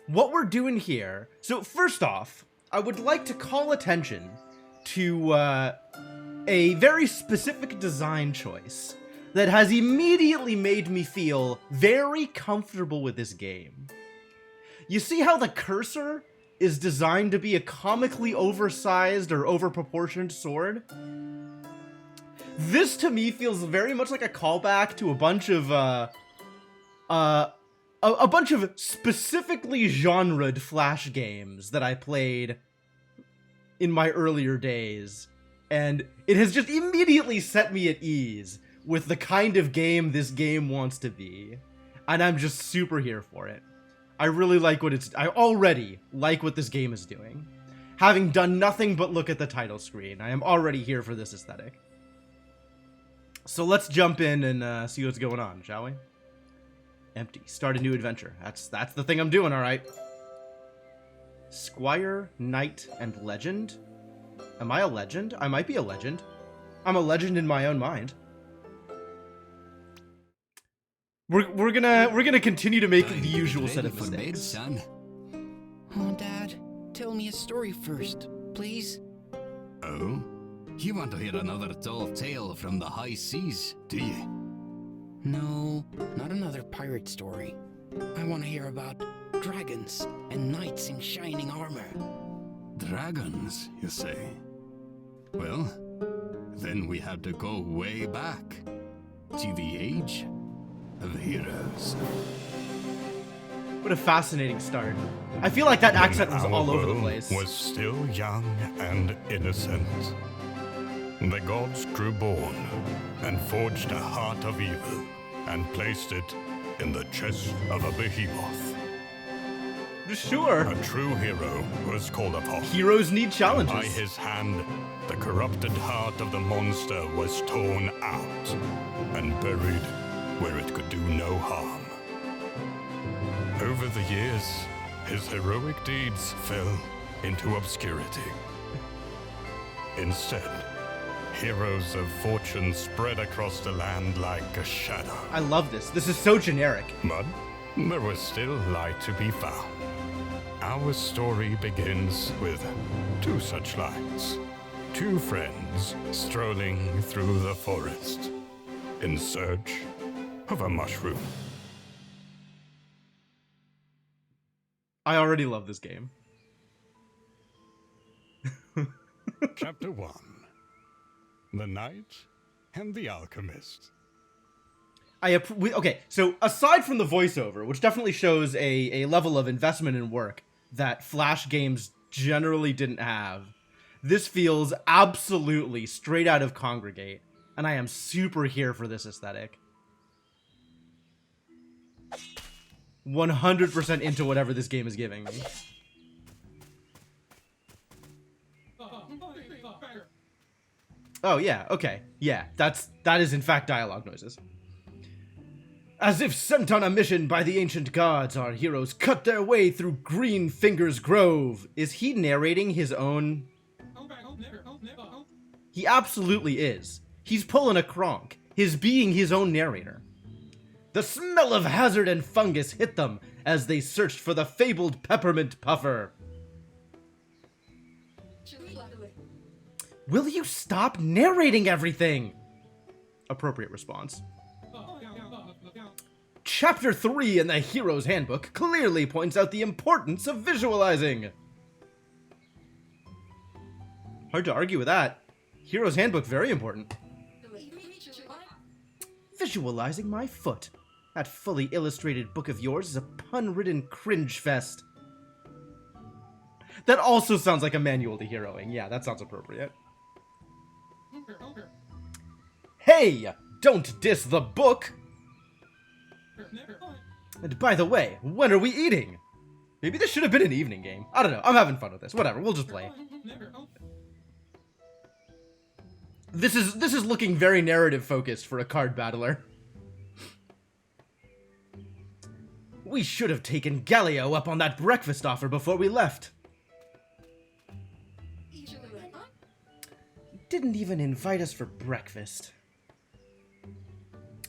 what we're doing here... So, first off, I would like to call attention to a very specific design choice that has immediately made me feel very comfortable with this game. You see how the cursor is designed to be a comically oversized or overproportioned sword? This to me feels very much like a callback to a bunch of a bunch of specifically genred Flash games that I played in my earlier days, and it has just immediately set me at ease with the kind of game this game wants to be, and I'm just super here for it. I really like I already like what this game is doing. Having done nothing but look at the title screen, I am already here for this aesthetic. So let's jump in and see what's going on, shall we? Empty. Start a new adventure. That's the thing I'm doing, alright. Squire, Knight, and Legend? Am I a legend? I might be a legend. I'm a legend in my own mind. We're gonna continue to make the usual set of mistakes. Son. Oh, Dad, tell me a story first, please. Oh? You want to hear another tall tale from the high seas, do you? No, not another pirate story. I want to hear about dragons and knights in shining armor. Dragons, you say? Well, then we have to go way back to the age of heroes. What a fascinating start. I feel like that accent was all over the place. Was still young and innocent. The gods grew born and forged a heart of evil and placed it in the chest of a behemoth. Sure. A true hero was called upon. Heroes need challenges. By his hand, the corrupted heart of the monster was torn out and buried where it could do no harm. Over the years, his heroic deeds fell into obscurity. Instead, heroes of fortune spread across the land like a shadow. I love this. This is so generic. But there was still light to be found. Our story begins with two such lights. Two friends strolling through the forest in search of a mushroom. I already love this game. Chapter 1. The Knight and the Alchemist. Okay, so aside from the voiceover, which definitely shows a level of investment in work that Flash games generally didn't have, this feels absolutely straight out of Congregate, and I am super here for this aesthetic. 100% into whatever this game is giving me. Oh yeah, okay. Yeah, that is in fact dialogue noises. As if sent on a mission by the ancient gods, our heroes cut their way through Green Fingers Grove. Is he narrating his own? He absolutely is. He's pulling a Kronk. His being his own narrator. The smell of hazard and fungus hit them as they searched for the fabled peppermint puffer. Will you stop narrating everything? Appropriate response. Chapter 3 in the Hero's Handbook clearly points out the importance of visualizing. Hard to argue with that. Hero's Handbook, very important. Visualizing my foot. That fully illustrated book of yours is a pun-ridden cringe fest. That also sounds like a manual to heroing. Yeah, that sounds appropriate. Hey! Don't diss the book! And by the way, when are we eating? Maybe this should have been an evening game. I don't know. I'm having fun with this. Whatever. We'll just play. This is looking very narrative focused for a card battler. We should have taken Galileo up on that breakfast offer before we left. He didn't even invite us for breakfast.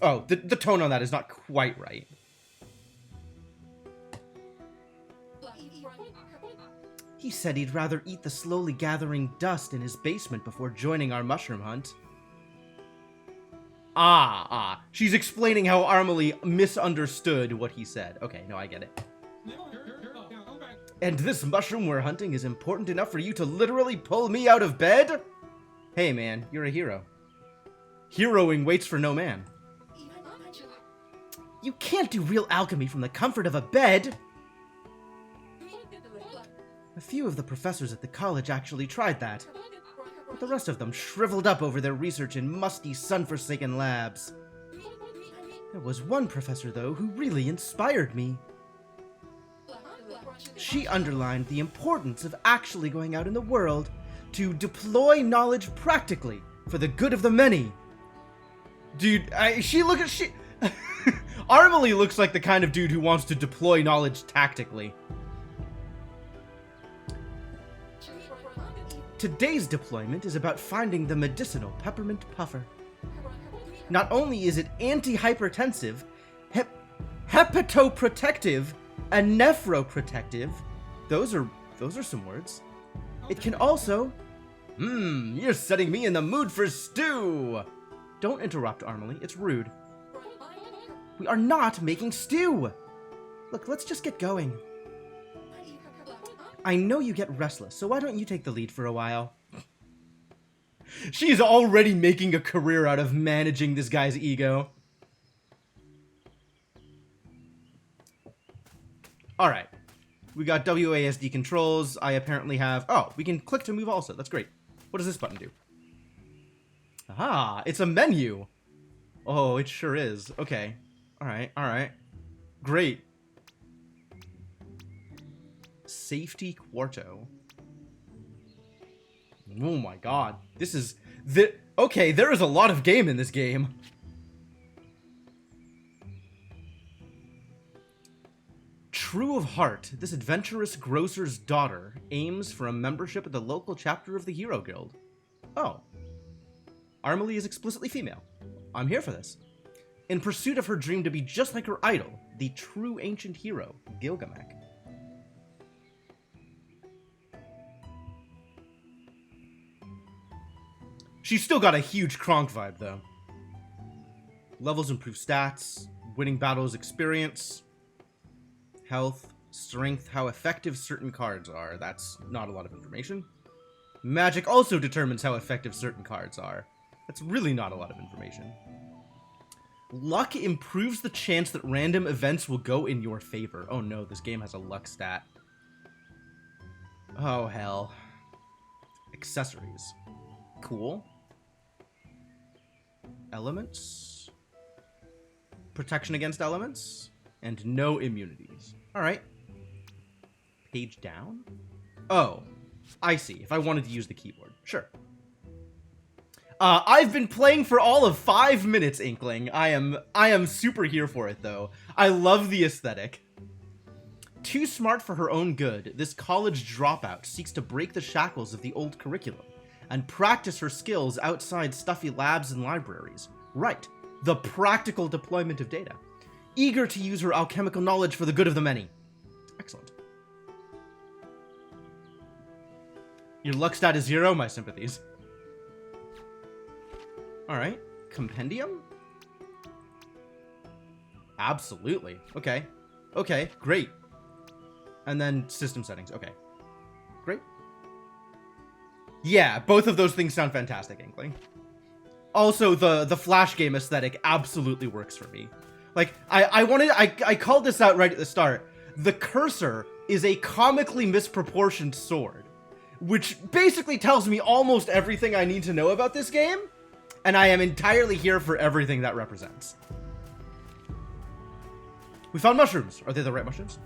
Oh, the tone on that is not quite right. He said he'd rather eat the slowly gathering dust in his basement before joining our mushroom hunt. She's explaining how Armely misunderstood what he said. Okay, no, I get it. And this mushroom we're hunting is important enough for you to literally pull me out of bed? Hey man, you're a hero. Heroing waits for no man. You can't do real alchemy from the comfort of a bed! A few of the professors at the college actually tried that, but the rest of them shriveled up over their research in musty, sun-forsaken labs. There was one professor, though, who really inspired me. She underlined the importance of actually going out in the world to deploy knowledge practically for the good of the many. Dude, Armely looks like the kind of dude who wants to deploy knowledge tactically. Today's deployment is about finding the medicinal peppermint puffer. Not only is it anti-hypertensive, hepatoprotective, and nephroprotective, those are some words. It can also... you're setting me in the mood for stew! Don't interrupt, Armely, it's rude. We are not making stew! Look, let's just get going. I know you get restless, so why don't you take the lead for a while? She's already making a career out of managing this guy's ego. Alright. We got WASD controls. I apparently have... Oh, we can click to move also. That's great. What does this button do? Ah, it's a menu. Oh, it sure is. Okay. Alright, alright. Great. Safety Quarto. Oh my god. This is... Okay, there is a lot of game in this game. True of heart, this adventurous grocer's daughter aims for a membership at the local chapter of the Hero Guild. Oh. Armely is explicitly female. I'm here for this. In pursuit of her dream to be just like her idol, the true ancient hero, Gilgamesh. She's still got a huge Kronk vibe, though. Levels improve stats, winning battles experience, health, strength, how effective certain cards are. That's not a lot of information. Magic also determines how effective certain cards are. That's really not a lot of information. Luck improves the chance that random events will go in your favor. Oh no, this game has a luck stat. Oh hell. Accessories. Cool. Elements. Protection against elements. And no immunities. Alright. Page down? Oh. I see. If I wanted to use the keyboard. Sure. I've been playing for all of 5 minutes, Inkling. I am super here for it, though. I love the aesthetic. Too smart for her own good, this college dropout seeks to break the shackles of the old curriculum and practice her skills outside stuffy labs and libraries. Right. The practical deployment of data. Eager to use her alchemical knowledge for the good of the many. Excellent. Your luck stat is 0, my sympathies. Alright. Compendium? Absolutely. Okay. Okay, great. And then system settings. Okay. Great. Yeah, both of those things sound fantastic, Inkling. Also, the Flash game aesthetic absolutely works for me. Like, I called this out right at the start. The cursor is a comically misproportioned sword, which basically tells me almost everything I need to know about this game, and I am entirely here for everything that represents. We found mushrooms. Are they the right mushrooms?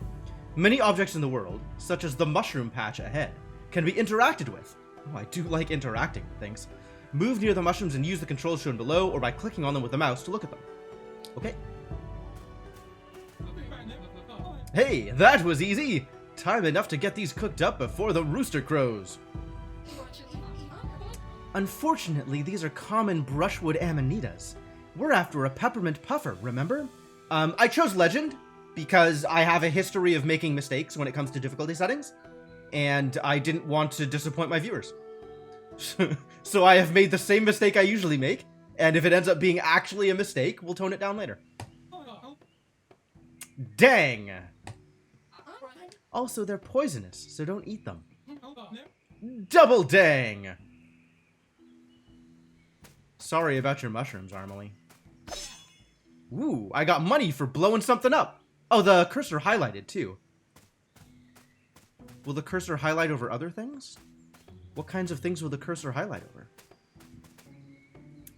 Many objects in the world, such as the mushroom patch ahead, can be interacted with. Oh, I do like interacting with things. Move near the mushrooms and use the controls shown below, or by clicking on them with the mouse to look at them. Okay. Hey, that was easy! Time enough to get these cooked up before the rooster crows. Unfortunately, these are common brushwood amanitas. We're after a peppermint puffer, remember? I chose legend. because I have a history of making mistakes when it comes to difficulty settings, and I didn't want to disappoint my viewers. So I have made the same mistake I usually make, and if it ends up being actually a mistake, we'll tone it down later. Dang! Also, they're poisonous, so don't eat them. Double dang! Sorry about your mushrooms, Armely. Ooh, I got money for blowing something up. Oh, the cursor highlighted, too. Will the cursor highlight over other things? What kinds of things will the cursor highlight over?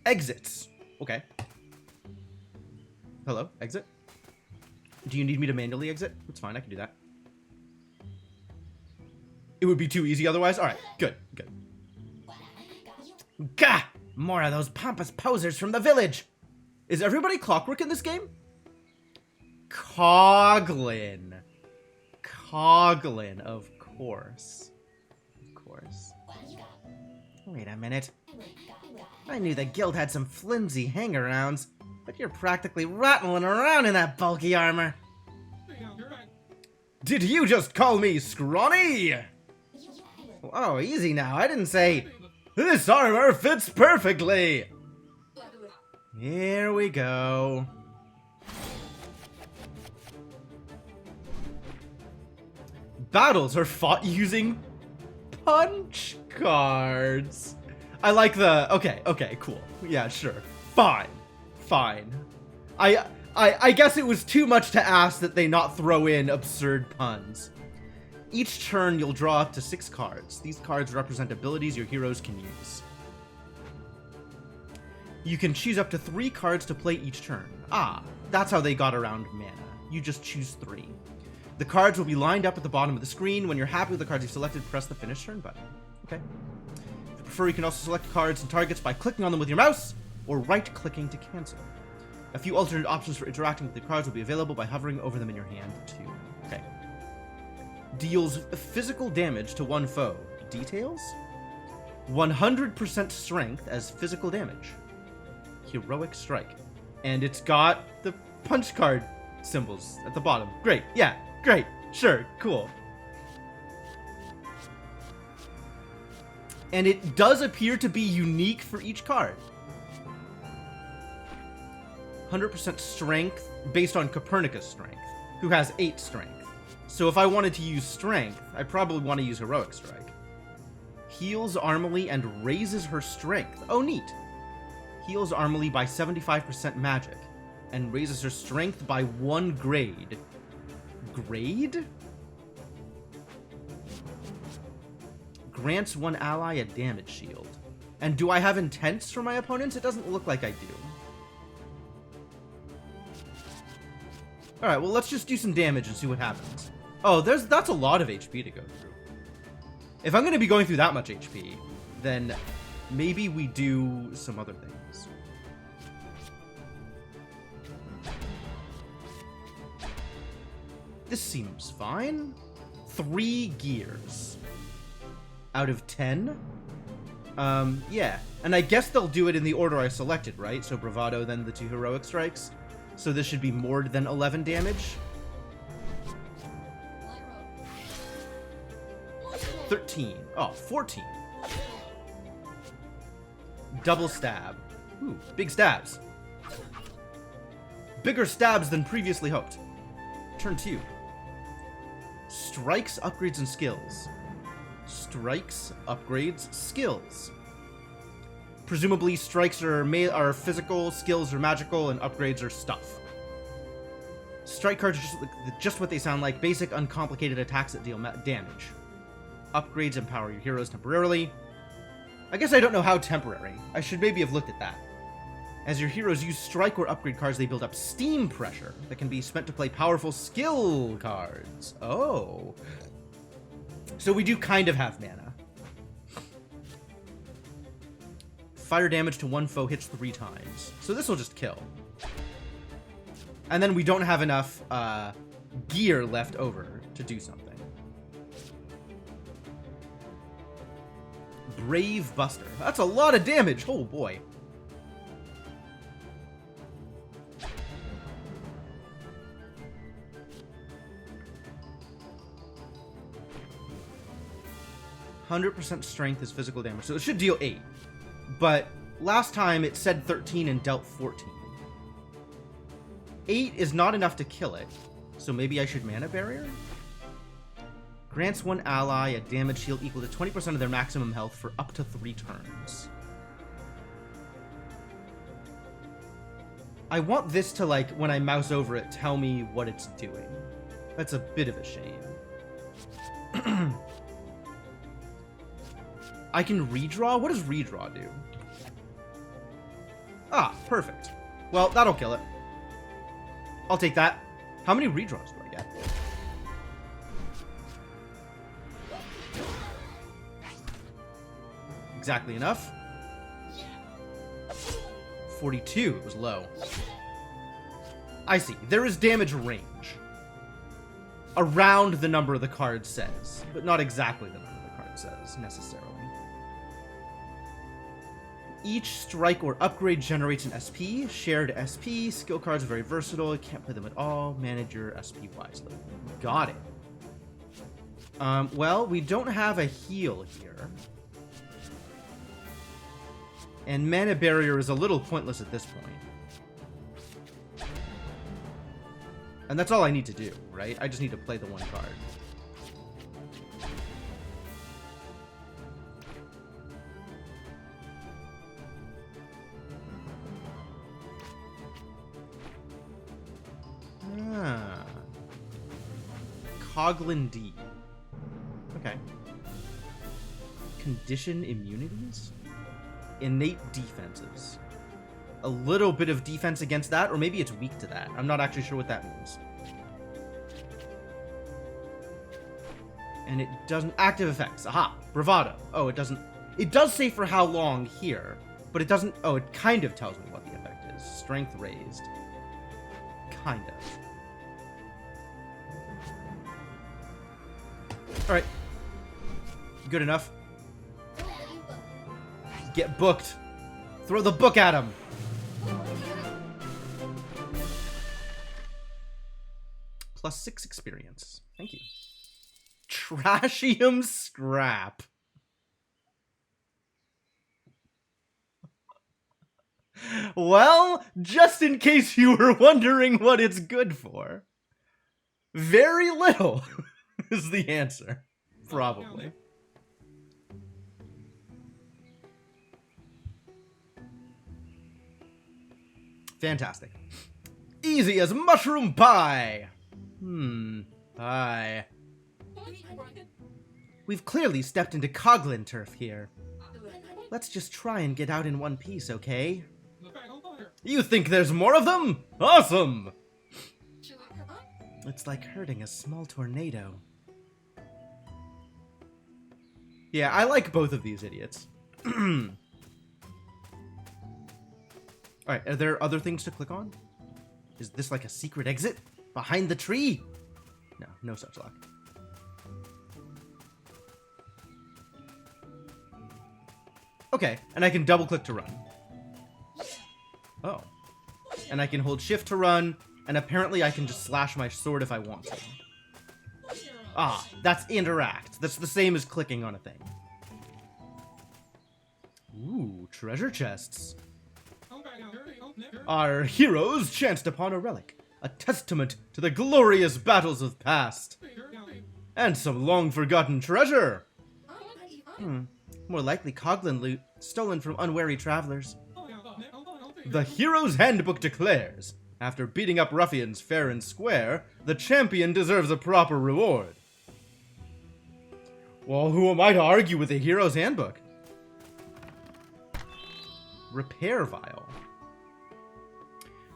Exits. Okay. Hello, exit? Do you need me to manually exit? It's fine, I can do that. It would be too easy otherwise? Alright, good, good. Gah! More of those pompous posers from the village! Is everybody clockwork in this game? Coglin. Coglin, of course. Of course. Wait a minute. I knew the guild had some flimsy hangarounds, but you're practically rattling around in that bulky armor. Did you just call me scrawny? Oh, easy now. I didn't say, this armor fits perfectly. Here we go. Battles are fought using punch cards. I like the, okay, cool. Yeah, sure. Fine. I guess it was too much to ask that they not throw in absurd puns. Each turn, you'll draw up to 6 cards. These cards represent abilities your heroes can use. You can choose up to 3 cards to play each turn. Ah, that's how they got around mana. You just choose 3. The cards will be lined up at the bottom of the screen. When you're happy with the cards you've selected, press the finish turn button. Okay. If you prefer, you can also select cards and targets by clicking on them with your mouse, or right-clicking to cancel. A few alternate options for interacting with the cards will be available by hovering over them in your hand, too. Okay. Deals physical damage to one foe. Details? 100% strength as physical damage. Heroic strike. And it's got the punch card symbols at the bottom. Great. Yeah. Great. Sure. Cool. And it does appear to be unique for each card. 100% strength based on Copernicus' strength, who has 8 strength. So if I wanted to use strength, I probably want to use heroic strike. Heals Armely and raises her strength. Oh, neat. Heals Armely by 75% magic and raises her strength by 1 grade. Grade? Grants one ally a damage shield. And do I have intents for my opponents? It doesn't look like I do. Alright, well, let's just do some damage and see what happens. Oh, that's a lot of HP to go through. If I'm going to be going through that much HP, then maybe we do some other things. This seems fine. 3 gears. Out of 10? Yeah. And I guess they'll do it in the order I selected, right? So Bravado, then the 2 heroic strikes. So this should be more than 11 damage. 13. Oh, 14. Double stab. Ooh, big stabs. Bigger stabs than previously hoped. Turn 2. Strikes, upgrades, and skills. Strikes, upgrades, skills. Presumably strikes are physical, skills are magical, and upgrades are stuff. Strike cards are just what they sound like. Basic, uncomplicated attacks that deal damage. Upgrades empower your heroes temporarily. I guess I don't know how temporary. I should maybe have looked at that. As your heroes use strike or upgrade cards, they build up steam pressure that can be spent to play powerful skill cards. Oh. So we do kind of have mana. Fire damage to one foe hits 3 times. So this will just kill. And then we don't have enough gear left over to do something. Brave Buster. That's a lot of damage. Oh boy. 100% strength is physical damage, so it should deal 8. But last time it said 13 and dealt 14. 8 is not enough to kill it, so maybe I should Mana Barrier? Grants one ally a damage shield equal to 20% of their maximum health for up to 3 turns. I want this to, like, when I mouse over it, tell me what it's doing. That's a bit of a shame. I can redraw? What does redraw do? Ah, perfect. Well, that'll kill it. I'll take that. How many redraws do I get? Exactly enough. 42. It was low. I see. There is damage range. Around the number the card says, but not exactly the number the card says, necessarily. Each strike or upgrade generates an SP. Shared SP. Skill cards are very versatile. You can't play them at all. Manage your SP wisely. Got it. Well, we don't have a heal here. And Mana Barrier is a little pointless at this point. And that's all I need to do, right? I just need to play the one card. Ah. Coglin D. Okay. Condition immunities? Innate defenses. A little bit of defense against that, or maybe it's weak to that. I'm not actually sure what that means. And it doesn't... Active effects. Aha. Bravado. Oh, it doesn't... It does say for how long here, but it doesn't... Oh, it kind of tells me what the effect is. Strength raised. Kind of. Alright. Good enough. Get booked. Throw the book at him. +6 experience. Thank you. Trashium scrap. Well, just in case you were wondering what it's good for, very little is the answer. Probably. Fantastic. Easy as mushroom pie. Pie. We've clearly stepped into Coglin turf here. Let's just try and get out in one piece, okay? You think there's more of them? Awesome! It's like herding a small tornado. Yeah, I like both of these idiots. Alright, are there other things to click on? Is this like a secret exit? Behind the tree? No, no such luck. Okay, and I can double click to run. Oh. And I can hold shift to run, and apparently I can just slash my sword if I want to. Ah, that's interact. That's the same as clicking on a thing. Ooh, treasure chests. Our heroes chanced upon a relic, a testament to the glorious battles of the past. And some long-forgotten treasure. More likely Coglin loot, stolen from unwary travelers. The Hero's Handbook declares, after beating up ruffians fair and square, the champion deserves a proper reward. Well, who am I to argue with the Hero's Handbook? Repair Vial.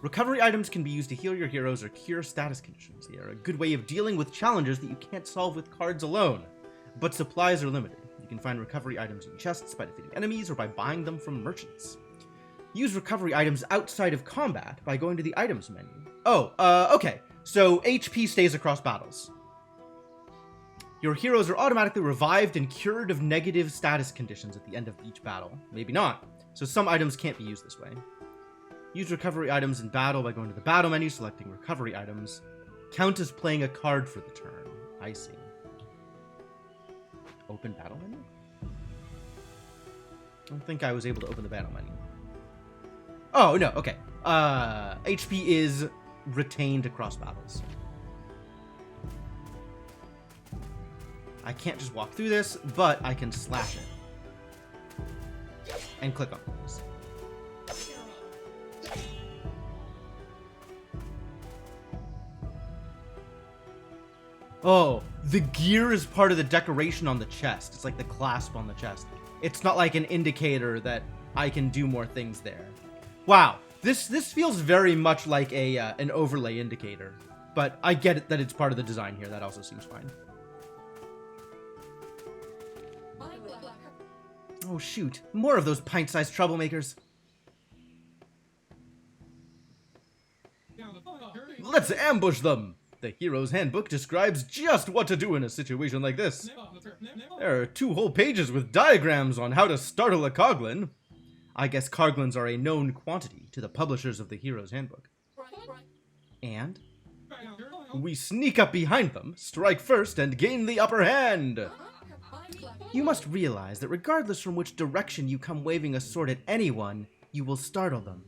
Recovery items can be used to heal your heroes or cure status conditions. They are a good way of dealing with challenges that you can't solve with cards alone. But supplies are limited. You can find recovery items in chests by defeating enemies or by buying them from merchants. Use recovery items outside of combat by going to the items menu. Oh, okay. So HP stays across battles. Your heroes are automatically revived and cured of negative status conditions at the end of each battle. Maybe not. So some items can't be used this way. Use recovery items in battle by going to the battle menu, selecting recovery items. Count as playing a card for the turn. I see. Open battle menu? don't think I was able to open the battle menu. Oh, no, okay. HP is retained across battles. I can't just walk through this, but I can slash it. And click on things. Oh, the gear is part of the decoration on the chest. It's like the clasp on the chest. It's not like an indicator that I can do more things there. Wow, this feels very much like a an overlay indicator, but I get it that it's part of the design here. That also seems fine. Oh shoot, more of those pint-sized troublemakers. Let's ambush them! The Hero's Handbook describes just what to do in a situation like this. There are 2 whole pages with diagrams on how to startle a Coglin. I guess Coglins are a known quantity to the publishers of the Hero's Handbook. And we sneak up behind them, strike first, and gain the upper hand. You must realize that regardless from which direction you come waving a sword at anyone, you will startle them.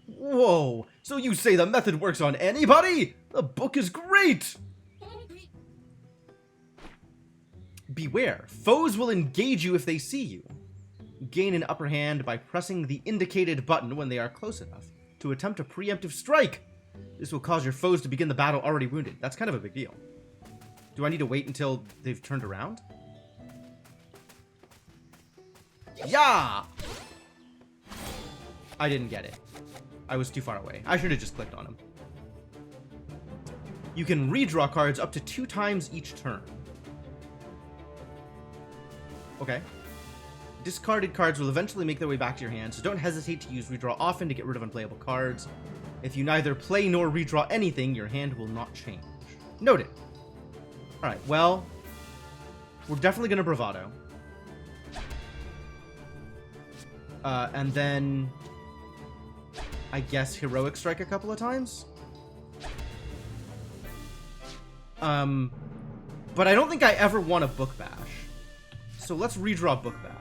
Whoa, so you say the method works on anybody? The book is great! Beware, foes will engage you if they see you. Gain an upper hand by pressing the indicated button when they are close enough to attempt a preemptive strike. This will cause your foes to begin the battle already wounded. That's kind of a big deal. Do I need to wait until they've turned around? Yeah! I didn't get it. I was too far away. I should have just clicked on him. You can redraw cards up to 2 times each turn. Okay. Discarded cards will eventually make their way back to your hand, so don't hesitate to use redraw often to get rid of unplayable cards. If you neither play nor redraw anything, your hand will not change. Noted. Alright, well, we're definitely going to bravado. And then I guess heroic strike a couple of times. But I don't think I ever won a book bash. So let's redraw book bash.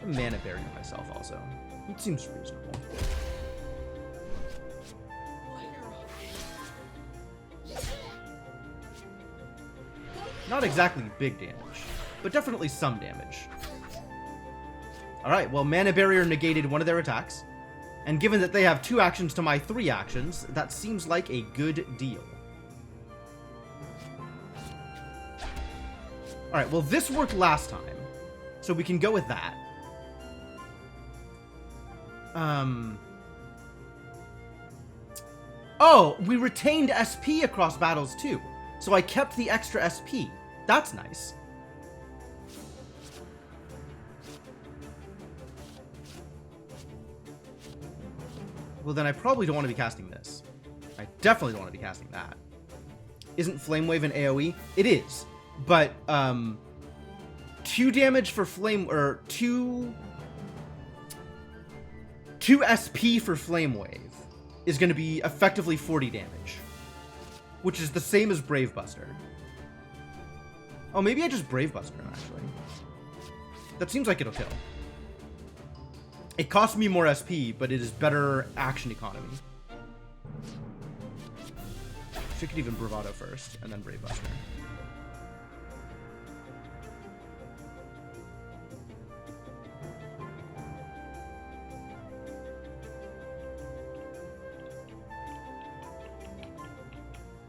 Mana bury myself also. It seems reasonable. Not exactly big damage, but definitely some damage. Alright, well, Mana Barrier negated one of their attacks, and given that they have 2 actions to my 3 actions, that seems like a good deal. Alright, well, this worked last time, so we can go with that. Oh, we retained SP across battles too, so I kept the extra SP. That's nice. Well, then I probably don't want to be casting this. I definitely don't want to be casting that. Isn't Flame Wave an AoE? It is, but 2 damage for Flame, or 2 SP for Flame Wave is going to be effectively 40 damage, which is the same as Brave Buster. Oh, maybe I just Brave Buster him, actually. That seems like it'll kill. It costs me more SP, but it is better action economy. So I could even Bravado first, and then Brave Buster.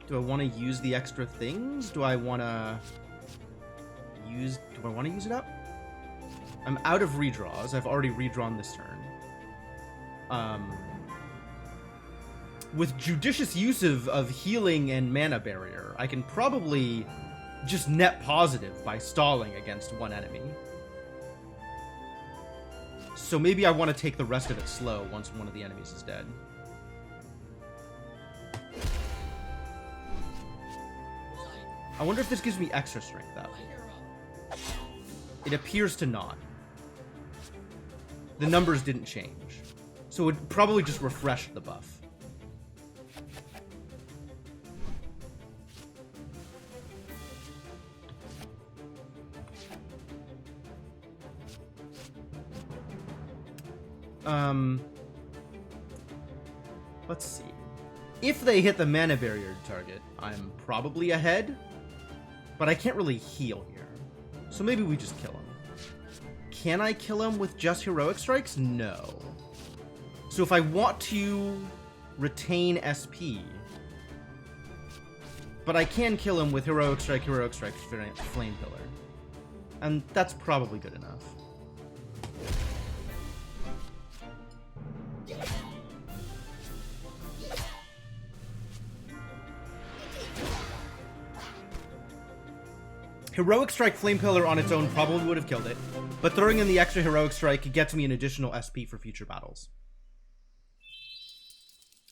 Do I want to use the extra things? Do I want to use it up? I'm out of redraws. I've already redrawn this turn. With judicious use of healing and mana barrier, I can probably just net positive by stalling against one enemy. So maybe I want to take the rest of it slow once one of the enemies is dead. I wonder if this gives me extra strength, though. It appears to not. The numbers didn't change. So it probably just refreshed the buff. Let's see. If they hit the mana barrier target, I'm probably ahead, but I can't really heal here. So maybe we just kill him. Can I kill him with just heroic strikes? No. So if I want to retain SP, but I can kill him with heroic strike, flame pillar. And that's probably good enough. Heroic Strike Flame Pillar on its own probably would have killed it, but throwing in the extra Heroic Strike gets me an additional SP for future battles.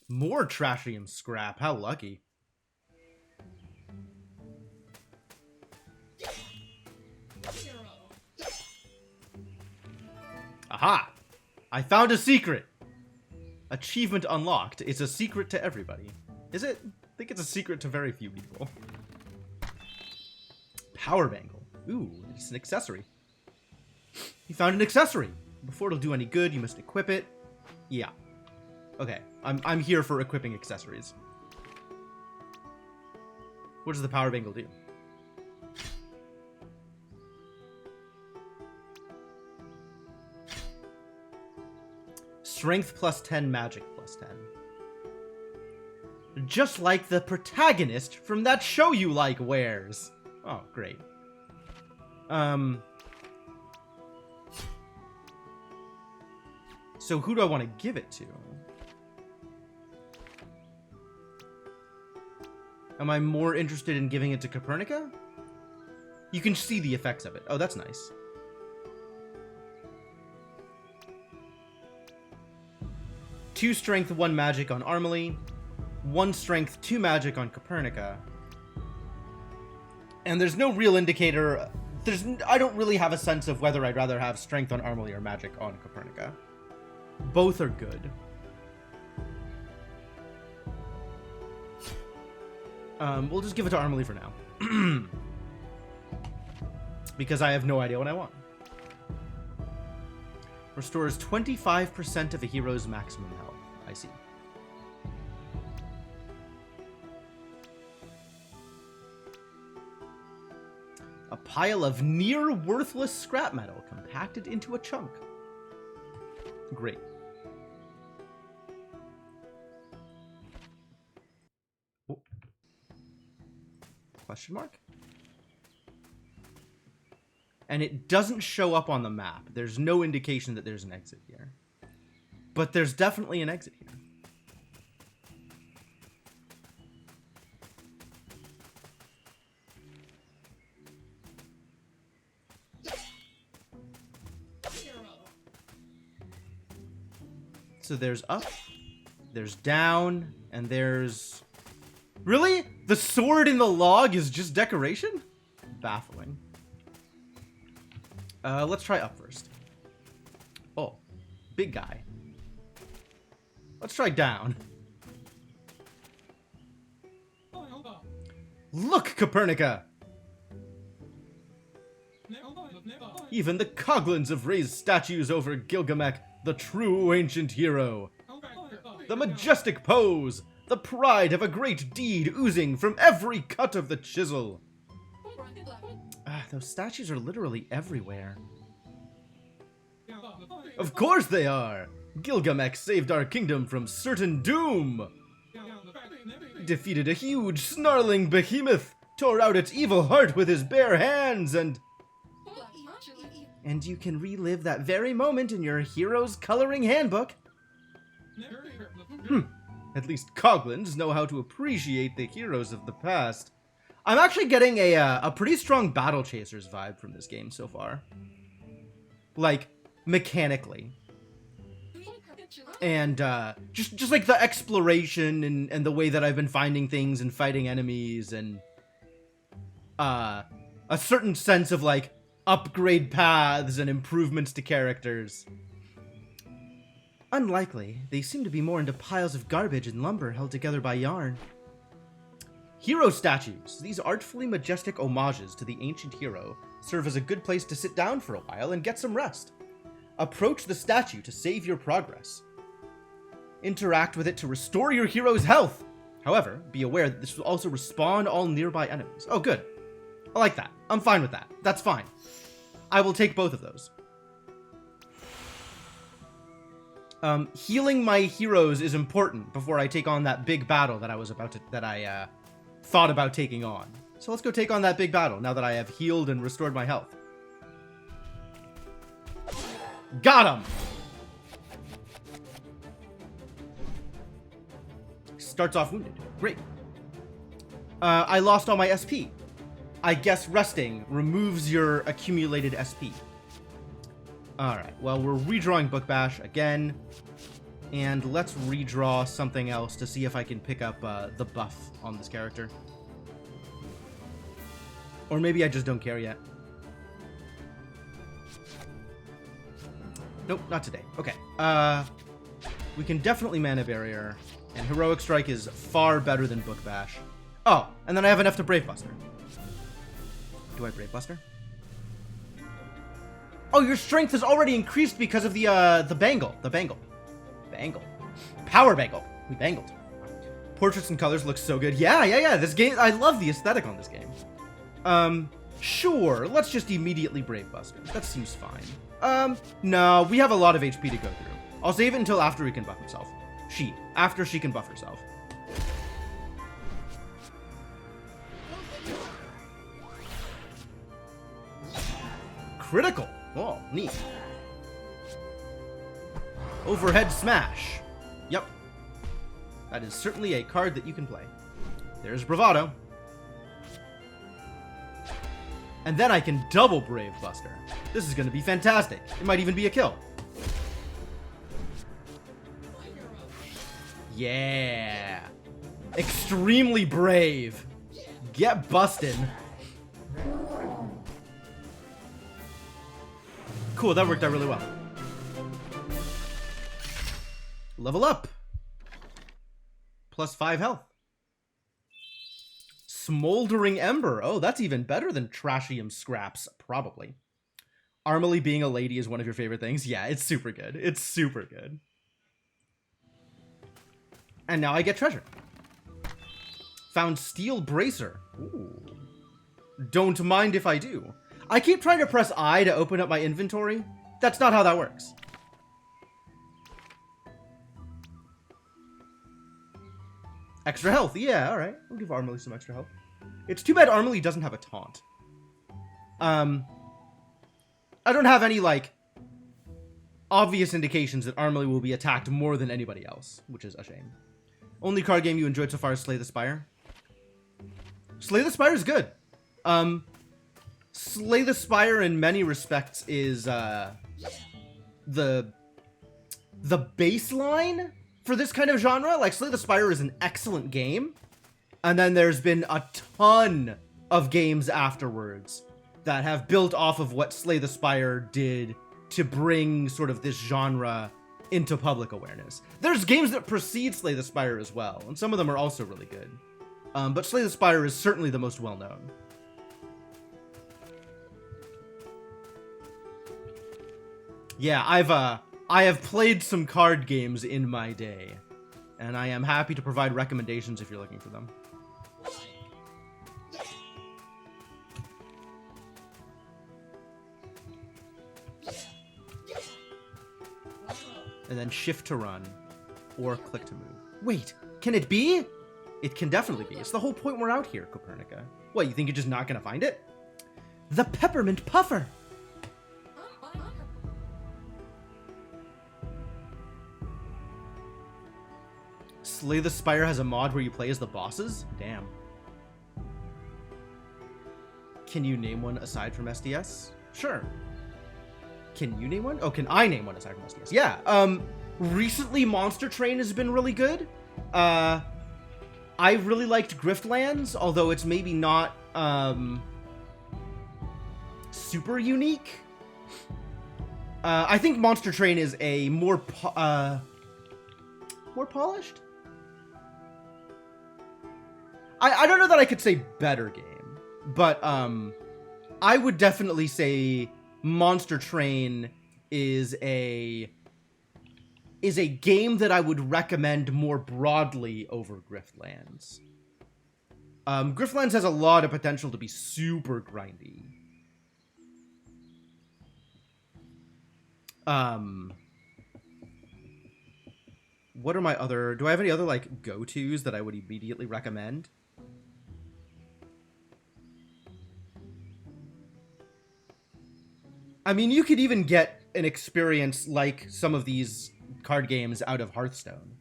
More Trashium scrap, how lucky. Aha! I found a secret! Achievement unlocked. It's a secret to everybody. Is it? I think it's a secret to very few people. Power bangle. Ooh, it's an accessory. You found an accessory. Before it'll do any good, you must equip it. Yeah. Okay, I'm here for equipping accessories. What does the power bangle do? Strength plus 10, magic plus 10. Just like the protagonist from that show you like wears. Oh, great. So who do I want to give it to? Am I more interested in giving it to Copernica? You can see the effects of it. Oh, that's nice. Two strength, 1 magic on Armely. 1 strength, 2 magic on Copernica. And there's no real indicator. I don't really have a sense of whether I'd rather have strength on Armely or magic on Copernica. Both are good. We'll just give it to Armely for now. Because I have no idea what I want. Restores 25% of a hero's maximum health. I see. A pile of near worthless scrap metal compacted into a chunk. Great. Oh. Question mark? And it doesn't show up on the map. There's no indication that there's an exit here. But there's definitely an exit here. So there's up, there's down, and there's... Really? The sword in the log is just decoration? Baffling. Let's try up first. Oh, big guy. Let's try down. Look, Copernica! Even the Coglins have raised statues over Gilgamesh, the true ancient hero. The majestic pose, the pride of a great deed oozing from every cut of the chisel. Those statues are literally everywhere. Of course they are! Gilgamesh saved our kingdom from certain doom! Defeated a huge, snarling behemoth, tore out its evil heart with his bare hands, and you can relive that very moment in your hero's coloring handbook. At least Coglins know how to appreciate the heroes of the past. I'm actually getting a pretty strong Battle Chasers vibe from this game so far. Like, mechanically. And just like the exploration and the way that I've been finding things and fighting enemies and a certain sense of like upgrade paths and improvements to characters. Unlikely. They seem to be more into piles of garbage and lumber held together by yarn. Hero statues. These artfully majestic homages to the ancient hero serve as a good place to sit down for a while and get some rest. Approach the statue to save your progress. Interact with it to restore your hero's health. However, be aware that this will also respawn all nearby enemies. Oh, good. I like that. I'm fine with that. That's fine. I will take both of those. Healing my heroes is important before I take on that big battle that I thought about taking on. So let's go take on that big battle now that I have healed and restored my health. Got him! Starts off wounded. Great. I lost all my SP. I guess resting removes your accumulated SP. Alright, well, we're redrawing Book Bash again. And let's redraw something else to see if I can pick up the buff on this character. Or maybe I just don't care yet. Nope, not today. Okay. We can definitely Mana Barrier. And Heroic Strike is far better than Book Bash. Oh, and then I have enough to Brave Buster. Do I Brave Buster? Oh, your strength has already increased because of the bangle. The bangle. Bangle. Power bangle. We bangled. Portraits and colors look so good. Yeah. This game, I love the aesthetic on this game. Sure. Let's just immediately Brave Buster. That seems fine. No, we have a lot of HP to go through. I'll save it until after he can buff himself. After she can buff herself. Critical. Oh, neat. Overhead Smash. Yep. That is certainly a card that you can play. There's Bravado. And then I can double Brave Buster. This is going to be fantastic. It might even be a kill. Yeah. Extremely brave. Get bustin'. Cool, that worked out really well. Level up. Plus 5 health. Smoldering Ember. Oh, that's even better than Trashium Scraps, probably. Armely being a lady is one of your favorite things. Yeah, it's super good. It's super good. And now I get treasure. Found Steel Bracer. Ooh. Don't mind if I do. I keep trying to press I to open up my inventory. That's not how that works. Extra health. Yeah, alright. I'll give Armely some extra health. It's too bad Armely doesn't have a taunt. I don't have any, like, obvious indications that Armely will be attacked more than anybody else, which is a shame. Only card game you enjoyed so far is Slay the Spire. Slay the Spire is good. Slay the Spire in many respects is the baseline for this kind of genre. Like, Slay the Spire is an excellent game, and then there's been a ton of games afterwards that have built off of what Slay the Spire did to bring sort of this genre into public awareness. There's games that precede Slay the Spire as well, and some of them are also really good. But Slay the Spire is certainly the most well-known. Yeah, I have played some card games in my day, and I am happy to provide recommendations if you're looking for them. And then shift to run, or click to move. Wait, can it be? It can definitely be. It's the whole point we're out here, Copernica. What, you think you're just not gonna find it? The Peppermint Puffer! Slay the Spire has a mod where you play as the bosses? Damn. Can you name one aside from SDS? Sure. Can you name one? Oh, can I name one aside from SDS? Yeah. Recently Monster Train has been really good. I really liked Griftlands, although it's maybe not super unique. I think Monster Train is a more polished? I don't know that I could say better game, but I would definitely say Monster Train is a game that I would recommend more broadly over Griftlands. Griftlands has a lot of potential to be super grindy. What are my other... Do I have any other, like, go-tos that I would immediately recommend? I mean, you could even get an experience like some of these card games out of Hearthstone.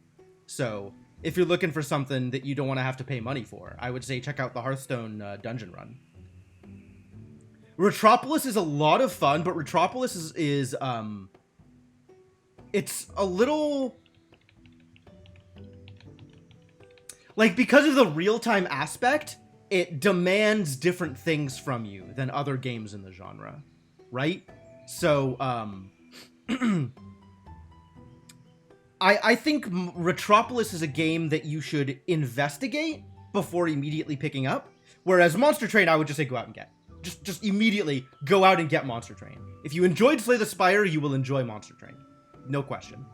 So, if you're looking for something that you don't want to have to pay money for, I would say check out the Hearthstone dungeon run. Retropolis is a lot of fun, but Retropolis is it's a little... Like, because of the real-time aspect, it demands different things from you than other games in the genre, right? So, I think Retropolis is a game that you should investigate before immediately picking up, whereas Monster Train, I would just say go out and get. Just immediately go out and get Monster Train. If you enjoyed Slay the Spire, you will enjoy Monster Train. No question.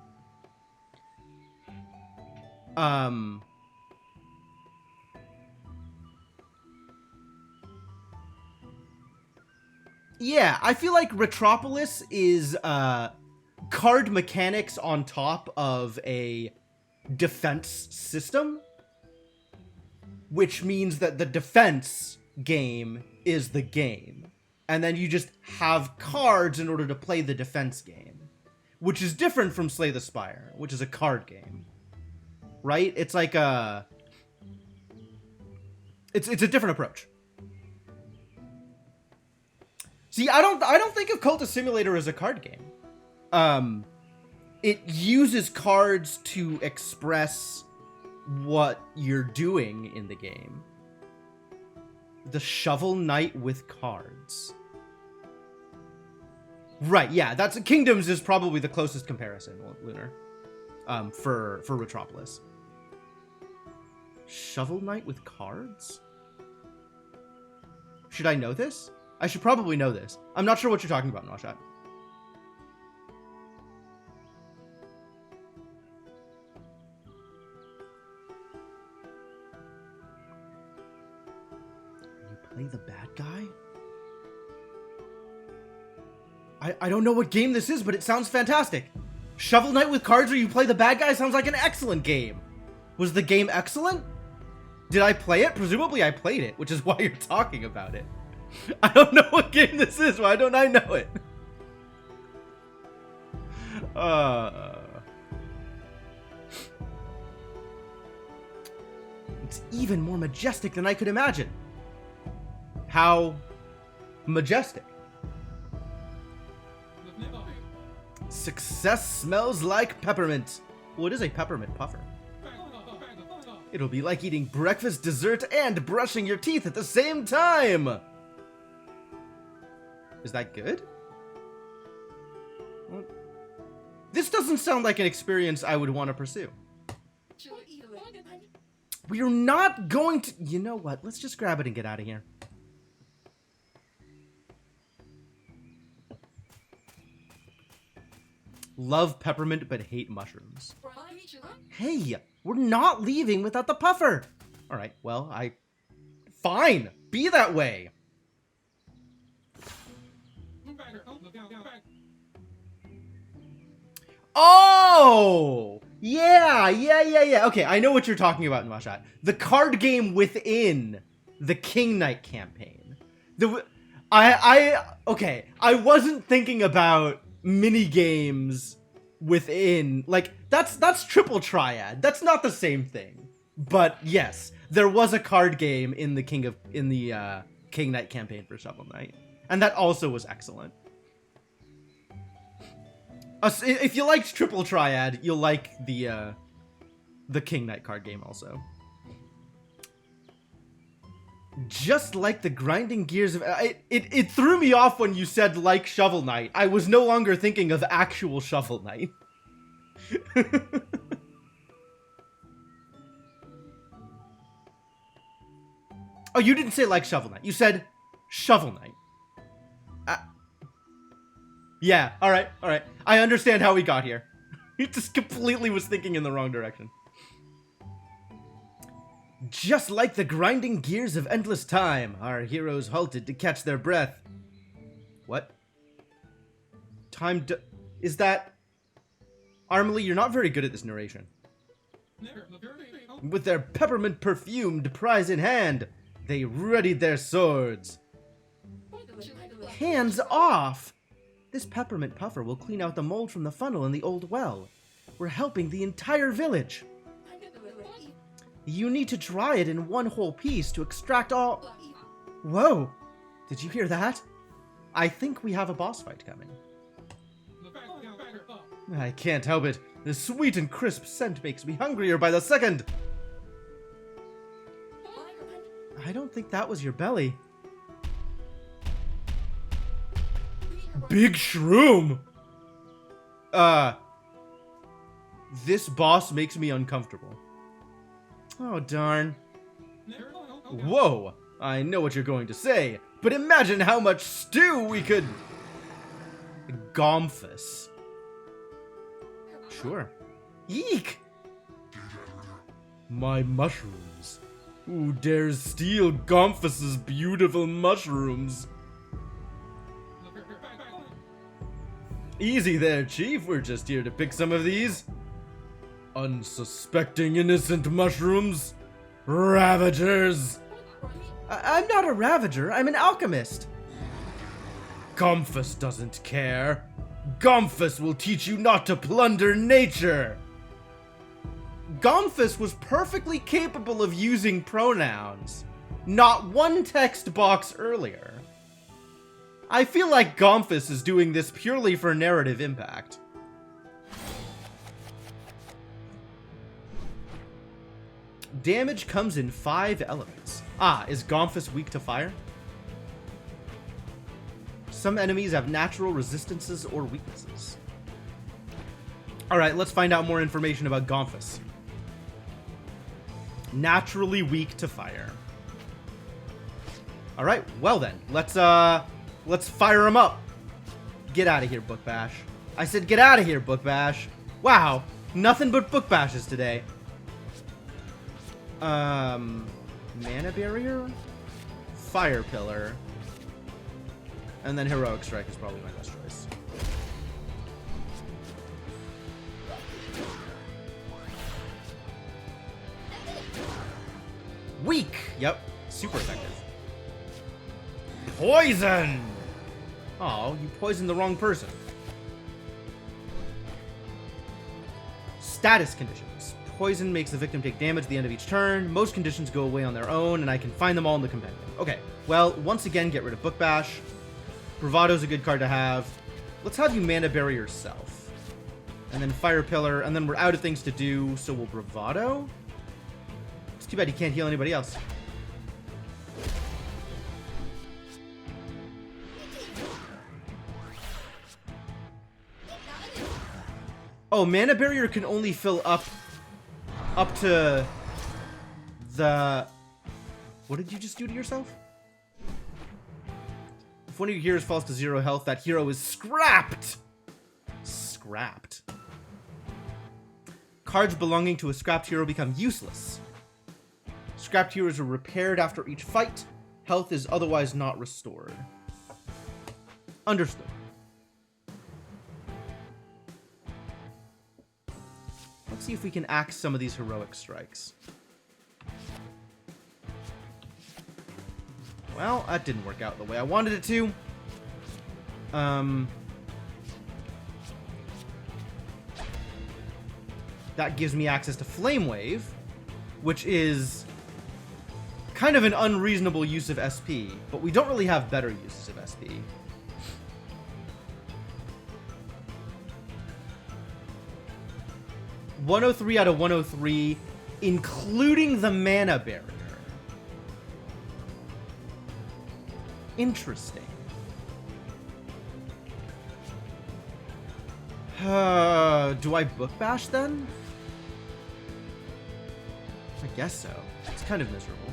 Yeah, I feel like Retropolis is card mechanics on top of a defense system, which means that the defense game is the game, and then you just have cards in order to play the defense game, which is different from Slay the Spire, which is a card game, right? It's like it's a different approach. See, I don't think of Cultist Simulator as a card game. It uses cards to express what you're doing in the game. The Shovel Knight with cards. Right, yeah, that's Kingdoms is probably the closest comparison, Lunar, for Retropolis. Shovel Knight with cards? Should I know this? I should probably know this. I'm not sure what you're talking about, Noshat. You play the bad guy? I don't know what game this is, but it sounds fantastic. Shovel Knight with cards where you play the bad guy sounds like an excellent game. Was the game excellent? Did I play it? Presumably I played it, which is why you're talking about it. I don't know what game this is. Why don't I know it? It's even more majestic than I could imagine. How majestic? Success smells like peppermint. Well, it is a peppermint puffer. It'll be like eating breakfast, dessert, and brushing your teeth at the same time. Is that good? Well, this doesn't sound like an experience I would want to pursue. We are not going to... You know what? Let's just grab it and get out of here. Love peppermint but hate mushrooms. Hey, we're not leaving without the puffer. All right, well, Fine, be that way. Oh! Yeah. Okay, I know what you're talking about, Noshat. The card game within the King Knight campaign. Okay, I wasn't thinking about mini games within, like, that's Triple Triad. That's not the same thing. But yes, there was a card game in the King Knight campaign for Shovel Knight, and that also was excellent. If you liked Triple Triad, you'll like the King Knight card game also. Just like the grinding gears of... It threw me off when you said like Shovel Knight. I was no longer thinking of actual Shovel Knight. Oh, you didn't say like Shovel Knight. You said Shovel Knight. Yeah, alright. I understand how we got here. He just completely was thinking in the wrong direction. Just like the grinding gears of endless time, our heroes halted to catch their breath. What? Is that... Armley, you're not very good at this narration. With their peppermint-perfumed prize in hand, they readied their swords. Hands off! This peppermint puffer will clean out the mold from the funnel in the old well. We're helping the entire village. You need to dry it in one whole piece to extract all... Whoa! Did you hear that? I think we have a boss fight coming. I can't help it. The sweet and crisp scent makes me hungrier by the second. I don't think that was your belly. Big shroom! This boss makes me uncomfortable. Oh, darn. Whoa! I know what you're going to say, but imagine how much stew we could... Gomphus. Sure. Eek! My mushrooms. Who dares steal Gomphus's beautiful mushrooms? Easy there, Chief. We're just here to pick some of these. Unsuspecting innocent mushrooms. Ravagers. I'm not a ravager. I'm an alchemist. Gomphus doesn't care. Gomphus will teach you not to plunder nature. Gomphus was perfectly capable of using pronouns. Not one text box earlier. I feel like Gomphus is doing this purely for narrative impact. Damage comes in 5 elements. Is Gomphus weak to fire? Some enemies have natural resistances or weaknesses. Alright, let's find out more information about Gomphus. Naturally weak to fire. Alright, well then, let's fire him up. Get out of here, Book Bash. I said get out of here, Book Bash. Wow, nothing but Book Bashes today. Mana Barrier? Fire Pillar. And then Heroic Strike is probably my best choice. Weak! Yep, super effective. Poison! Oh, you poisoned the wrong person. Status conditions. Poison makes the victim take damage at the end of each turn. Most conditions go away on their own, and I can find them all in the compendium. Okay, well, once again, get rid of Book Bash. Bravado's a good card to have. Let's have you Mana Barrier yourself. And then Fire Pillar, and then we're out of things to do, so we'll Bravado. It's too bad you can't heal anybody else. Oh, Mana Barrier can only fill up to the... What did you just do to yourself? If one of your heroes falls to 0 health, that hero is scrapped! Scrapped. Cards belonging to a scrapped hero become useless. Scrapped heroes are repaired after each fight. Health is otherwise not restored. Understood. Let's see if we can axe some of these heroic strikes. Well, that didn't work out the way I wanted it to. That gives me access to Flame Wave, which is kind of an unreasonable use of SP, but we don't really have better uses of SP. $103 out of 103, including the Mana Barrier. Interesting. Do I Book Bash then? I guess so. It's kind of miserable.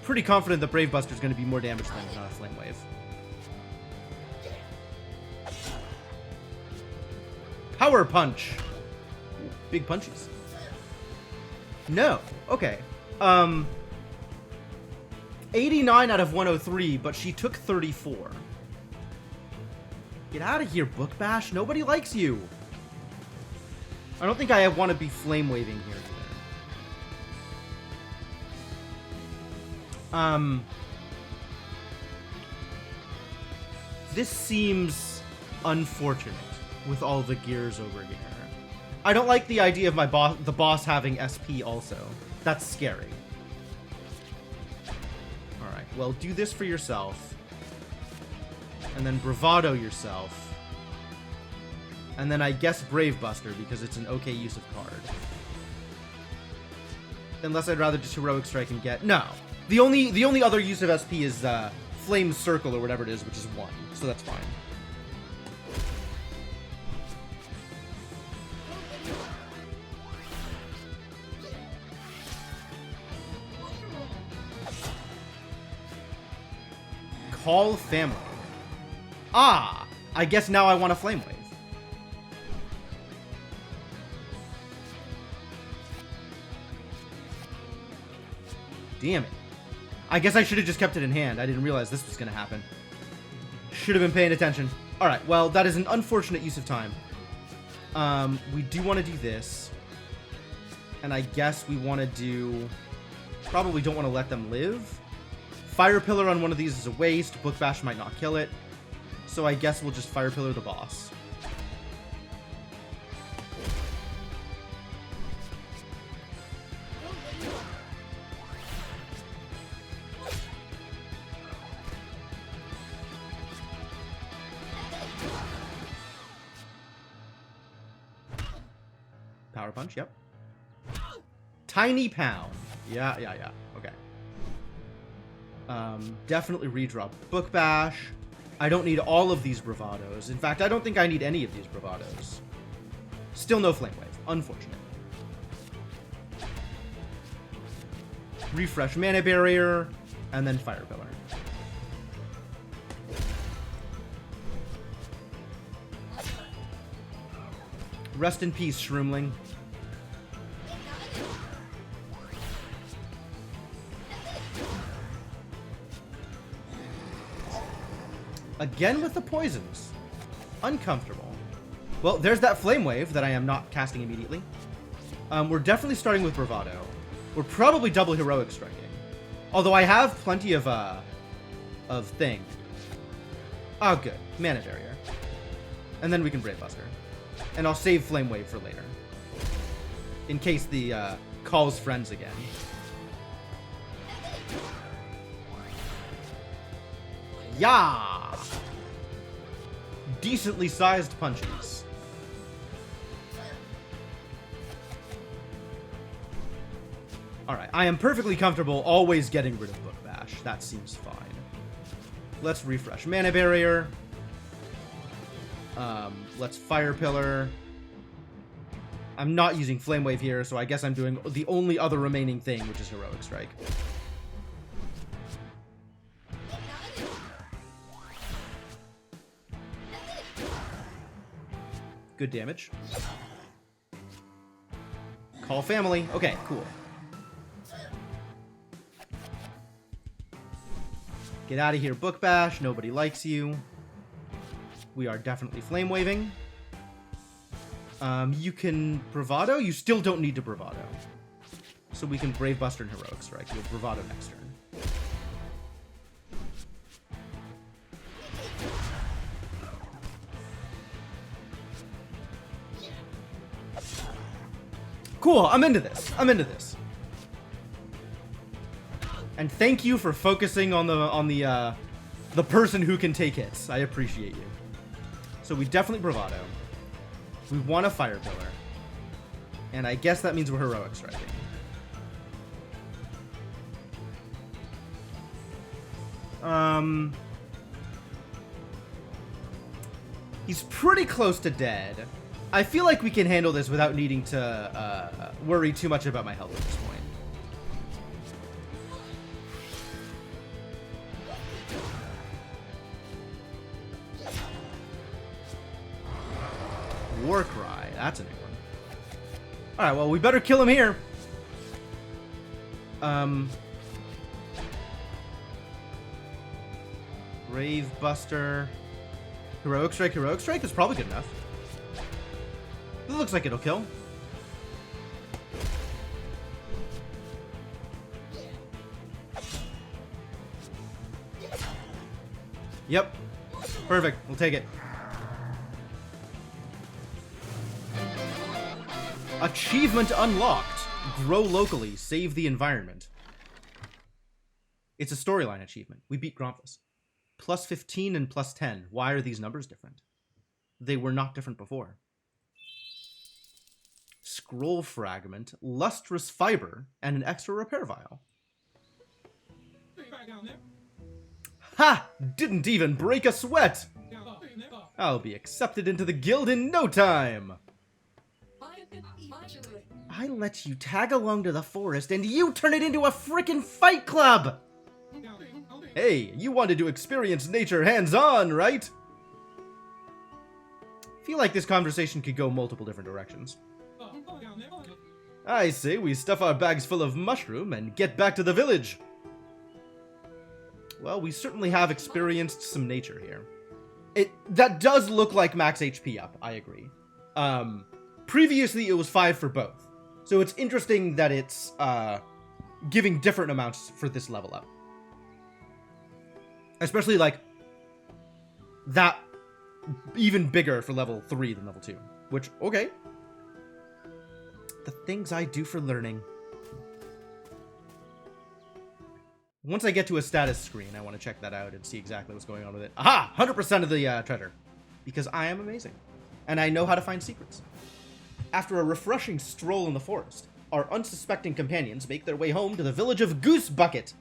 pretty confident that Brave Buster is going to be more damage than Flame Wave. Power Punch. Ooh, big punchies. No. Okay. 89 out of 103, but she took 34. Get out of here, Book Bash. Nobody likes you. I don't think I want to be flame waving here either. This seems unfortunate with all the gears over here. I don't like the idea of the boss having SP also. That's scary. Alright, well, do this for yourself. And then Bravado yourself. And then I guess Brave Buster, because it's an okay use of card. Unless I'd rather just Heroic Strike and get... No! The only other use of SP is Flame Circle or whatever it is, which is 1. So that's fine. Call Family. Ah! I guess now I want a Flame Wave. Damn it. I guess I should have just kept it in hand. I didn't realize this was going to happen. Should have been paying attention. Alright, well, that is an unfortunate use of time. We do want to do this. And I guess we want to do... Probably don't want to let them live. Fire Pillar on one of these is a waste. Book Bash might not kill it. So I guess we'll just Fire Pillar the boss. Power Punch, yep. Tiny Pound. Yeah. Okay. Definitely redraw Book Bash. I don't need all of these Bravados. In fact, I don't think I need any of these Bravados. Still no Flame Wave. Unfortunate. Refresh Mana Barrier, and then Fire Pillar. Rest in peace, Shroomling. Again with the poisons. Uncomfortable. Well, there's that Flame Wave that I am not casting immediately. We're definitely starting with Bravado. We're probably double Heroic Striking. Although I have plenty of thing. Oh, good. Mana Barrier. And then we can Brave Buster. And I'll save Flame Wave for later. In case the calls friends again. Yeah! Decently sized punches. Alright, I am perfectly comfortable always getting rid of Book Bash. That seems fine. Let's refresh Mana Barrier. Let's Fire Pillar. I'm not using Flame Wave here, so I guess I'm doing the only other remaining thing, which is Heroic Strike. Good damage. Call Family. Okay, cool. Get out of here, Book Bash. Nobody likes you. We are definitely Flame Waving. You can Bravado. You still don't need to Bravado. So we can Brave Buster and Heroic Strike. You'll Bravado next turn. Cool, I'm into this. And thank you for focusing on the person who can take hits. I appreciate you. So we definitely Bravado. We want a Fire Pillar. And I guess that means we're Heroic Striking. He's pretty close to dead. I feel like we can handle this without needing to worry too much about my health at this point. War Cry. That's a new one. Alright, well, we better kill him here. Brave Buster. Heroic Strike. Heroic Strike is probably good enough. This looks like it'll kill. Yep. Perfect. We'll take it. Achievement unlocked. Grow locally. Save the environment. It's a storyline achievement. We beat Gromphus. Plus 15 and plus 10. Why are these numbers different? They were not different before. Scroll fragment, lustrous fiber, and an extra repair vial. Ha! Didn't even break a sweat! I'll be accepted into the guild in no time! I let you tag along to the forest and you turn it into a frickin' fight club! Hey, you wanted to experience nature hands-on, right? I feel like this conversation could go multiple different directions. I say we stuff our bags full of mushroom and get back to the village. Well, we certainly have experienced some nature here. That does look like max HP up, I agree. Previously it was 5 for both. So it's interesting that it's giving different amounts for this level up. Especially like that even bigger for level 3 than level 2. Which, okay. The things I do for learning. Once I get to a status screen, I want to check that out and see exactly what's going on with it. Aha! 100% of the treasure. Because I am amazing. And I know how to find secrets. After a refreshing stroll in the forest, our unsuspecting companions make their way home to the village of Goose Bucket.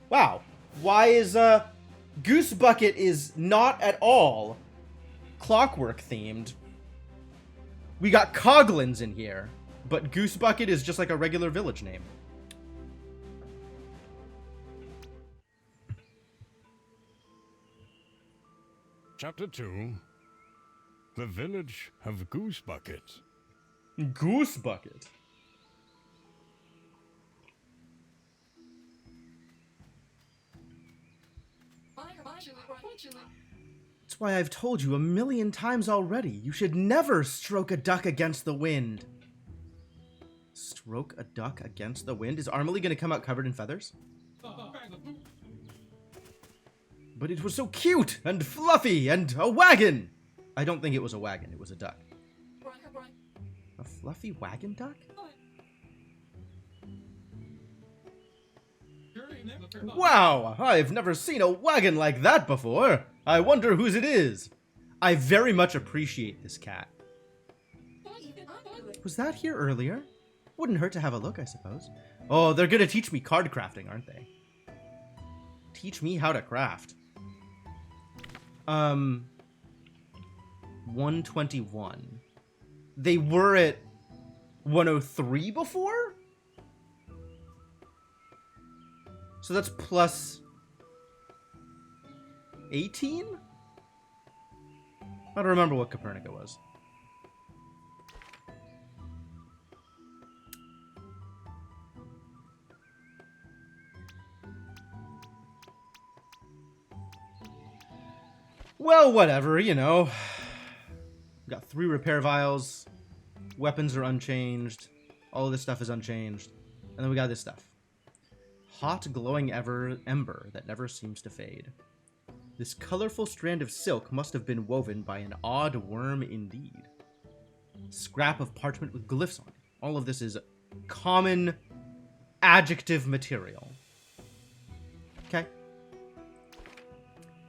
Wow. Why is, Goose Bucket is not at all clockwork themed. We got Coglins in here, but Goose Bucket is just like a regular village name. Chapter 2. The Village of Goose Bucket. Goose Bucket? That's why I've told you a million times already. You should never stroke a duck against the wind. Stroke a duck against the wind? Is Armely gonna come out covered in feathers? But it was so cute and fluffy and a wagon! I don't think it was a wagon, it was a duck. A fluffy wagon duck? Wow, I've never seen a wagon like that before. I wonder whose it is. I very much appreciate this cat. Was that here earlier? Wouldn't hurt to have a look, I suppose. Oh, they're gonna teach me card crafting, aren't they? Teach me how to craft. 121. They were at 103 before? So that's plus 18? I don't remember what Copernica was. Well, whatever, you know. We've got 3 repair vials. Weapons are unchanged. All of this stuff is unchanged. And then we got this stuff. Hot, glowing ember that never seems to fade. This colorful strand of silk must have been woven by an odd worm indeed. Scrap of parchment with glyphs on it. All of this is common adjective material. Okay.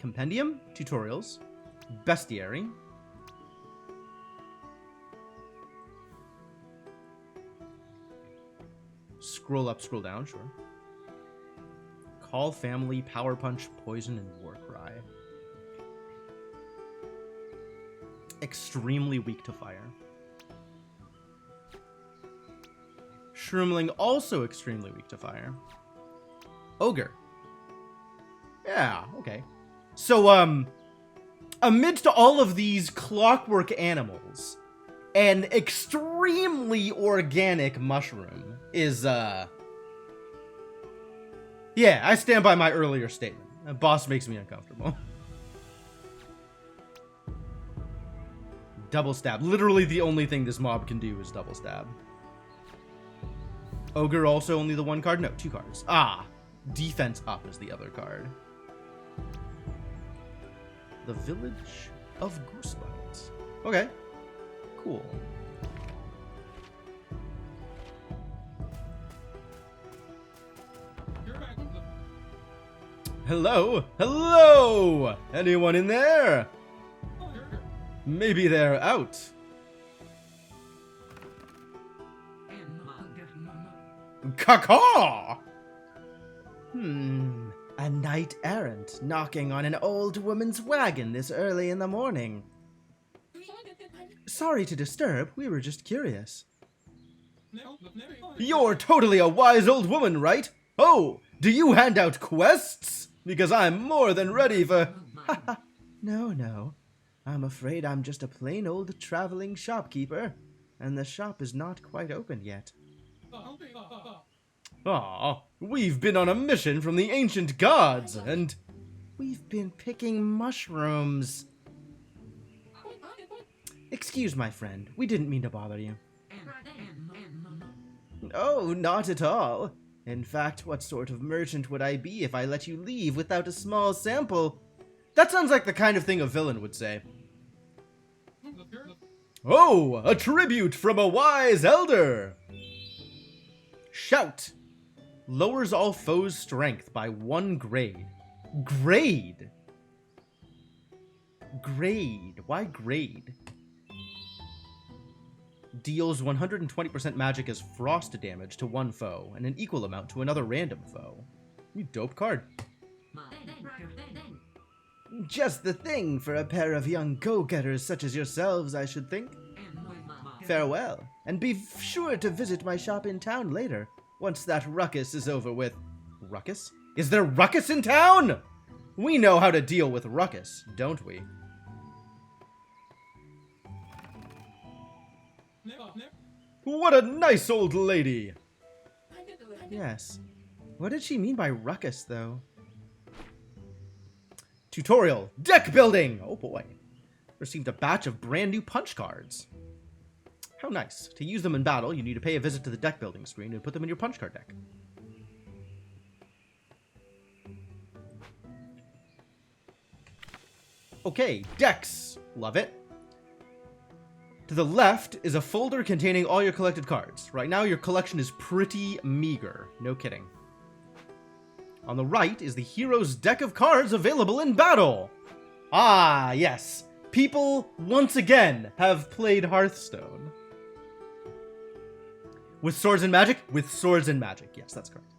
Compendium, tutorials, bestiary. Scroll up, scroll down, sure. Call family, power punch, poison, and war cry. Extremely weak to fire. Shroomling also extremely weak to fire. Ogre. Yeah, okay. So, amidst all of these clockwork animals, an extremely organic mushroom is, yeah, I stand by my earlier statement. A boss makes me uncomfortable. Double stab. Literally the only thing this mob can do is double stab. Ogre also only the one card? No, 2 cards. Ah, defense up is the other card. The Village of Goosebuds. Okay, cool. Hello? Hello? Anyone in there? Maybe they're out. Caw-caw! A knight errant knocking on an old woman's wagon this early in the morning. Sorry to disturb, we were just curious. You're totally a wise old woman, right? Oh, do you hand out quests? Because I'm more than ready for... No. I'm afraid I'm just a plain old traveling shopkeeper, and the shop is not quite open yet. Aw, we've been on a mission from the ancient gods, and we've been picking mushrooms. Excuse my friend, we didn't mean to bother you. Oh, not at all. In fact, what sort of merchant would I be if I let you leave without a small sample? That sounds like the kind of thing a villain would say. Oh, a tribute from a wise elder! Shout! Lowers all foes' strength by 1 grade. Grade? Grade. Why grade? Deals 120% magic as frost damage to 1 foe, and an equal amount to another random foe. You dope card. Just the thing for a pair of young go-getters such as yourselves, I should think. Farewell, and be sure to visit my shop in town later, once that ruckus is over with. Ruckus? Is there ruckus in town? We know how to deal with ruckus, don't we? What a nice old lady! Yes. What did she mean by ruckus, though? Tutorial. Deck building! Oh boy. Received a batch of brand new punch cards. How nice. To use them in battle, you need to pay a visit to the deck building screen and put them in your punch card deck. Okay, decks. Love it. To the left is a folder containing all your collected cards. Right now, your collection is pretty meager. No kidding. On the right is the hero's deck of cards available in battle. Ah, yes. People, once again, have played Hearthstone. With swords and magic? With swords and magic. Yes, that's correct.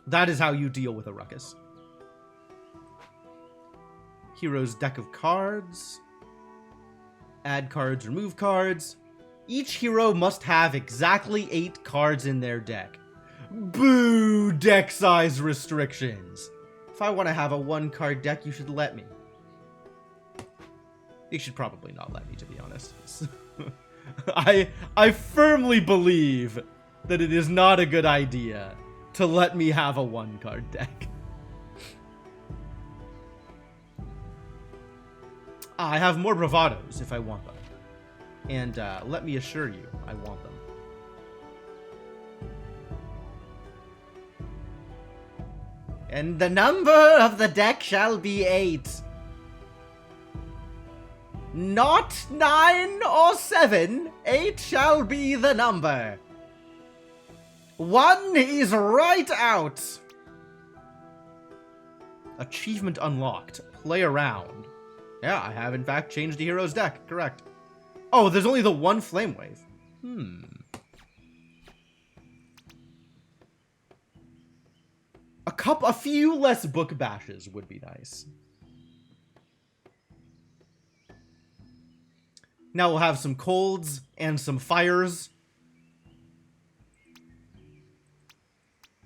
That is how you deal with a ruckus. Hero's deck of cards. Add cards, remove cards. Each hero must have exactly 8 cards in their deck. Boo! Deck size restrictions. If I want to have a 1-card deck, you should let me. You should probably not let me, to be honest. I firmly believe that it is not a good idea to let me have a 1-card deck. I have more bravados if I want them. And let me assure you, I want them. And the number of the deck shall be 8. Not 9 or 7. 8 shall be the number. 1 is right out. Achievement unlocked. Play around. Yeah, I have in fact changed the hero's deck. Correct. Oh, there's only the 1 flame wave. A few less book bashes would be nice. Now we'll have some colds and some fires.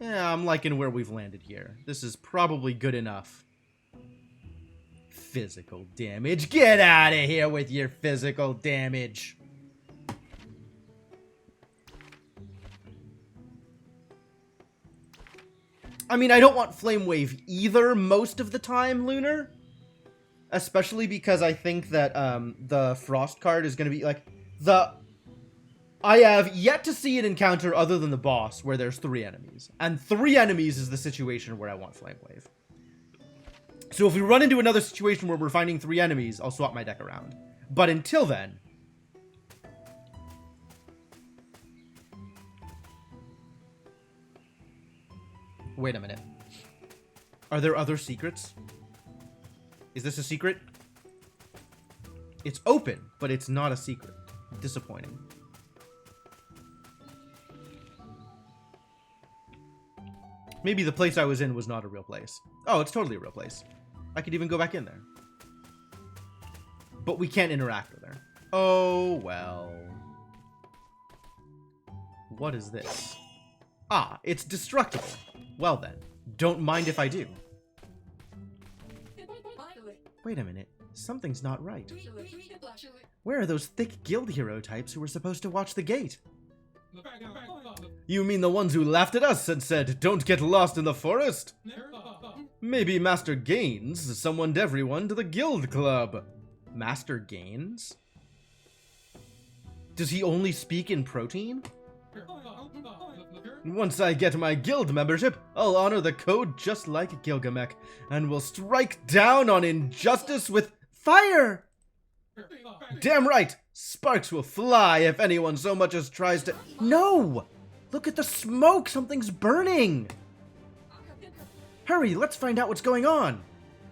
Yeah, I'm liking where we've landed here. This is probably good enough. Physical damage. Get out of here with your physical damage. I mean, I don't want Flame Wave either most of the time, Lunar. Especially because I think that the Frost card is going to be like I have yet to see an encounter other than the boss where there's 3 enemies. And 3 enemies is the situation where I want Flame Wave. So if we run into another situation where we're finding 3 enemies, I'll swap my deck around. But until then... Wait a minute. Are there other secrets? Is this a secret? It's open, but it's not a secret. Disappointing. Maybe the place I was in was not a real place. Oh, it's totally a real place. I could even go back in there. But we can't interact with her. Oh, well. What is this? Ah, it's destructible. Well then, don't mind if I do. Wait a minute. Something's not right. Where are those thick guild hero types who were supposed to watch the gate? You mean the ones who laughed at us and said, "Don't get lost in the forest"? Maybe Master Gaines summoned everyone to the guild club. Master Gaines? Does he only speak in protein? Once I get my guild membership, I'll honor the code just like Gilgamesh, and will strike down on injustice with fire! Damn right! Sparks will fly if anyone so much as tries to— No! Look at the smoke! Something's burning! Hurry, let's find out what's going on!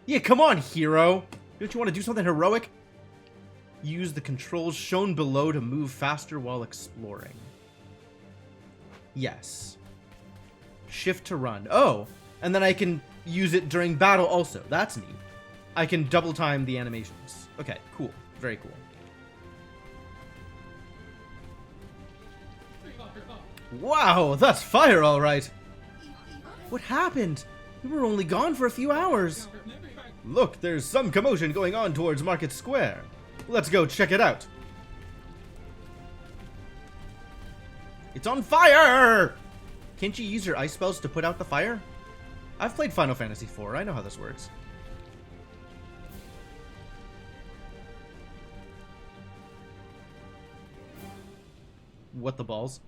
Yeah, come on, hero! Don't you want to do something heroic? Use the controls shown below to move faster while exploring. Yes. Shift to run. Oh! And then I can use it during battle also. That's neat. I can double time the animations. Okay, cool. Very cool. Wow, that's fire all right. What happened? We were only gone for a few hours. Look, there's some commotion going on towards Market Square. Let's go check it out. It's on fire! Can't you use your ice spells to put out the fire? I've played Final Fantasy IV. I know how this works. What the balls?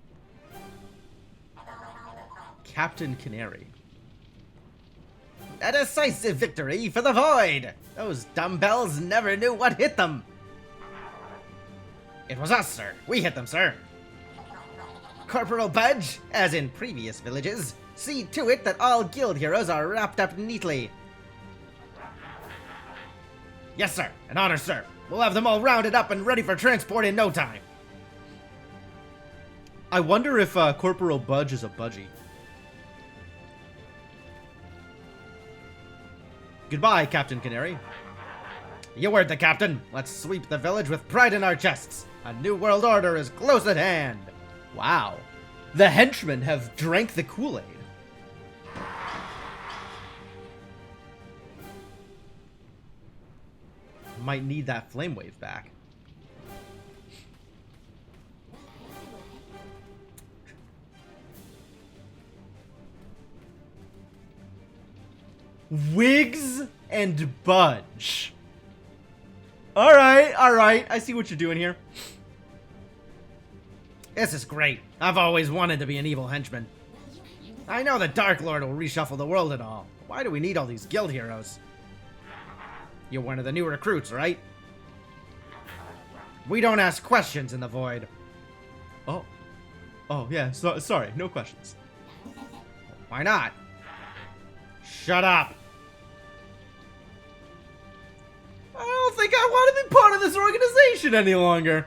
Captain Canary. A decisive victory for the Void! Those dumbbells never knew what hit them. It was us, sir. We hit them, sir. Corporal Budge, as in previous villages, see to it that all guild heroes are wrapped up neatly. Yes, sir. An honor, sir. We'll have them all rounded up and ready for transport in no time. I wonder if Corporal Budge is a budgie. Goodbye, Captain Canary. You heard the captain. Let's sweep the village with pride in our chests. A new world order is close at hand. Wow. The henchmen have drank the Kool-Aid. Might need that flame wave back. Wigs and Budge. Alright, alright. I see what you're doing here. This is great. I've always wanted to be an evil henchman. I know the Dark Lord will reshuffle the world and all. Why do we need all these guild heroes? You're one of the new recruits, right? We don't ask questions in the Void. Oh. Oh, yeah. Sorry. No questions. Why not? Shut up. I don't think I want to be part of this organization any longer.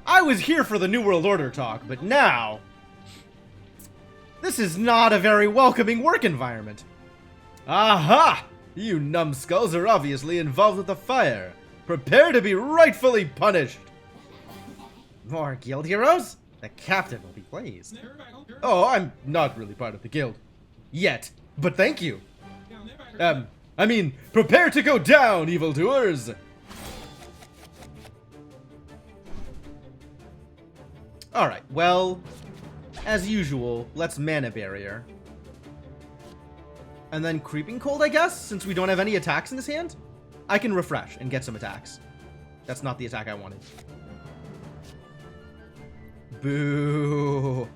I was here for the New World Order talk, but now... this is not a very welcoming work environment. Aha! You numbskulls are obviously involved with the fire. Prepare to be rightfully punished. More guild heroes? The captain will be pleased. Oh, I'm not really part of the guild. Yet. But thank you. I mean, prepare to go down, evildoers! Alright, well, as usual, let's mana barrier. And then Creeping Cold, I guess, since we don't have any attacks in this hand? I can refresh and get some attacks. That's not the attack I wanted. Boo.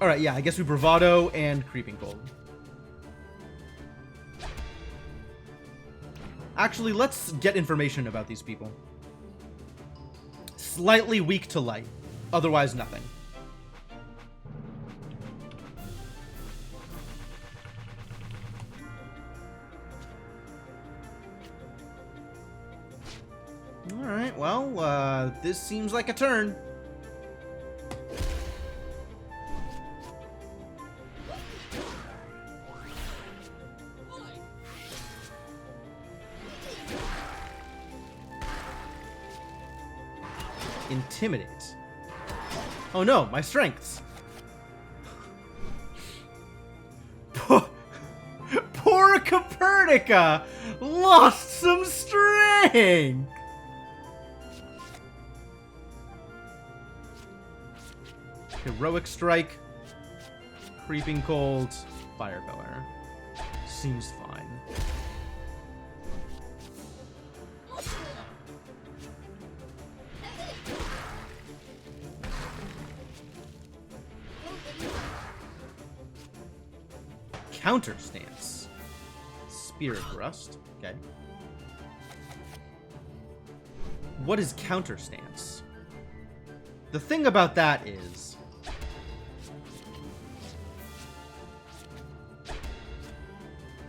Alright, yeah, I guess we Bravado and Creeping Cold. Actually, let's get information about these people. Slightly weak to light. Otherwise, nothing. Alright, well, this seems like a turn. Intimidate. Oh no, my strengths. Poor Copernica lost some strength. Heroic Strike, Creeping Cold, Fire Pillar. Seems fine. Counter Stance. Spirit Thrust. Okay. What is Counter Stance? The thing about that is...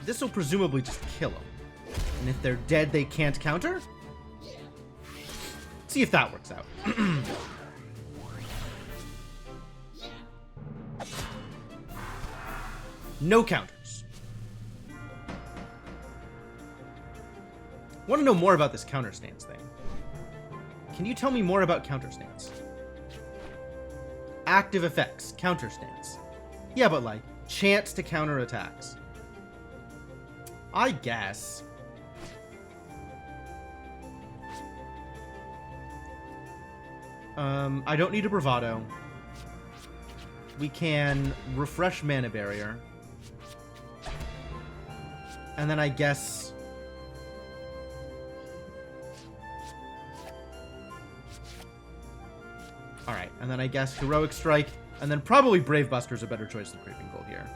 this will presumably just kill them. And if they're dead, they can't counter? See if that works out. No counters. Want to know more about this counter stance thing. Can you tell me more about counter stance? Active effects, counter stance. Yeah, but like, chance to counter attacks. I guess. I don't need a Bravado. We can refresh Mana Barrier. And then I guess... alright, and then I guess Heroic Strike, and then probably Brave Buster's a better choice than Creeping Cold here.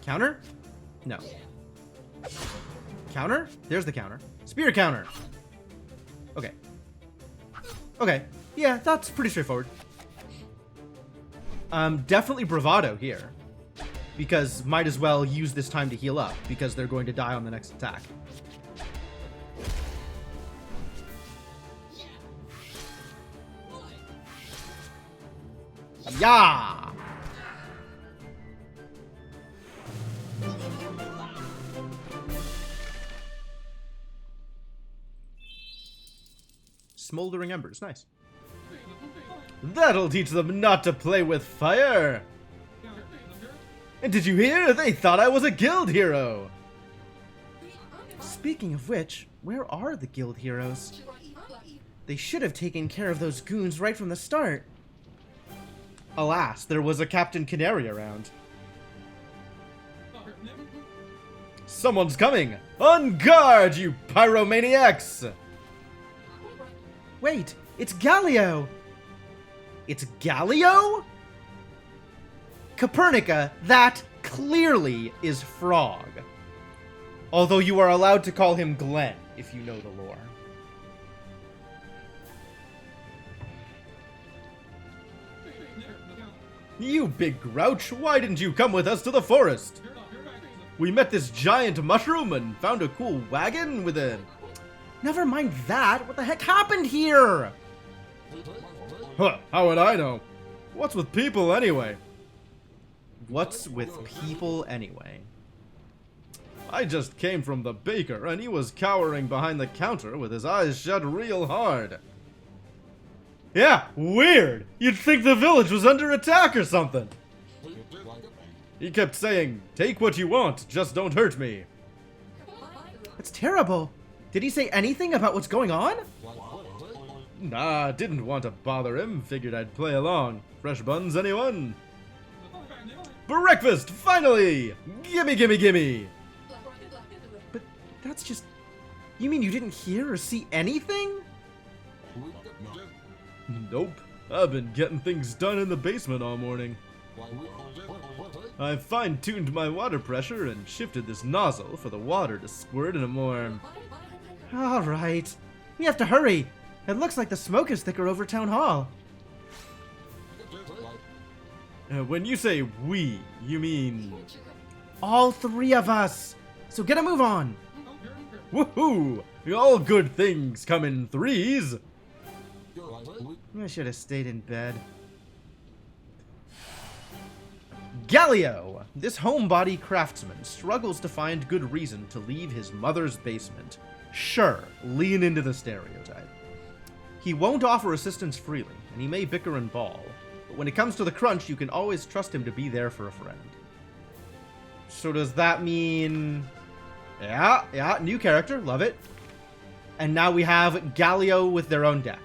Counter? No. Counter? There's the counter. Spear counter! Okay. Okay. Yeah, that's pretty straightforward. Definitely Bravado here. Because might as well use this time to heal up, because they're going to die on the next attack. Yeah! Smoldering Embers, nice. That'll teach them not to play with fire! And did you hear? They thought I was a guild hero! Speaking of which, where are the guild heroes? They should have taken care of those goons right from the start. Alas, there was a Captain Canary around. Someone's coming! On guard, you pyromaniacs! Wait, it's Galio! It's Galio? Copernica, that clearly is Frog. Although you are allowed to call him Glenn, if you know the lore. You big grouch, why didn't you come with us to the forest? We met this giant mushroom and found a cool wagon with a... Never mind that, what the heck happened here? Huh, how would I know? What's with people anyway? What's with people anyway? I just came from the baker and he was cowering behind the counter with his eyes shut real hard. Yeah, weird. You'd think the village was under attack or something. He kept saying, take what you want, just don't hurt me. That's terrible. Did he say anything about what's going on? Nah, didn't want to bother him. Figured I'd play along. Fresh buns, anyone? Breakfast, finally! Gimme, gimme, gimme! But that's just... You mean you didn't hear or see anything? Nope. I've been getting things done in the basement all morning. I've fine-tuned my water pressure and shifted this nozzle for the water to squirt in a more... Alright. We have to hurry. It looks like the smoke is thicker over Town Hall. When you say we, you mean... All three of us! So get a move on! Woohoo! All good things come in threes! I should have stayed in bed. Galileo! This homebody craftsman struggles to find good reason to leave his mother's basement. Sure, lean into the stereotype. He won't offer assistance freely, and he may bicker and bawl. But when it comes to the crunch, you can always trust him to be there for a friend. So does that mean... Yeah, new character, love it. And now we have Galileo with their own deck.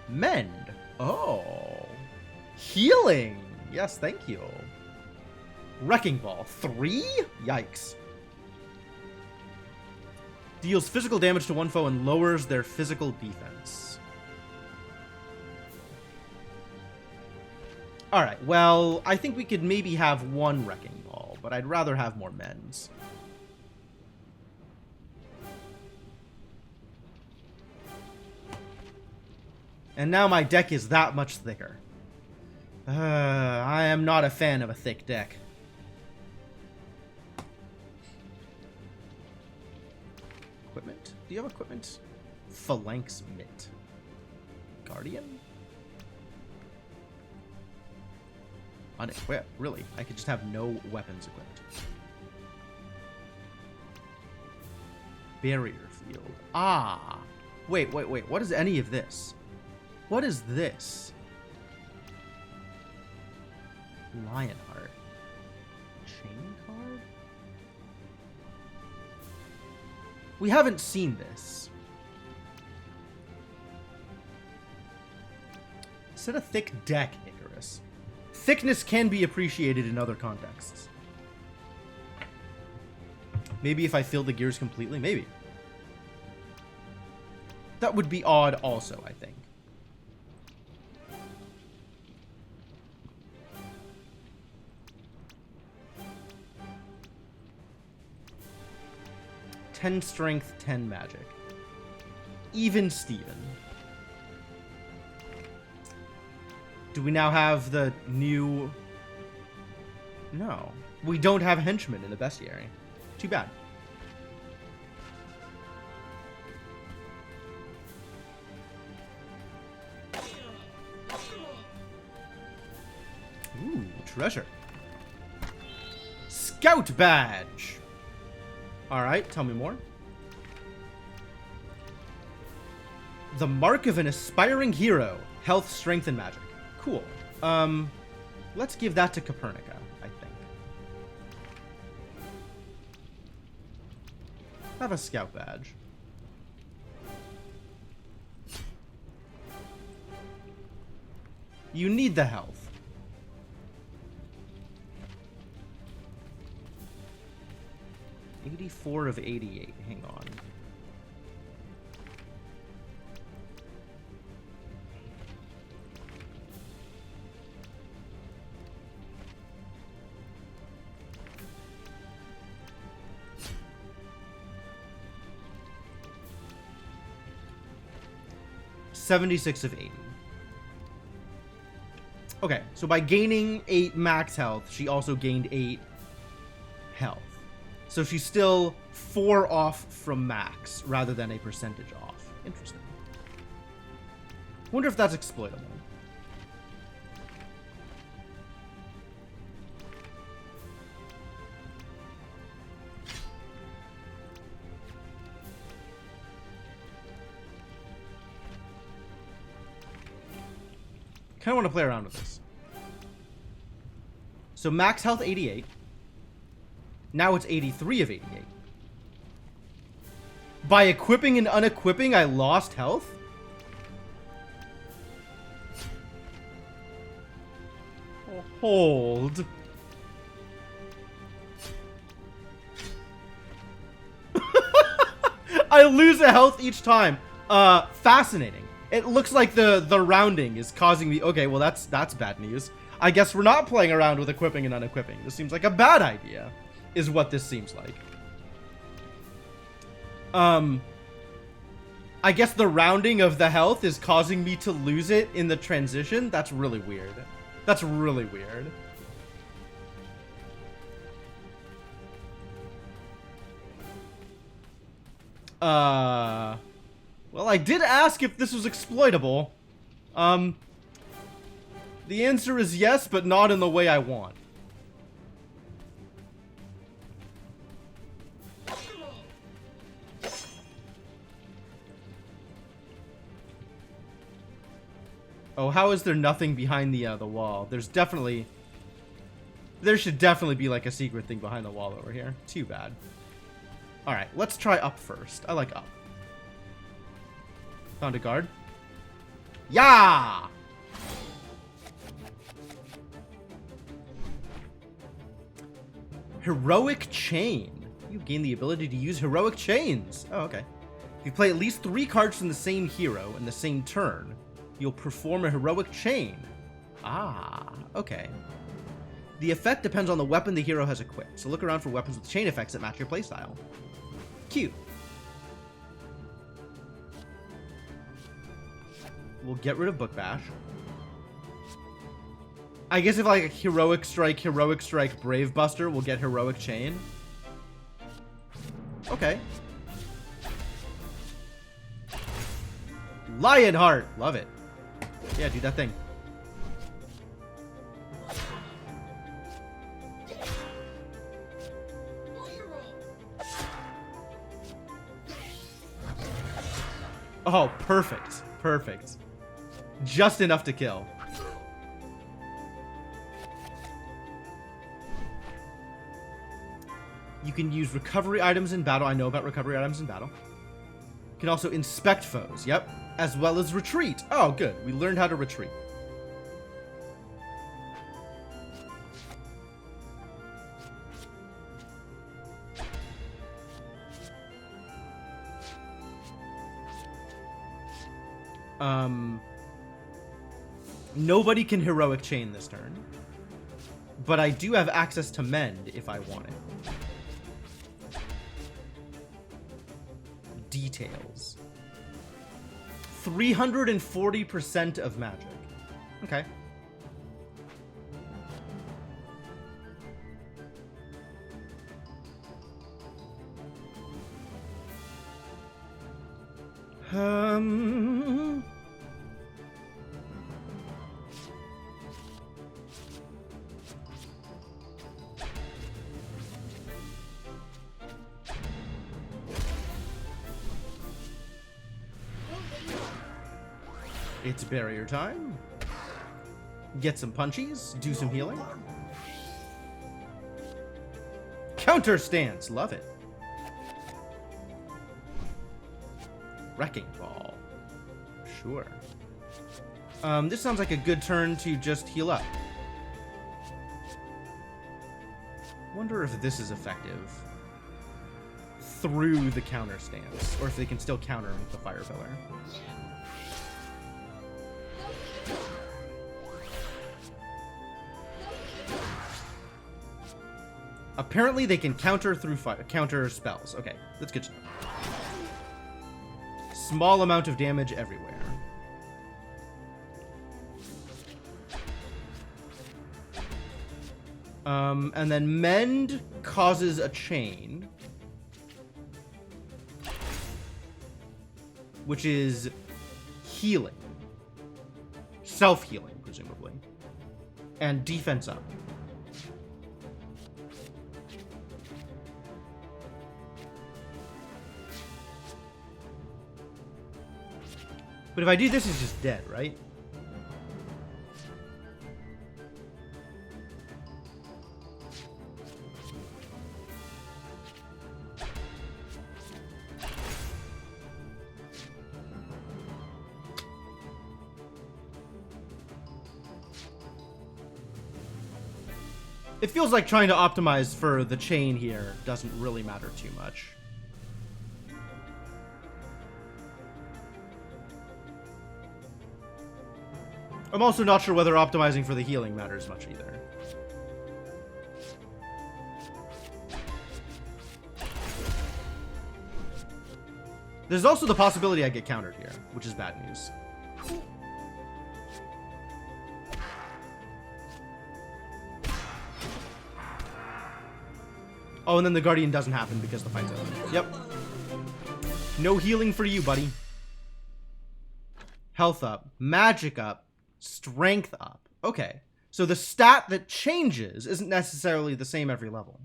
Mend. Oh. Healing. Yes, thank you. Wrecking Ball. 3? Yikes. Deals physical damage to one foe and lowers their physical defense. Alright, well, I think we could maybe have one Wrecking Ball, but I'd rather have more Mends. And now my deck is that much thicker. I am not a fan of a thick deck. Equipment? Do you have equipment? Phalanx Mitt. Guardian? Unequip? Really? I could just have no weapons equipped. Barrier Field. Ah! Wait. What is any of this? What is this? Lionheart. Chain card? We haven't seen this. Set a thick deck, Icarus. Thickness can be appreciated in other contexts. Maybe if I fill the gears completely? Maybe. That would be odd also, I think. "10 strength, 10 magic. Even Steven." Do we now have the new... No. We don't have henchmen in the bestiary. Too bad. Ooh, treasure. Scout badge! Alright, tell me more. The mark of an aspiring hero. Health, strength, and magic. Cool. Let's give that to Copernica, I think. Have a scout badge. You need the health. "84 of 88. Hang on. "76 of 80. Okay, so by gaining 8 max health, she also gained 8 health. So she's still 4 off from max, rather than a percentage off. Interesting. Wonder if that's exploitable. kind of want to play around with this. So max health 88. Now it's 83 of 88. By equipping and unequipping, I lost health? Hold. I lose a health each time. Fascinating. It looks like the rounding is causing me... Okay, well, that's bad news. I guess we're not playing around with equipping and unequipping. This seems like a bad idea, is what this seems like. I guess the rounding of the health is causing me to lose it in the transition? That's really weird. That's really weird. Well, I did ask if this was exploitable. The answer is yes, but not in the way I want. Oh, how is there nothing behind the wall? There should definitely be like a secret thing behind the wall over here. Too bad. Alright, let's try up first. I like up. Found a guard. Yeah! Heroic Chain. You gain the ability to use heroic chains. Oh, okay. If you play at least 3 cards from the same hero in the same turn, you'll perform a heroic chain. Ah, okay. The effect depends on the weapon the hero has equipped, so look around for weapons with chain effects that match your playstyle. Cute. We'll get rid of Book Bash. I guess if like Heroic Strike, Brave Buster, we'll get Heroic Chain. Okay. Lionheart! Love it. Yeah, do that thing. Oh, perfect. Perfect. Just enough to kill. You can use recovery items in battle. I know about recovery items in battle. You can also inspect foes. Yep. As well as retreat. Oh, good. We learned how to retreat. Nobody can heroic chain this turn. But I do have access to mend if I want it. Details. 340% of magic. Okay. It's barrier time. Get some punchies, do some healing. Counter stance, love it. Wrecking Ball. Sure. This sounds like a good turn to just heal up. Wonder if this is effective through the counter stance, or if they can still counter with the Fire Pillar. Apparently they can counter through counter spells. Okay, that's good to know. Small amount of damage everywhere. And then Mend causes a chain, which is healing. Self-healing, presumably. And defense up. But if I do this, it's just dead, right? It feels like trying to optimize for the chain here doesn't really matter too much. I'm also not sure whether optimizing for the healing matters much either. There's also the possibility I get countered here, which is bad news. Oh, and then the Guardian doesn't happen because the fight's over. Yep. No healing for you, buddy. Health up. Magic up. Strength up. Okay. So the stat that changes isn't necessarily the same every level.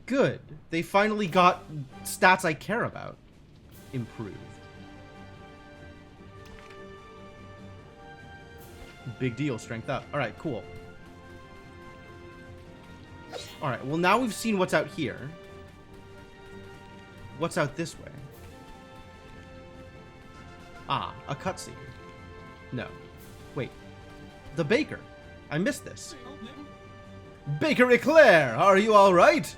Good. They finally got stats I care about improved. Big deal. Strength up. All right, cool. All right, well, now we've seen what's out here. What's out this way? Ah, a cutscene. No. Wait. The baker. I missed this. Baker Eclair, are you all right?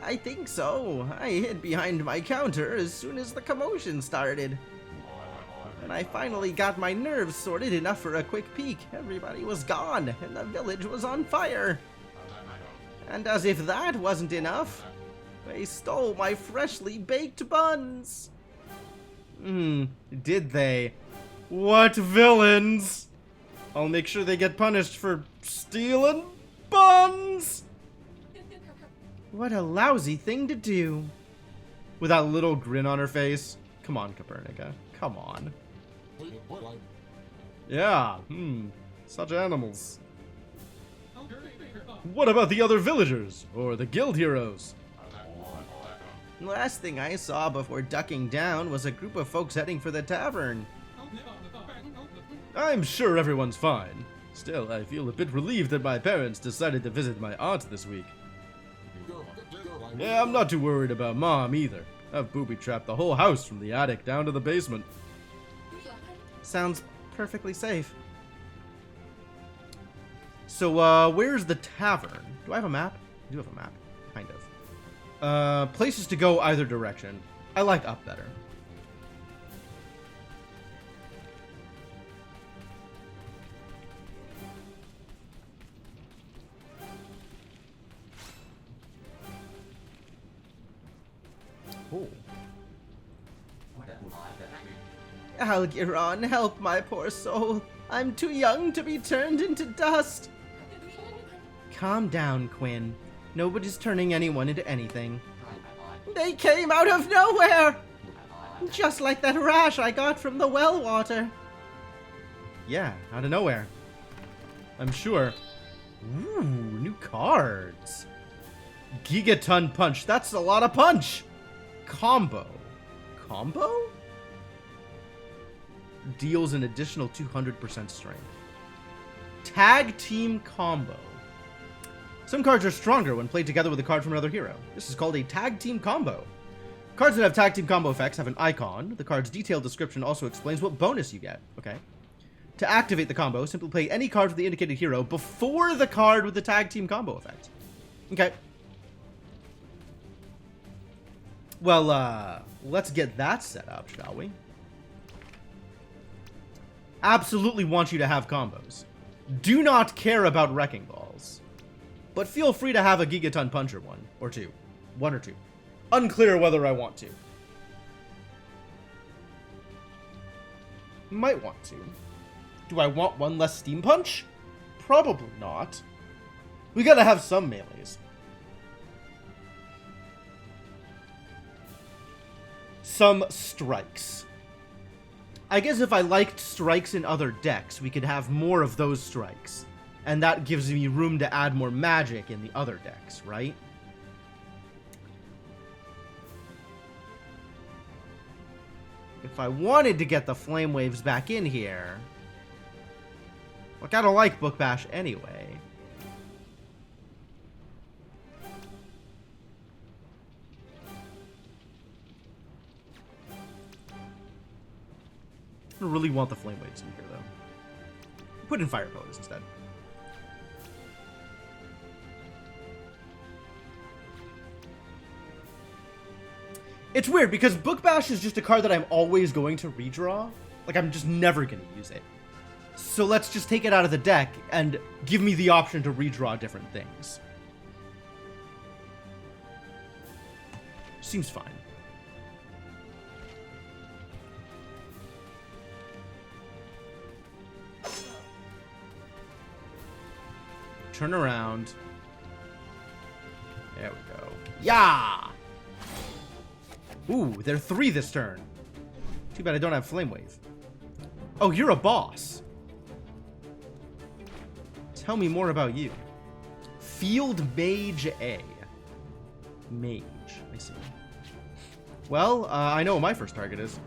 I think so. I hid behind my counter as soon as the commotion started. When I finally got my nerves sorted enough for a quick peek, everybody was gone, and the village was on fire. And as if that wasn't enough, they stole my freshly baked buns. Did they? What villains? I'll make sure they get punished for stealing buns. What a lousy thing to do. With that little grin on her face. Come on, Copernica. Come on. Yeah, such animals. What about the other villagers? Or the guild heroes? Last thing I saw before ducking down was a group of folks heading for the tavern. I'm sure everyone's fine. Still, I feel a bit relieved that my parents decided to visit my aunt this week. Yeah, I'm not too worried about Mom either. I've booby-trapped the whole house from the attic down to the basement. Sounds perfectly safe. So, where's the tavern? Do I have a map? I do have a map. Kind of. Places to go either direction. I like up better. Oh. Algeron, help my poor soul. I'm too young to be turned into dust. Calm down, Quinn. Nobody's turning anyone into anything. They came out of nowhere! Just like that rash I got from the well water. Yeah, out of nowhere. I'm sure. Ooh, new cards. Gigaton Punch. That's a lot of punch. Combo. Combo? Deals an additional 200% strength. Tag Team Combo. Some cards are stronger when played together with a card from another hero. This is called a Tag Team Combo. Cards that have Tag Team Combo effects have an icon. The card's detailed description also explains what bonus you get. Okay. To activate the combo, simply play any card from the indicated hero before the card with the Tag Team Combo effect. Okay. Well, let's get that set up, shall we? Absolutely want you to have combos. Do not care about Wrecking Balls. But feel free to have a Gigaton Puncher one or two. One or two. Unclear whether I want to. Might want to. Do I want one less Steam Punch? Probably not. We gotta have some melees. Some strikes. I guess if I liked strikes in other decks, we could have more of those strikes. And that gives me room to add more magic in the other decks, right? If I wanted to get the Flame Waves back in here... I kinda like Book Bash anyway. don't really want the flame waves in here, though. Put in fire pillars instead. It's weird, because Book Bash is just a card that I'm always going to redraw. Like, I'm just never going to use it. So let's just take it out of the deck and give me the option to redraw different things. Seems fine. Turn around. There we go. Yeah! Ooh, there are 3 this turn. Too bad I don't have Flame Wave. Oh, you're a boss. Tell me more about you. Field Mage A. Mage, I see. Well, I know what my first target is.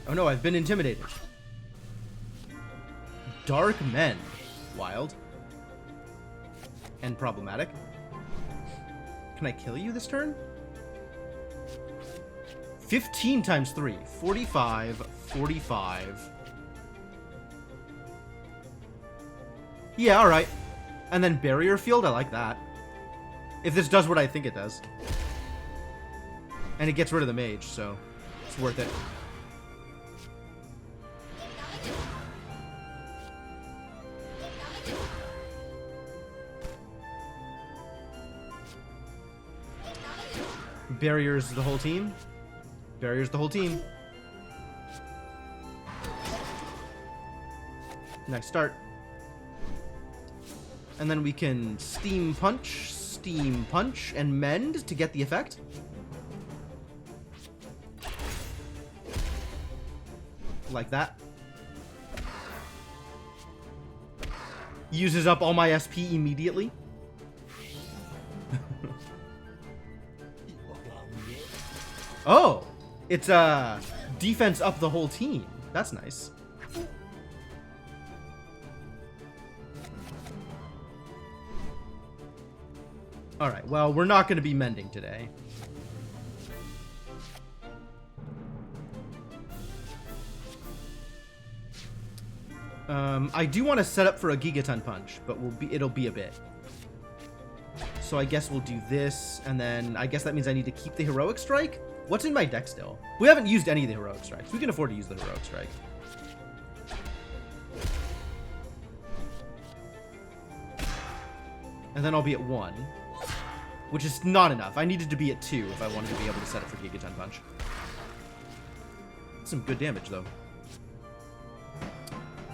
Oh no, I've been intimidated. Dark Men. Wild. And problematic. Can I kill you this turn? 15 times 3. 45. 45. Yeah, alright. And then Barrier Field, I like that. If this does what I think it does. And it gets rid of the mage, so it's worth it. Barriers the whole team. Barriers the whole team. Nice start. And then we can Steam Punch, and Mend to get the effect. Like that. Uses up all my SP immediately. Oh! It's defense up the whole team. That's nice. Alright, well, we're not going to be mending today. I do want to set up for a Gigaton Punch, but it'll be a bit. So I guess we'll do this, and then I guess that means I need to keep the Heroic Strike? What's in my deck still? We haven't used any of the Heroic Strikes. We can afford to use the Heroic Strike. And then I'll be at 1. Which is not enough. I needed to be at 2 if I wanted to be able to set it for Gigaton Punch. That's some good damage, though.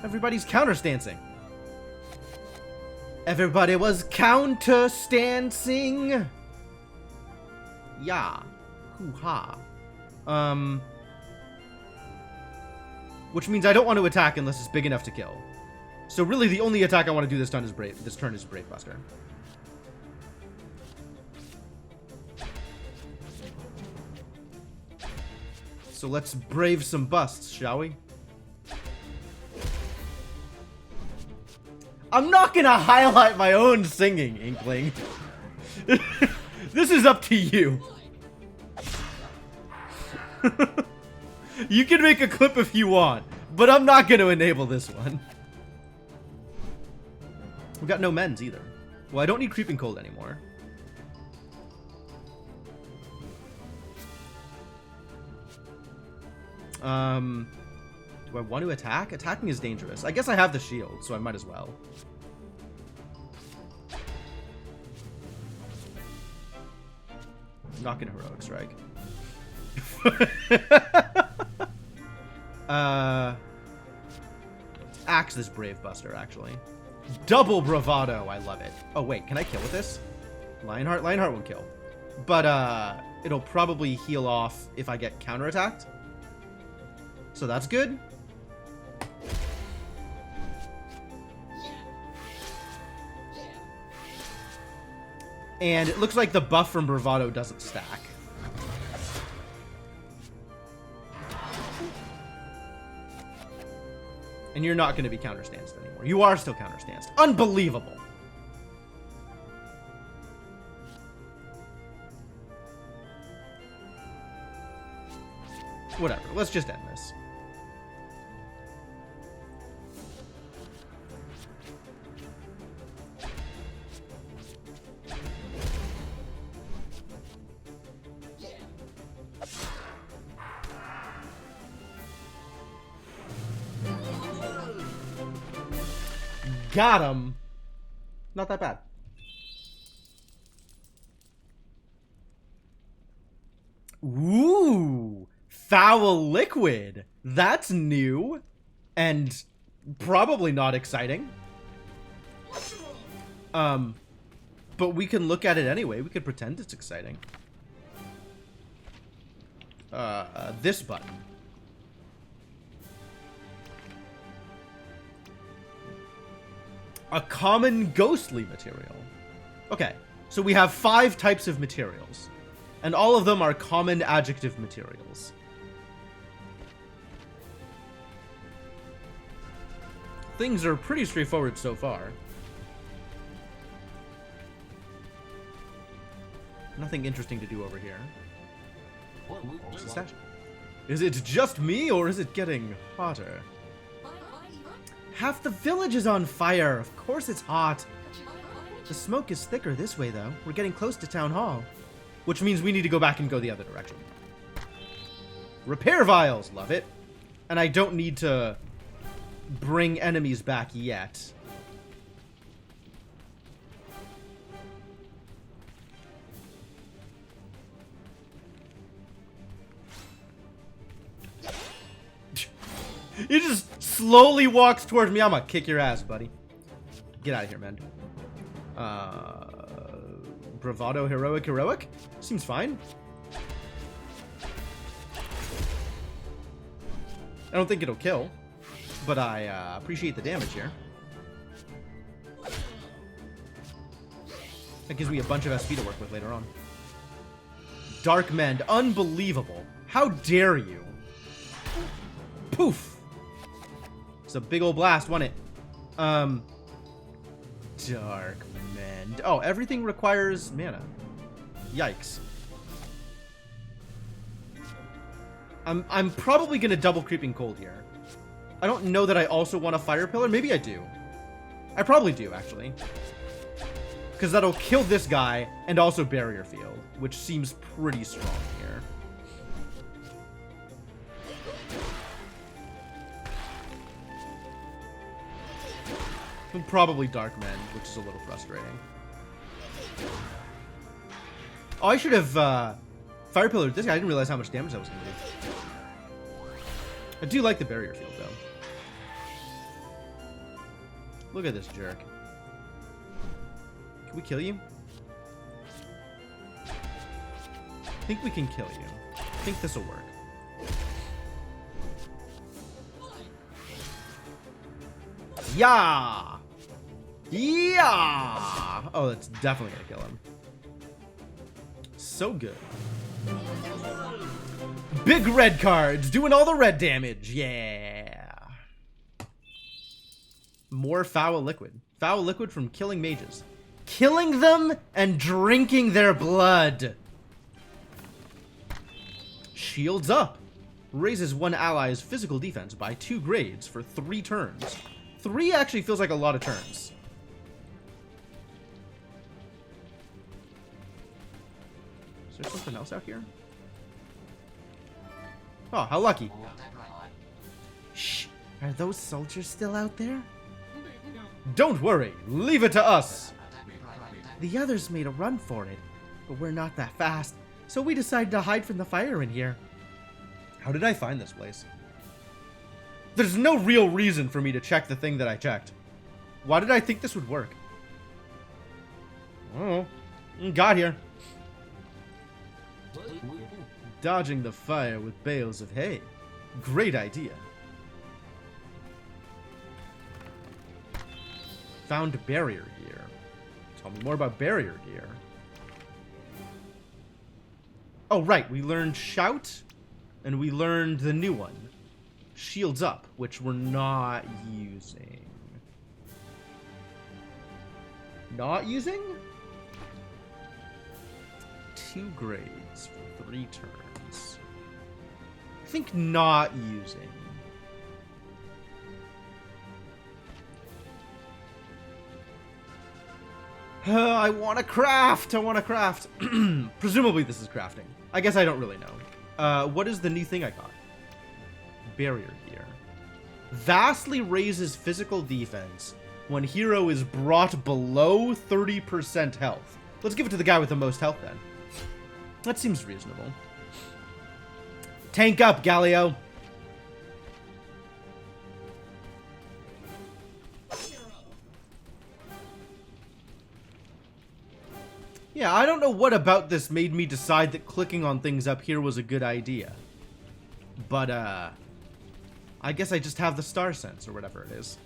Everybody's counter-stancing. Everybody was counter-stancing. Yeah. Hoo-ha. Which means I don't want to attack unless it's big enough to kill. So really the only attack I want to do this turn is Brave Buster. So let's brave some busts, shall we? I'm not gonna highlight my own singing, Inkling. This is up to you. You can make a clip if you want, but I'm not gonna enable this one. We got no mends either. Well, I don't need Creeping Cold anymore. Do I want to attack? Attacking is dangerous. I guess I have the shield, so I might as well. I'm not gonna Heroic Strike. Axe this Brave Buster, actually. Double Bravado, I love it. Oh wait, can I kill with this? Lionheart? Lionheart won't kill. But it'll probably heal off if I get counterattacked. So that's good. And it looks like the buff from Bravado doesn't stack. And you're not going to be counterstanced anymore. You are still counterstanced. Unbelievable. Whatever. Let's just end this. Got him. Not that bad. Ooh, foul liquid. That's new and probably not exciting. But we can look at it anyway. We could pretend it's exciting. This button. A common ghostly material. Okay, so we have 5 types of materials, and all of them are common adjective materials. Things are pretty straightforward so far. Nothing interesting to do over here. What's the statue? Is it just me, or is it getting hotter? Half the village is on fire. Of course it's hot. The smoke is thicker this way, though. We're getting close to Town Hall. Which means we need to go back and go the other direction. Repair vials. Love it. And I don't need to bring enemies back yet. He just slowly walks towards me. I'm gonna kick your ass, buddy. Get out of here, man. Bravado, heroic? Seems fine. I don't think it'll kill, but I appreciate the damage here. That gives me a bunch of SP to work with later on. Dark Mend. Unbelievable. How dare you? Poof. It's a big old blast, wasn't it? Dark Mend. Oh, everything requires mana. Yikes. I'm probably gonna double Creeping Cold here. I don't know that I also want a Fire Pillar. Maybe I do. I probably do, actually. Because that'll kill this guy and also Barrier Field, which seems pretty strong here. Probably Dark Mend, which is a little frustrating. Oh, I should have Fire Pillared this guy. I didn't realize how much damage that was going to do. I do like the Barrier Field, though. Look at this jerk. Can we kill you? I think we can kill you. I think this will work. Yeah! Yeah! Oh, that's definitely gonna kill him. So good. Big red cards, doing all the red damage. Yeah. More foul liquid. Foul liquid from killing mages. Killing them and drinking their blood. Shields up. Raises one ally's physical defense by 2 grades for 3 turns. 3 actually feels like a lot of turns. Is there something else out here? Oh, how lucky. Shh. Are those soldiers still out there? Don't worry. Leave it to us. The others made a run for it, but we're not that fast, so we decided to hide from the fire in here. How did I find this place? There's no real reason for me to check the thing that I checked. Why did I think this would work? Oh, got here. Dodging the fire with bales of hay. Great idea. Found barrier gear. Tell me more about barrier gear. Oh, right. We learned Shout, and we learned the new one, Shields Up, which we're not using. Not using? 2 grades for 3 turns. I think not using. I want to craft! I want to craft! Presumably this is crafting. I guess I don't really know. What is the new thing I got? Barrier gear. Vastly raises physical defense when hero is brought below 30% health. Let's give it to the guy with the most health then. That seems reasonable. Tank up, Galio! Yeah, I don't know what about this made me decide that clicking on things up here was a good idea. But, I guess I just have the star sense, or whatever it is.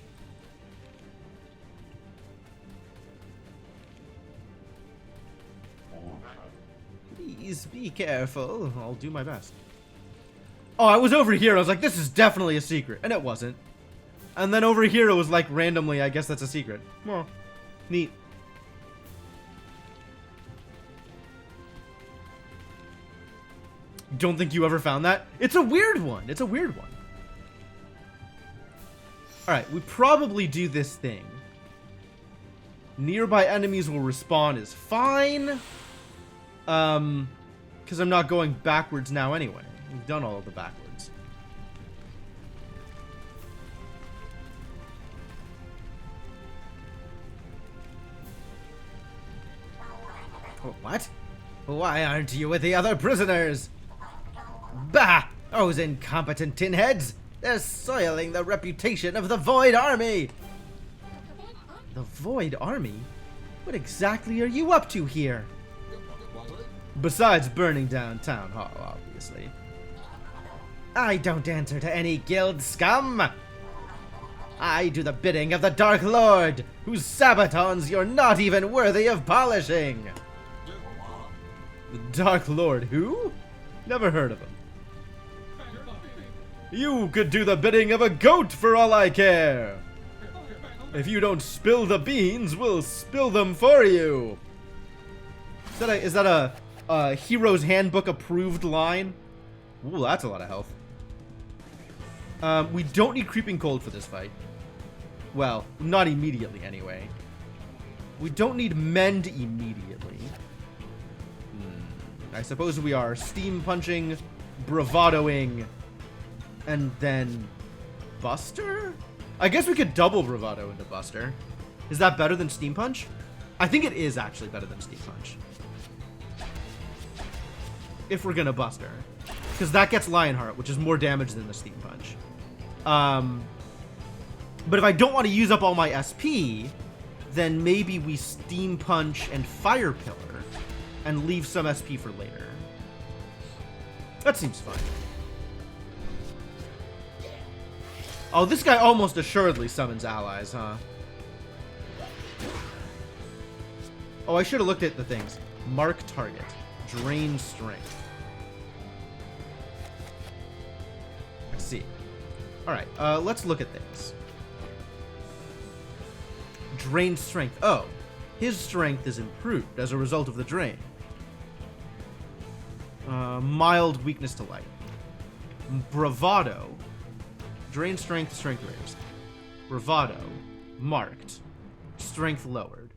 Please be careful. I'll do my best. Oh, I was over here. I was like, this is definitely a secret. And it wasn't. And then over here, it was like randomly, I guess that's a secret. Well, neat. Don't think you ever found that? It's a weird one. It's a weird one. Alright, we probably do this thing. Nearby enemies will respawn is fine. Because I'm not going backwards now anyway. We've done all of the backwards. Oh, what? Why aren't you with the other prisoners? Bah! Those incompetent tinheads! They're soiling the reputation of the Void Army! The Void Army? What exactly are you up to here? Besides burning down Town Hall, obviously. I don't answer to any guild scum! I do the bidding of the Dark Lord, whose sabatons you're not even worthy of polishing! The Dark Lord who? Never heard of him. You could do the bidding of a goat for all I care! If you don't spill the beans, we'll spill them for you! Is that a Hero's Handbook approved line? Ooh, that's a lot of health. We don't need Creeping Cold for this fight. Well, not immediately anyway. We don't need Mend immediately. I suppose we are Steam Punching, Bravadoing, and then Buster? I guess we could double Bravado into Buster. Is that better than Steam Punch? I think it is actually better than Steam Punch. If we're gonna Buster. Because that gets Lionheart, which is more damage than the Steam Punch. But if I don't want to use up all my SP, then maybe we Steam Punch and Fire Pillar and leave some SP for later. That seems fine. Oh, this guy almost assuredly summons allies, huh? Oh, I should have looked at the things. Mark target. Drain strength. Let's see. Alright, let's look at things. Drain strength. Oh, his strength is improved as a result of the drain. Mild weakness to light. Bravado. Drain strength, strength raised. Bravado. Marked. Strength lowered.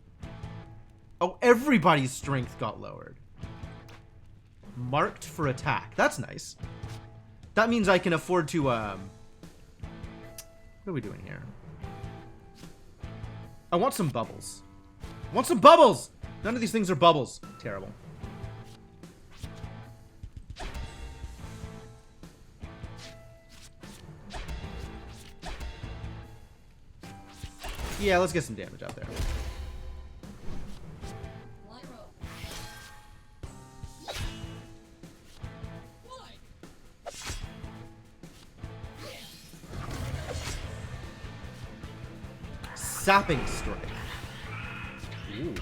Oh, everybody's strength got lowered. Marked for attack. That's nice. That means I can afford to, what are we doing here? I want some bubbles. I want some bubbles! None of these things are bubbles. Terrible. Yeah, let's get some damage out there. Sapping Strike. Ooh.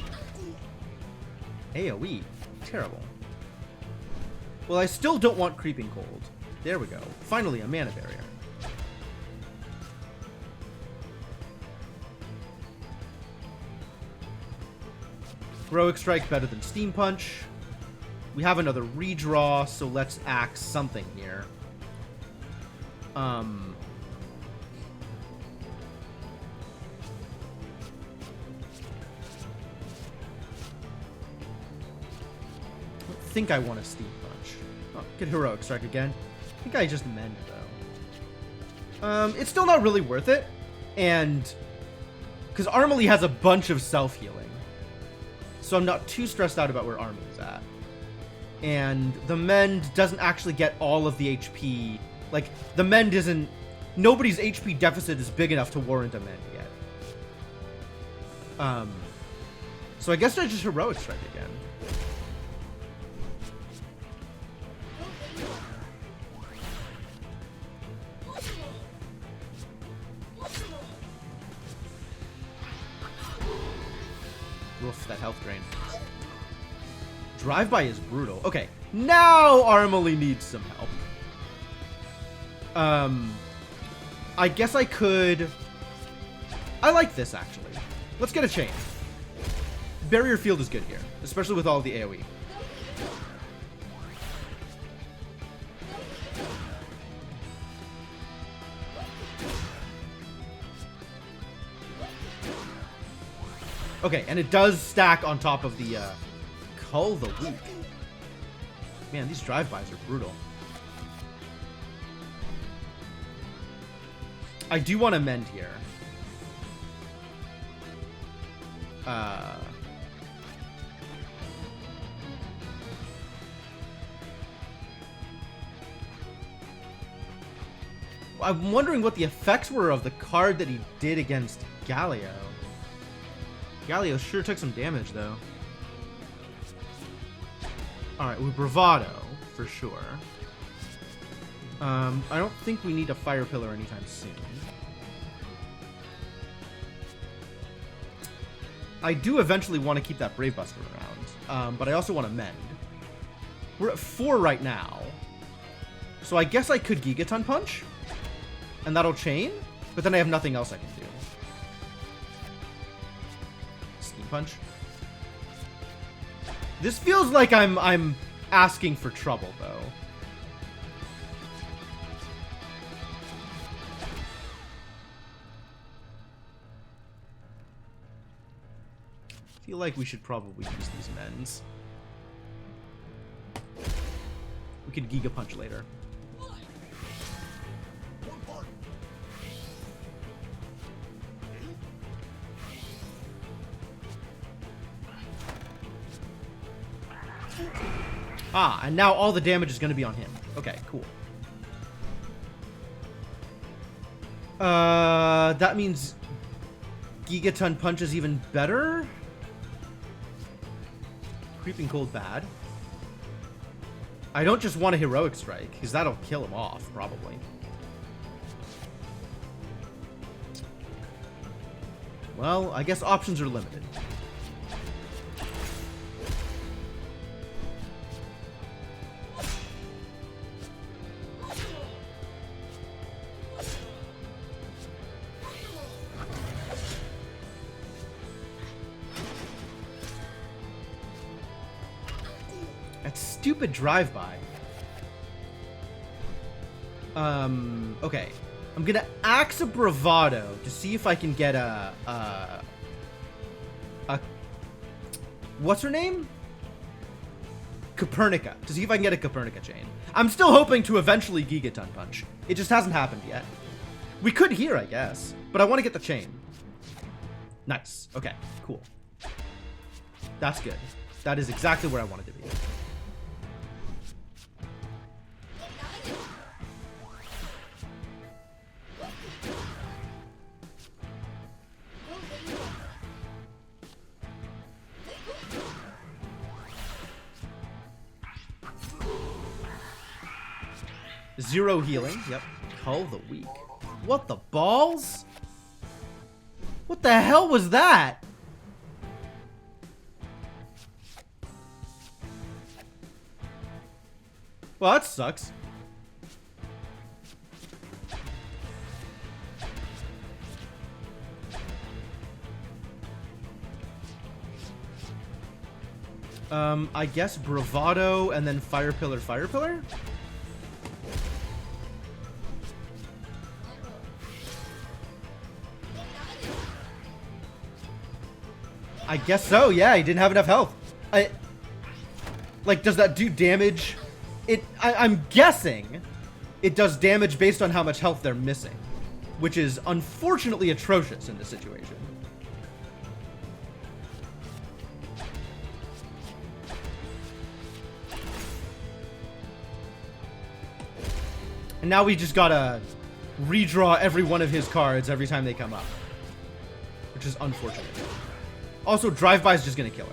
AoE. Terrible. Well, I still don't want Creeping Cold. There we go. Finally, a mana barrier. Heroic Strike better than Steam Punch. We have another redraw, so let's axe something here. I think I want a Steam Punch. Oh, get Heroic Strike again. I think I just mend, though. It's still not really worth it. And... because Armely has a bunch of self-healing. So I'm not too stressed out about where Armely's at. And the mend doesn't actually get all of the HP. Like, the mend isn't... nobody's HP deficit is big enough to warrant a mend yet. So I guess I just Heroic Strike again. Oof, that health drain. Drive-by is brutal. Okay, now Armely needs some help. I guess I could... I like this, actually. Let's get a chain. Barrier Field is good here, especially with all the AoE. Okay, and it does stack on top of the, Cull the Weak. Man, these drive-bys are brutal. I do want to mend here. I'm wondering what the effects were of the card that he did against Galio. Galio sure took some damage, though. Alright, with Bravado, for sure. I don't think we need a Fire Pillar anytime soon. I do eventually want to keep that Brave Buster around, but I also want to mend. We're at 4 right now. So I guess I could Gigaton Punch, and that'll chain, but then I have nothing else I can do. Steam Punch. This feels like I'm asking for trouble, though. I feel like we should probably use these mends. We could Giga Punch later. Ah, and now all the damage is going to be on him. Okay, cool. That means Gigaton Punch is even better? Creeping Cold bad. I don't just want a Heroic Strike, because that'll kill him off, probably. Well, I guess options are limited. Stupid drive-by. Okay. I'm gonna axe a Bravado to see if I can get a what's her name? Copernica. To see if I can get a Copernica chain. I'm still hoping to eventually Gigaton Punch. It just hasn't happened yet. We could here, I guess. But I want to get the chain. Nice. Okay, cool. That's good. That is exactly where I wanted to be. Zero healing. Yep. Cull the Weak. What the balls? What the hell was that? Well, that sucks. I guess bravado and then fire pillar, fire pillar? I guess so, yeah, he didn't have enough health. Like, does that do damage? I'm guessing it does damage based on how much health they're missing, which is unfortunately atrocious in this situation. And now we just gotta redraw every one of his cards every time they come up, which is unfortunate. Also, drive-by is just gonna kill her.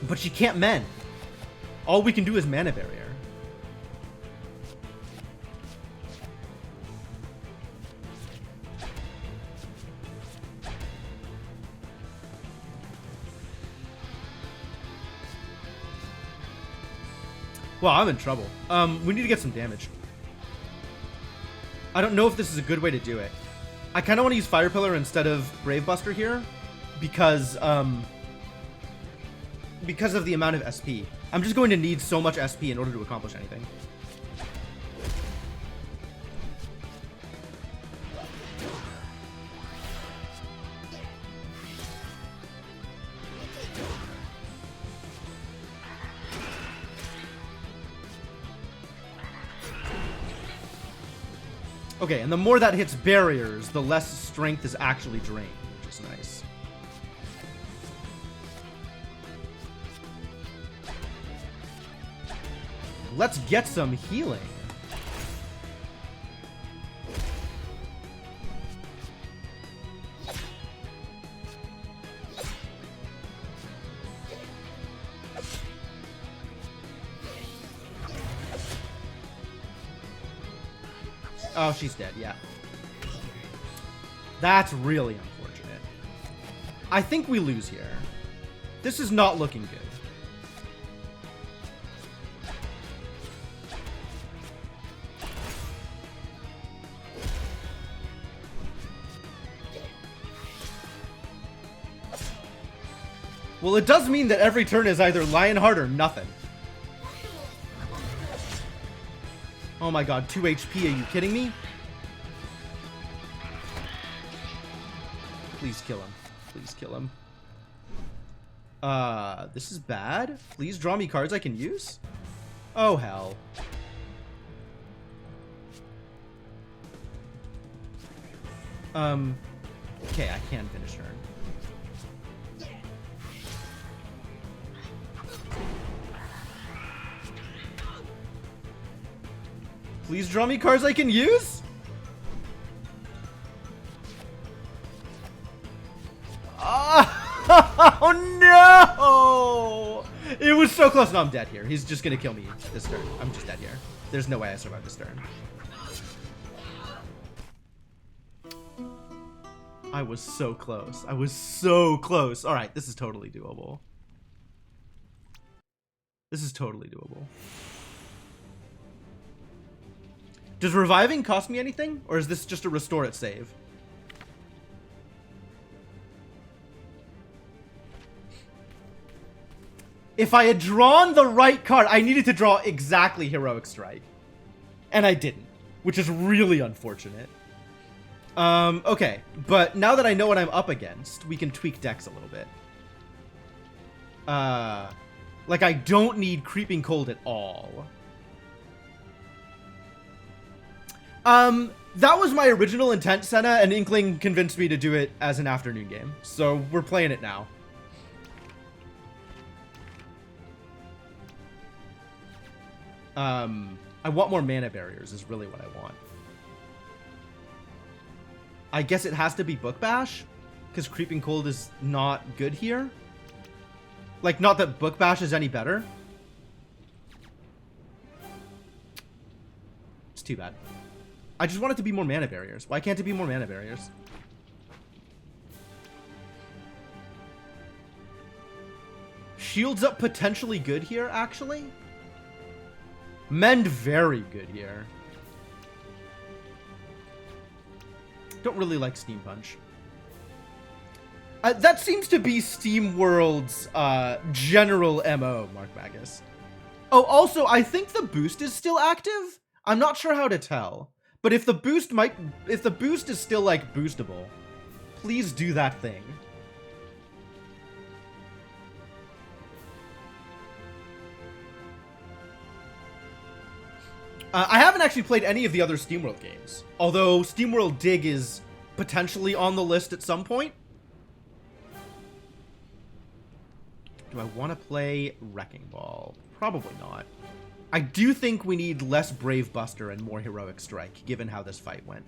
But she can't mend. All we can do is mana barrier. Well, I'm in trouble. We need to get some damage. I don't know if this is a good way to do it. I kind of want to use Fire Pillar instead of Brave Buster here because of the amount of SP. I'm just going to need so much SP in order to accomplish anything. Okay, and the more that hits barriers, the less strength is actually drained, which is nice. Let's get some healing. Oh, she's dead, yeah. That's really unfortunate. I think we lose here. This is not looking good. Well, it does mean that every turn is either Lionheart or nothing. Oh my god, 2 HP, are you kidding me? Please kill him. Please kill him. This is bad. Please draw me cards I can use? Oh, hell. Okay, I can finish her. Please draw me cards I can use? Oh no! It was so close. No, I'm dead here. He's just gonna kill me this turn. I'm just dead here. There's no way I survive this turn. I was so close. I was so close. Alright, this is totally doable. This is totally doable. Does reviving cost me anything? Or is this just a restore it save? If I had drawn the right card, I needed to draw exactly Heroic Strike. And I didn't, which is really unfortunate. Okay, but now that I know what I'm up against, we can tweak decks a little bit. Like, I don't need Creeping Cold at all. That was my original intent, Senna, and Inkling convinced me to do it as an afternoon game. So, we're playing it now. I want more mana barriers is really what I want. I guess it has to be Book Bash, because Creeping Cold is not good here. Like, not that Book Bash is any better. It's too bad. I just want it to be more mana barriers. Why can't it be more mana barriers? Shields up potentially good here, actually. Mend very good here. Don't really like Steam Punch. That seems to be SteamWorld's general MO, Mark Magus. Oh, also, I think the boost is still active. I'm not sure how to tell. But if the boost is still, like, boostable, please do that thing. I haven't actually played any of the other SteamWorld games. Although SteamWorld Dig is potentially on the list at some point. Do I want to play Wrecking Ball? Probably not. I do think we need less Brave Buster and more Heroic Strike, given how this fight went.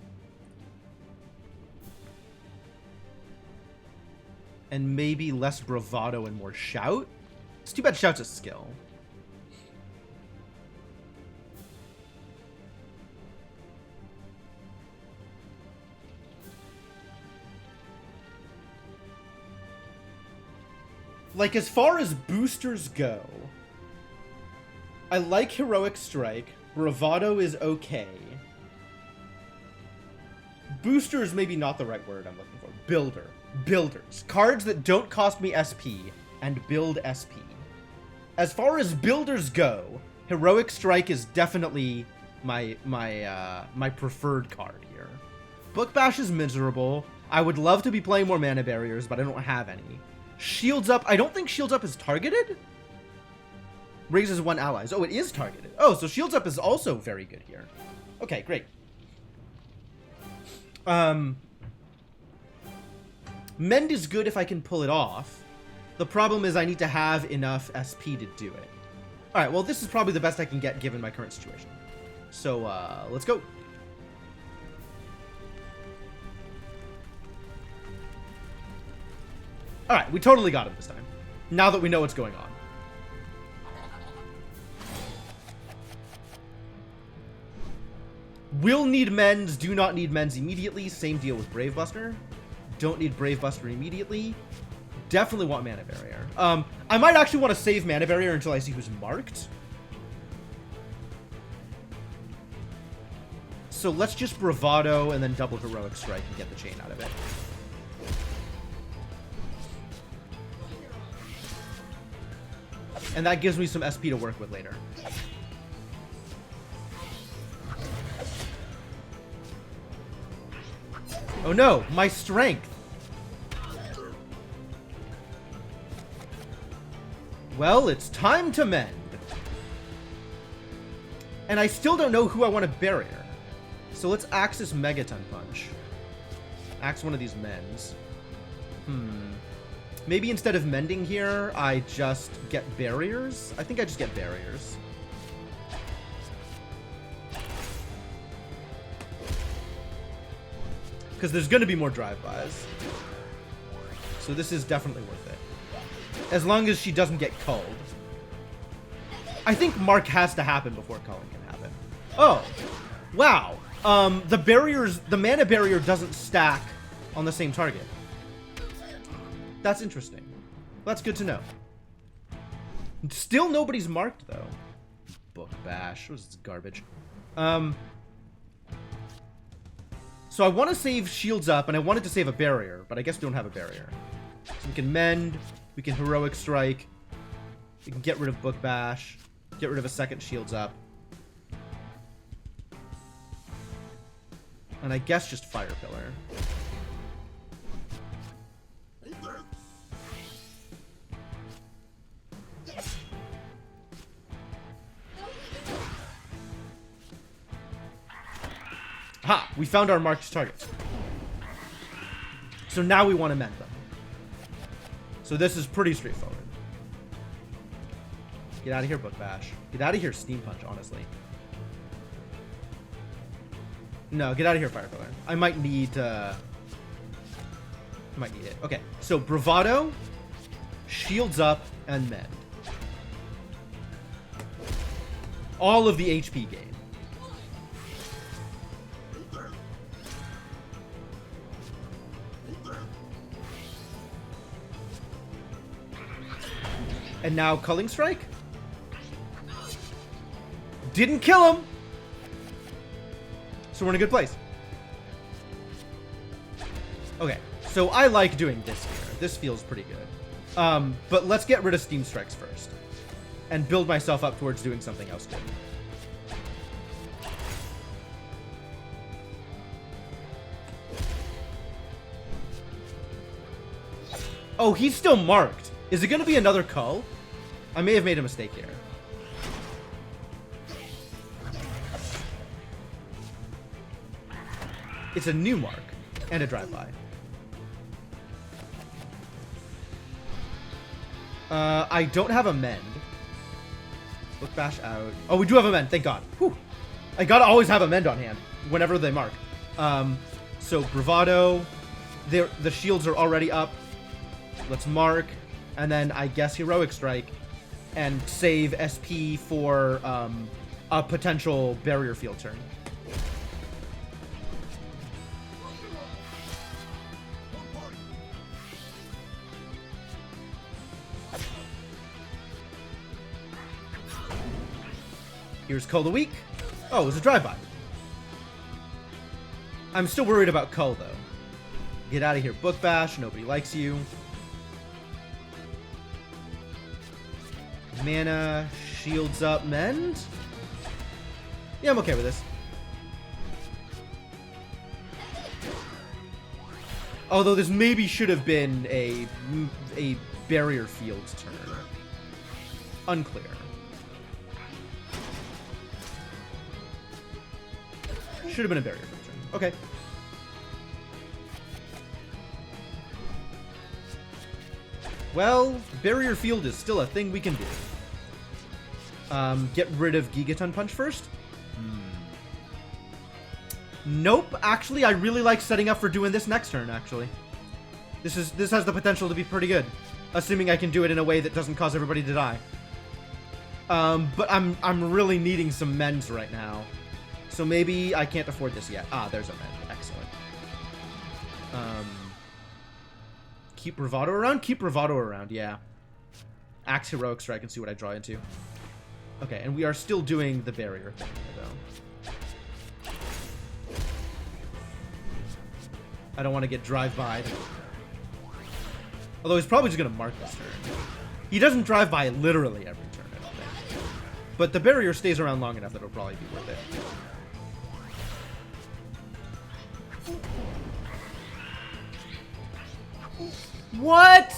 And maybe less Bravado and more Shout? It's too bad Shout's a skill. Like, as far as boosters go, I like Heroic Strike. Bravado is okay. Booster is maybe not the right word I'm looking for. Builder. Builders. Cards that don't cost me SP and build SP. As far as builders go, Heroic Strike is definitely my preferred card here. Book Bash is miserable. I would love to be playing more mana barriers, but I don't have any. Shields Up. I don't think Shields Up is targeted. Raises 1 allies. Oh, it is targeted. Oh, so Shields Up is also very good here. Okay, great. Mend is good if I can pull it off. The problem is I need to have enough SP to do it. Alright, well, this is probably the best I can get given my current situation. So, let's go. Alright, we totally got him this time. Now that we know what's going on. Will need mends, do not need mends immediately. Same deal with Brave Buster. Don't need Brave Buster immediately. Definitely want Mana Barrier. I might actually want to save Mana Barrier until I see who's marked. So let's just Bravado and then double Heroic Strike and get the chain out of it. And that gives me some SP to work with later. Oh no, my strength. Well, it's time to mend. And I still don't know who I want to barrier. So let's Axis Megaton Punch. Axe one of these mends. Maybe instead of mending here, I just get barriers? I think I just get barriers. Because there's going to be more drive-bys. So this is definitely worth it. As long as she doesn't get culled. I think Mark has to happen before culling can happen. Oh, wow. The mana barrier doesn't stack on the same target. That's interesting. That's good to know. Still nobody's marked, though. Book Bash. What is this garbage? So I want to save Shields Up, and I wanted to save a barrier, but I guess we don't have a barrier. So we can Mend, we can Heroic Strike, we can get rid of Book Bash, get rid of a second Shields Up. And I guess just Fire Pillar. Ha! We found our marked targets. So now we want to mend them. So this is pretty straightforward. Get out of here, Book Bash. Get out of here, Steam Punch, honestly. No, get out of here, Fire Pillar. I might need it. Okay, so Bravado, Shields Up, and Mend. All of the HP gain. And now Culling Strike. Didn't kill him. So we're in a good place. Okay, so I like doing this here. This feels pretty good. But let's get rid of Steam Strikes first. And build myself up towards doing something else good. Oh, he's still marked. Is it going to be another Cull? I may have made a mistake here. It's a new mark and a drive-by. I don't have a mend. Book bash out. Oh, we do have a mend. Thank God. Whew. I gotta always have a mend on hand whenever they mark. So bravado. The shields are already up. Let's mark, and then I guess heroic strike, and save SP for a potential barrier field turn. Here's Cull the Week. Oh, it was a drive-by. I'm still worried about Cull, though. Get out of here, Book Bash. Nobody likes you. Mana, shields up, mend? Yeah, I'm okay with this. Although this maybe should have been a barrier field turn. Unclear. Should have been a barrier field turn. Okay. Well, barrier field is still a thing we can do. Get rid of Gigaton Punch first? Nope. Actually, I really like setting up for doing this next turn, actually. This has the potential to be pretty good. Assuming I can do it in a way that doesn't cause everybody to die. But I'm really needing some mends right now. So maybe I can't afford this yet. Ah, there's a mend. Excellent. Keep Bravado around? Keep Bravado around, yeah. Axe Heroic Strike and see what I draw into. Okay, and we are still doing the barrier thing here, though. I don't want to get drive-by. Although he's probably just going to mark this turn. He doesn't drive-by literally every turn, I don't think. But the barrier stays around long enough that it'll probably be worth it. What?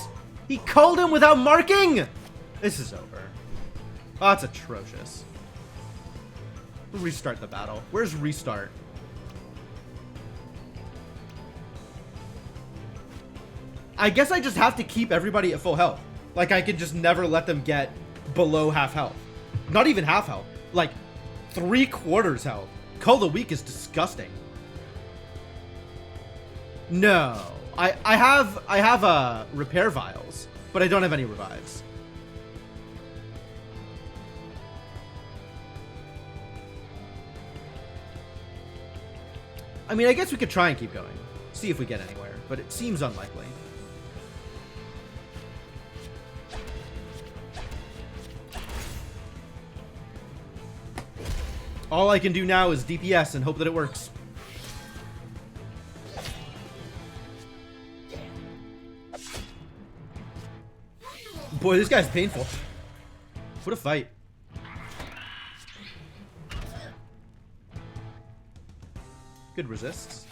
He culled him without marking? This is over. Oh, that's atrocious. We'll restart the battle. Where's restart? I guess I just have to keep everybody at full health. Like, I could just never let them get below half health. Not even half health. Like, 3/4 health. Cull the Weak is disgusting. No. I have repair vials, but I don't have any revives. I mean, I guess we could try and keep going. See if we get anywhere, but it seems unlikely. All I can do now is DPS and hope that it works. Boy, this guy's painful. What a fight. Good resists.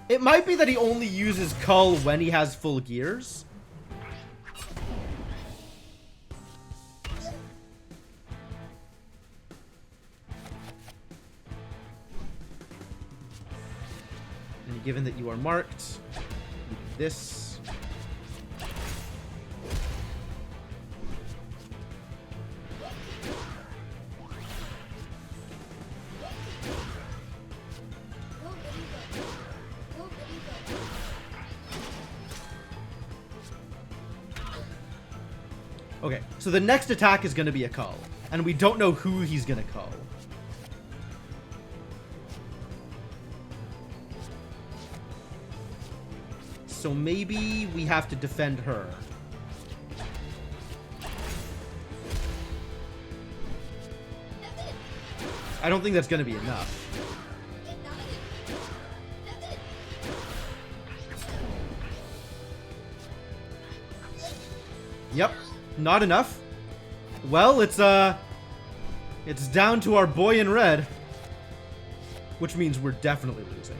It might be that he only uses Cull when he has full gears. And given that you are marked, this... Okay, so the next attack is going to be a cull. And we don't know who he's going to cull. So maybe we have to defend her. I don't think that's going to be enough. Yep, not enough. Well, it's down to our boy in red. Which means we're definitely losing.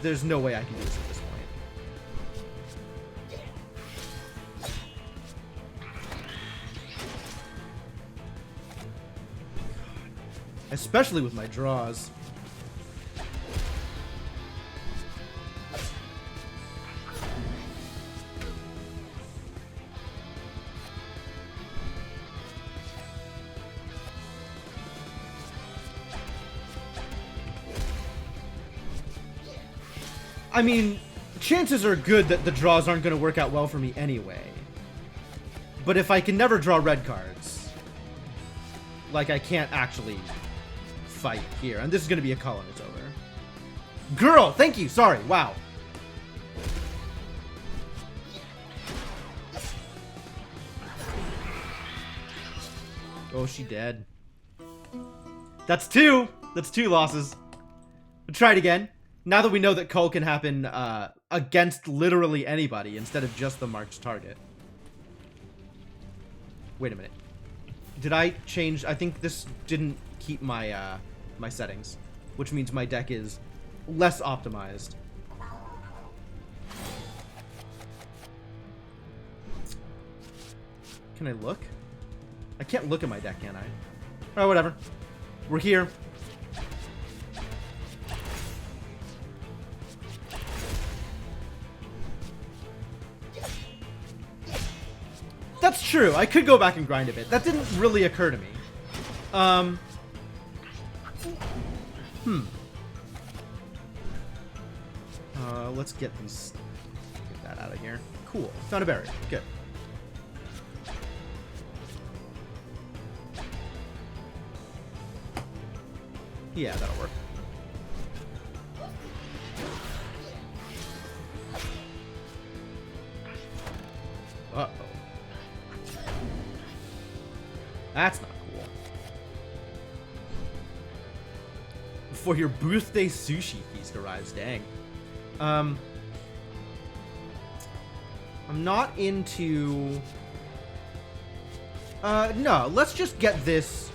There's no way I can do this at this point. Especially with my draws. I mean, chances are good that the draws aren't going to work out well for me anyway. But if I can never draw red cards, like I can't actually fight here. And this is going to be a cull and it's over. Girl, thank you. Sorry. Wow. Oh, she dead. That's two. That's two losses. We'll try it again. Now that we know that cull can happen against literally anybody instead of just the marked target. Wait a minute. Did I change? I think this didn't keep my my settings, which means my deck is less optimized. Can I look? I can't look at my deck, can I? Oh, whatever. We're here. That's true. I could go back and grind a bit. That didn't really occur to me. Let's get these. Get that out of here. Cool. Found a barrier. Good. Yeah, that'll work. Uh-oh. That's not cool. Before your birthday sushi feast arrives, dang. I'm not into... no, let's just get this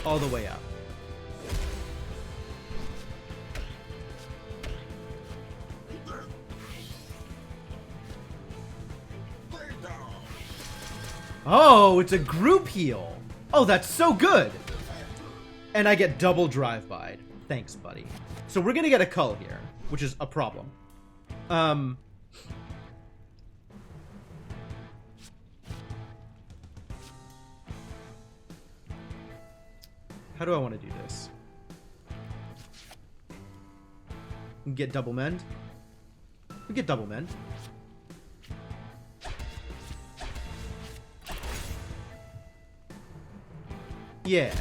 all the way up. Oh, it's a group heal. Oh, that's so good. And I get double drive-by'd. Thanks, buddy. So we're gonna get a cull here, which is a problem. How do I want to do this? Get double mend. We get double mend. Yeah.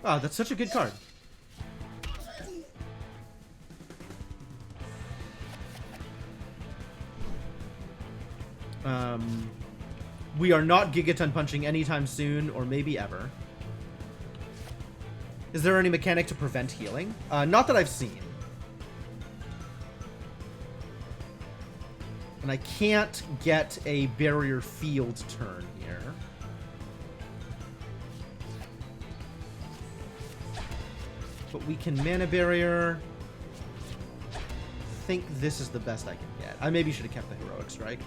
Oh, that's such a good card. We are not Gigaton punching anytime soon, or maybe ever. Is there any mechanic to prevent healing? Not that I've seen. And I can't get a barrier field turn here. But we can mana barrier. I think this is the best I can get. I maybe should have kept the heroic strike.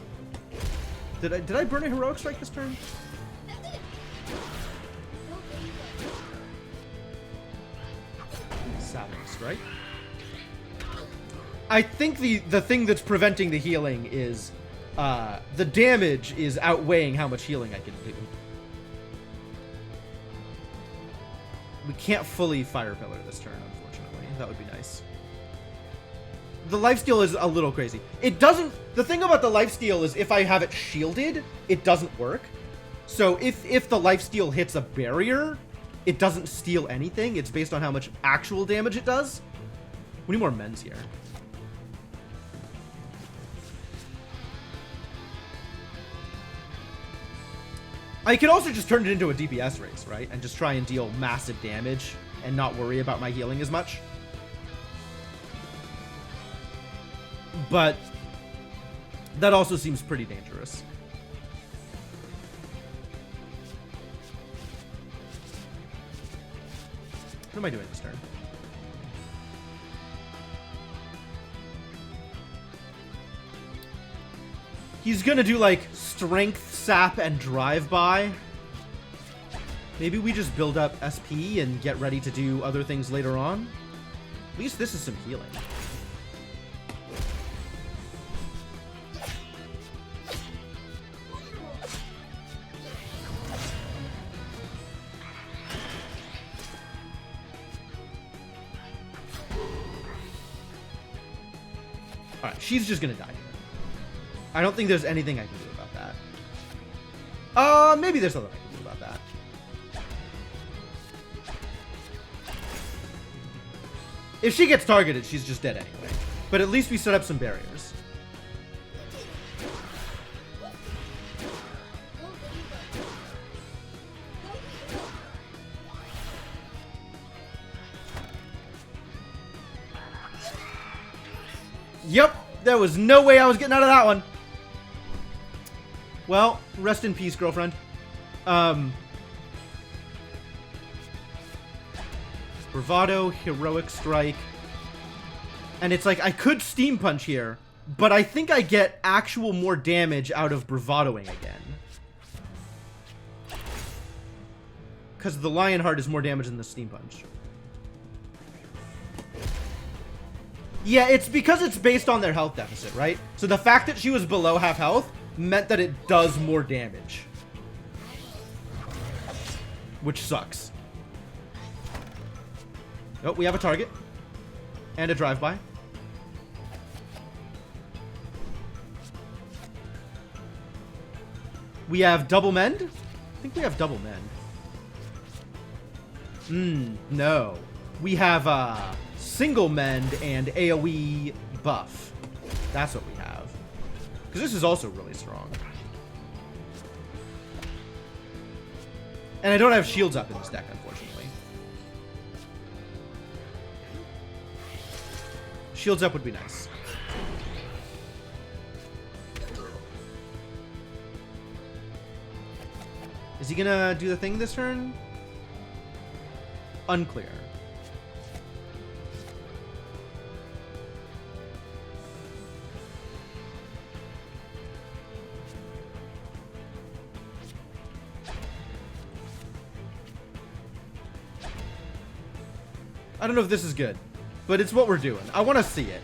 Did I burn a heroic strike this turn? Savage strike. I think the thing that's preventing the healing is the damage is outweighing how much healing I can do. can't fully Fire Pillar this turn, unfortunately. That would be nice. The lifesteal is a little crazy. It doesn't... The thing about the lifesteal is if I have it shielded, it doesn't work. So if the lifesteal hits a barrier, it doesn't steal anything. It's based on how much actual damage it does. We need more men's here. I could also just turn it into a DPS race, right? And just try and deal massive damage and not worry about my healing as much. But that also seems pretty dangerous. What am I doing this turn? He's gonna do like strength, sap, and drive-by. Maybe we just build up SP and get ready to do other things later on. At least this is some healing. Alright, she's just gonna die here. I don't think there's anything I can do about that. Maybe there's something I can do about that. If she gets targeted, she's just dead anyway. But at least we set up some barriers. Yep, there was no way I was getting out of that one. Well, rest in peace, girlfriend. Bravado, Heroic Strike. And it's like, I could Steam Punch here, but I think I get actual more damage out of Bravadoing again. Because the Lionheart is more damage than the Steam Punch. Yeah, it's because it's based on their health deficit, right? So the fact that she was below half health meant that it does more damage. Which sucks. Oh, we have a target. And a drive-by. We have double mend? I think we have double mend. No. We have single mend and AoE buff. That's what we have. Because this is also really strong. And I don't have shields up in this deck, unfortunately. Shields up would be nice. Is he gonna do the thing this turn? Unclear. I don't know if this is good, but it's what we're doing. I want to see it.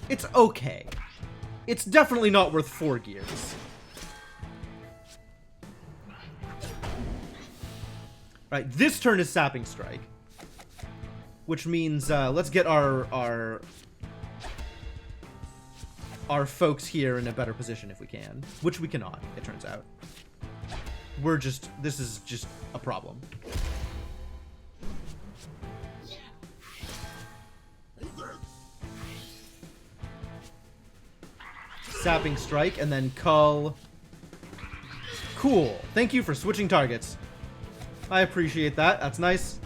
It's okay. It's definitely not worth 4 gears. Right, this turn is Sapping Strike. Which means, let's get our folks here in a better position if we can. Which we cannot, it turns out. This is just a problem. Sapping Strike, and then Cull. Cool. Thank you for switching targets. I appreciate that. That's nice.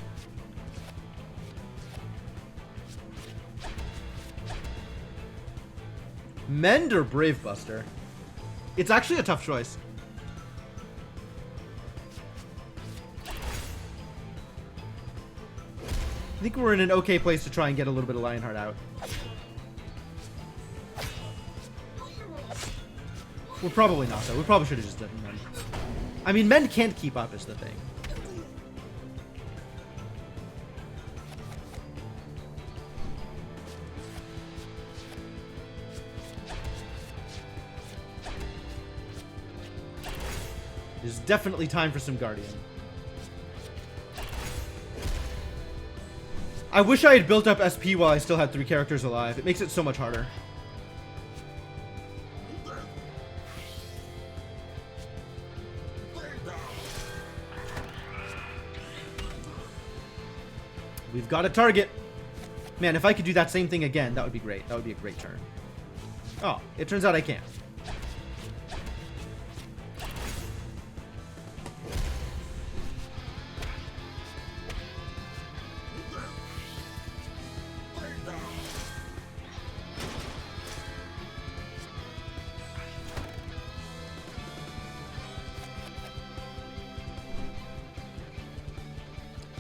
Mend or Brave Buster? It's actually a tough choice. I think we're in an okay place to try and get a little bit of Lionheart out. We're probably not, though. We probably should have just done Mend. I mean, Mend can't keep up is the thing. It's definitely time for some Guardian. I wish I had built up SP while I still had 3 characters alive. It makes it so much harder. We've got a target. Man, if I could do that same thing again, that would be great. That would be a great turn. Oh, it turns out I can't.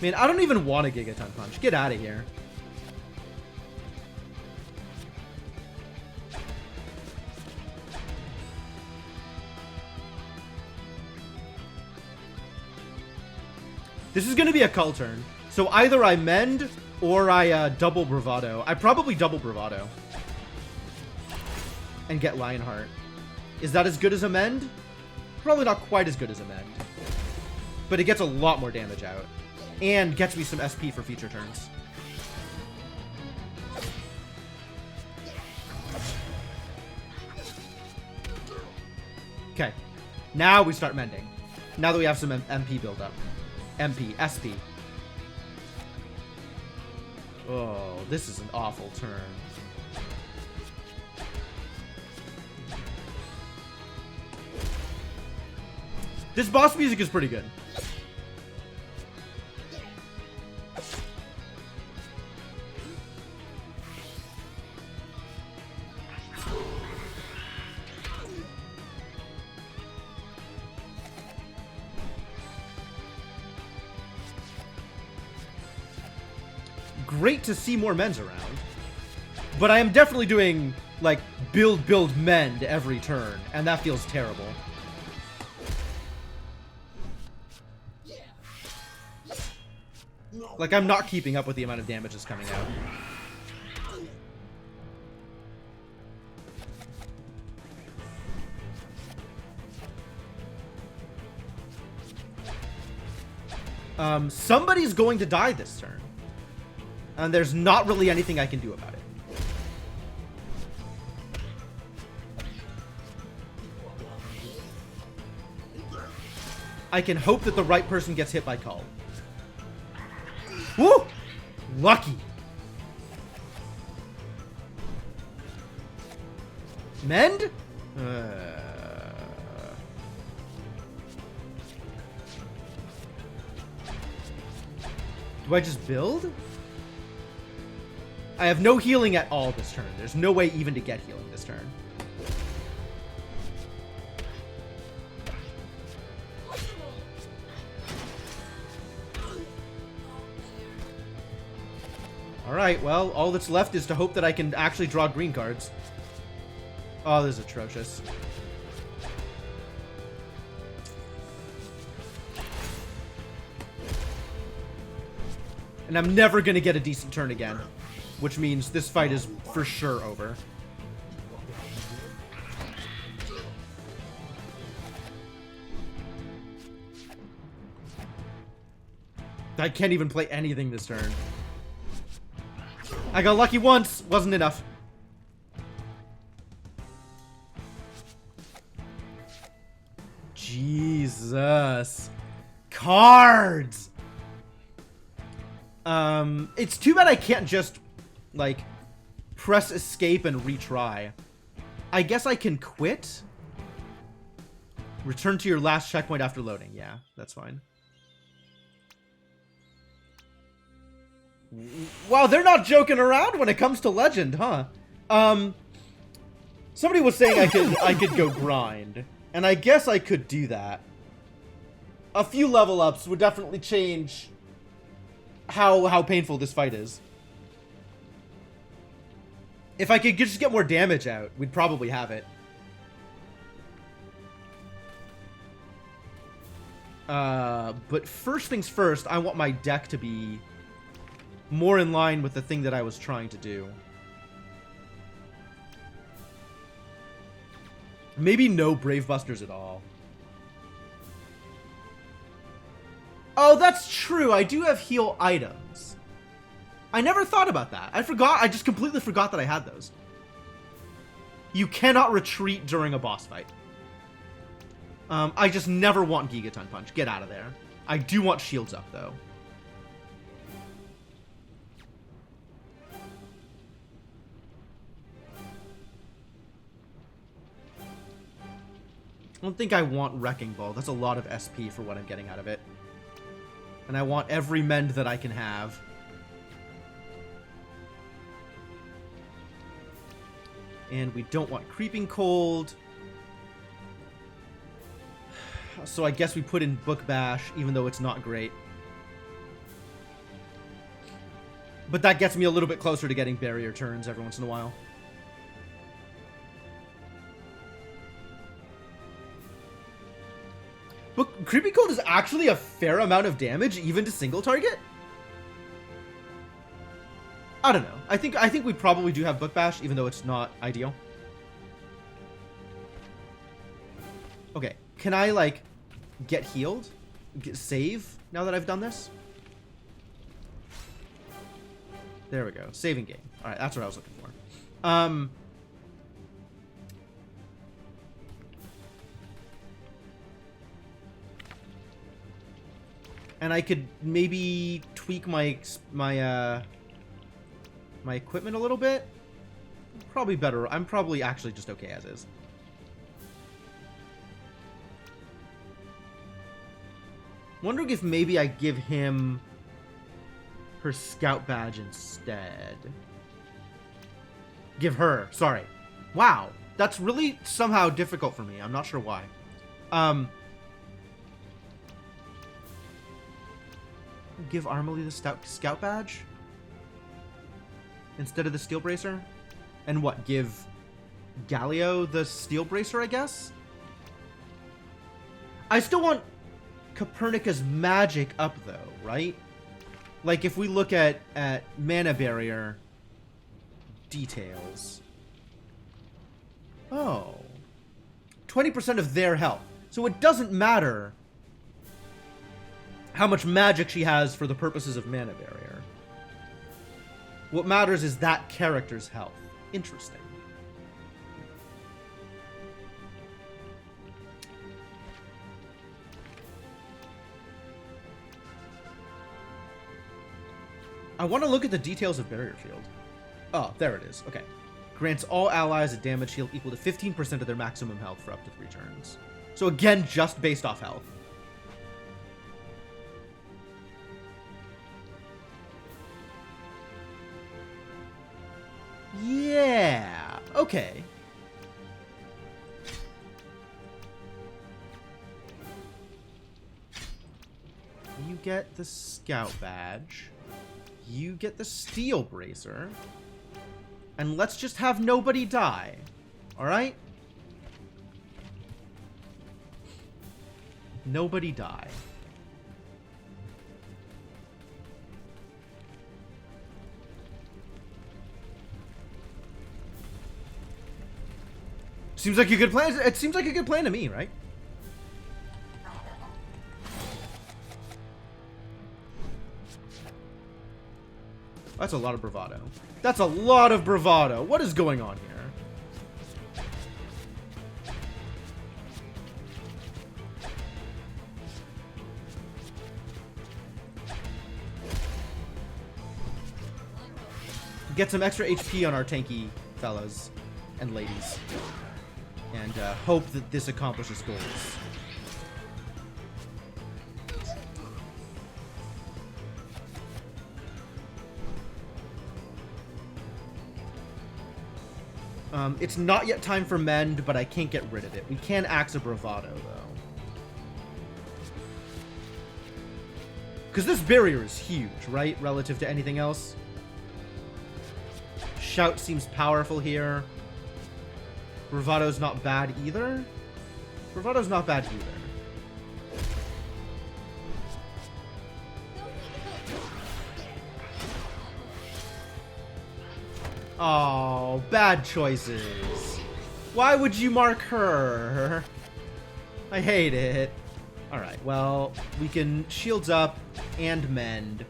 Man, I don't even want a Gigaton Punch. Get out of here. This is going to be a cull turn. So either I mend or I double Bravado. I probably double Bravado. And get Lionheart. Is that as good as a mend? Probably not quite as good as a mend. But it gets a lot more damage out. And gets me some SP for future turns. Okay. Now we start mending. Now that we have some MP build up. SP. Oh, this is an awful turn. This boss music is pretty good. Great to see more mends around. But I am definitely doing, like, build, mend every turn. And that feels terrible. Like, I'm not keeping up with the amount of damage that's coming out. Somebody's going to die this turn. And there's not really anything I can do about it. I can hope that the right person gets hit by Cull. Woo! Lucky. Mend? Do I just build? I have no healing at all this turn. There's no way even to get healing this turn. Alright, well, all that's left is to hope that I can actually draw green cards. Oh, this is atrocious. And I'm never going to get a decent turn again. Which means this fight is for sure over. I can't even play anything this turn. I got lucky once. Wasn't enough. Jesus. Cards! It's too bad I can't just, like, press escape and retry. I guess I can quit? Return to your last checkpoint after loading. Yeah, that's fine. Wow, they're not joking around when it comes to Legend, huh? Somebody was saying I could go grind, and I guess I could do that. A few level ups would definitely change how painful this fight is. If I could just get more damage out, we'd probably have it. But first things first, I want my deck to be more in line with the thing that I was trying to do. Maybe no Brave Busters at all. Oh, that's true. I do have heal items. I never thought about that. I forgot. I just completely forgot that I had those. You cannot retreat during a boss fight. I just never want Gigaton Punch. Get out of there. I do want shields up, though. I don't think I want Wrecking Ball. That's a lot of SP for what I'm getting out of it. And I want every mend that I can have. And we don't want Creeping Cold. So I guess we put in Book Bash, even though it's not great. But that gets me a little bit closer to getting barrier turns every once in a while. But Creeping Cold is actually a fair amount of damage, even to single target? I don't know. I think we probably do have Book Bash, even though it's not ideal. Okay, can I, like, get healed? Save, now that I've done this? There we go. Saving game. Alright, that's what I was looking for. And I could maybe tweak my equipment a little bit. Probably better. I'm probably actually just okay as is. Wondering if maybe I give him her scout badge instead. Give her. Sorry. Wow. That's really somehow difficult for me. I'm not sure why. Give Armely the scout badge instead of the steel bracer, and what, give Galio the steel bracer, I guess? I still want Copernicus magic up though, right? Like if we look at mana barrier details. Oh. 20% of their health. So it doesn't matter how much magic she has for the purposes of mana barrier. What matters is that character's health. Interesting. I want to look at the details of Barrier Shield. Oh, there it is. Okay. Grants all allies a damage shield equal to 15% of their maximum health for up to 3 turns. So again, just based off health. Yeah. Okay. You get the scout badge. You get the steel bracer. And let's just have nobody die. Alright? Nobody die. Seems like a good plan. It seems like a good plan to me, right? That's a lot of bravado. That's a lot of bravado. What is going on here? Get some extra HP on our tanky fellas and ladies. And hope that this accomplishes goals. It's not yet time for mend, but I can't get rid of it. We can axe a bravado, though. Because this barrier is huge, right? Relative to anything else. Shout seems powerful here. Bravado's not bad either. Bravado's not bad either. Oh, bad choices. Why would you mark her? I hate it. Alright, well, we can shields up and mend.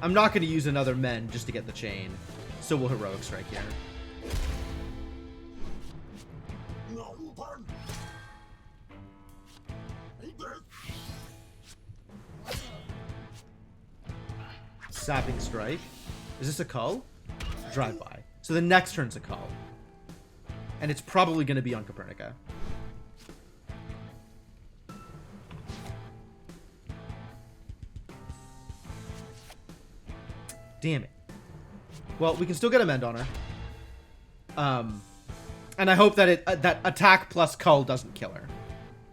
I'm not going to use another mend just to get the chain, so we'll heroic strike here. Sapping strike. Is this a cull? Drive-by. So the next turn's a cull. And it's probably going to be on Copernica. Damn it. Well, we can still get a mend on her. And I hope that that attack plus cull doesn't kill her.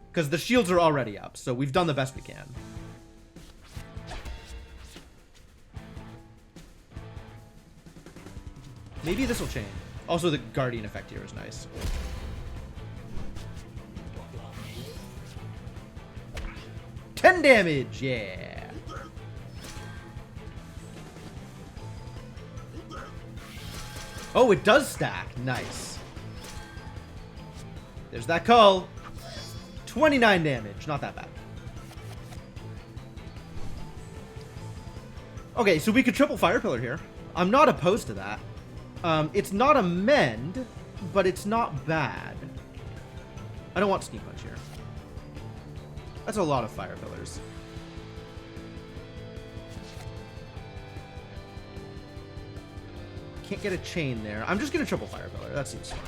Because the shields are already up, so we've done the best we can. Maybe this will change. Also, the Guardian effect here is nice. $10 damage! Yeah! Oh, it does stack. Nice. There's that cull. 29 damage. Not that bad. Okay, so we could triple Fire Pillar here. I'm not opposed to that. It's not a mend, but it's not bad. I don't want Steam Punch here. That's a lot of Fire Pillars. Can't get a chain there. I'm just gonna triple Fire Pillar. That seems fine.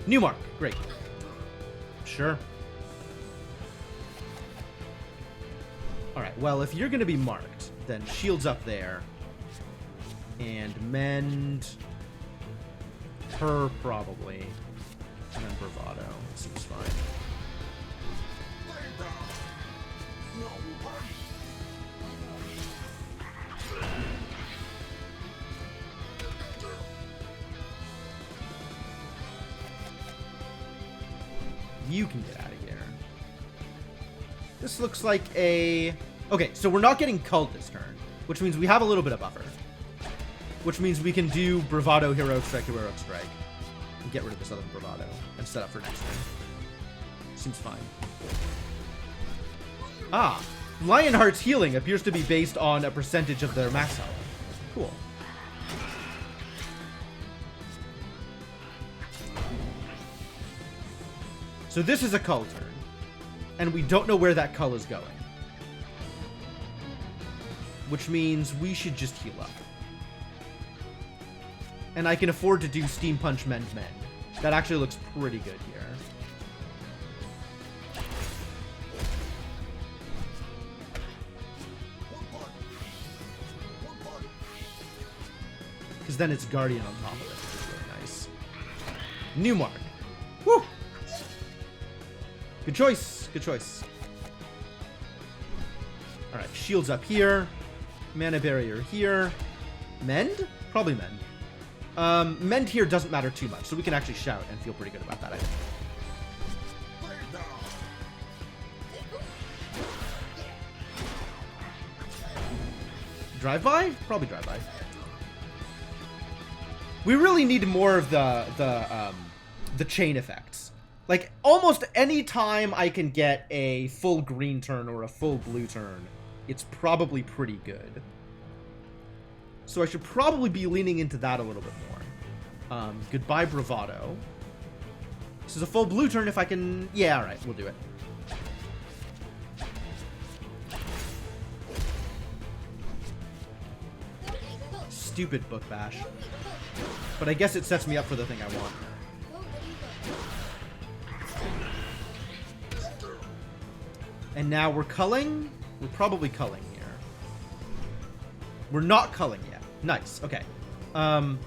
New mark. Great. Sure. Alright, well, if you're going to be marked, then shields up there. And mend her, probably. And then bravado. Seems fine. You can get out of here. This looks like a... Okay, so we're not getting culled this turn, which means we have a little bit of buffer. Which means we can do Bravado, Heroic Strike, and get rid of this other Bravado and set up for next turn. Seems fine. Ah, Lionheart's healing appears to be based on a percentage of their max health. Cool. So this is a cull turn, and we don't know where that cull is going. Which means we should just heal up. And I can afford to do Steam Punch Mend. That actually looks pretty good here. Because then it's Guardian on top of it, which is really nice. New mark. Woo! Good choice. Good choice. Alright, shields up here. Mana barrier here. Mend? Probably mend. Mend here doesn't matter too much, so we can actually shout and feel pretty good about that, I think. Drive-by? Probably drive-by. We really need more of the chain effects. Like, almost any time I can get a full green turn or a full blue turn, it's probably pretty good. So I should probably be leaning into that a little bit more. Goodbye, Bravado. This is a full blue turn if I can... Yeah, alright, we'll do it. Stupid Book Bash. But I guess it sets me up for the thing I want. And now we're culling? We're probably culling here. We're not culling yet. Nice, okay. I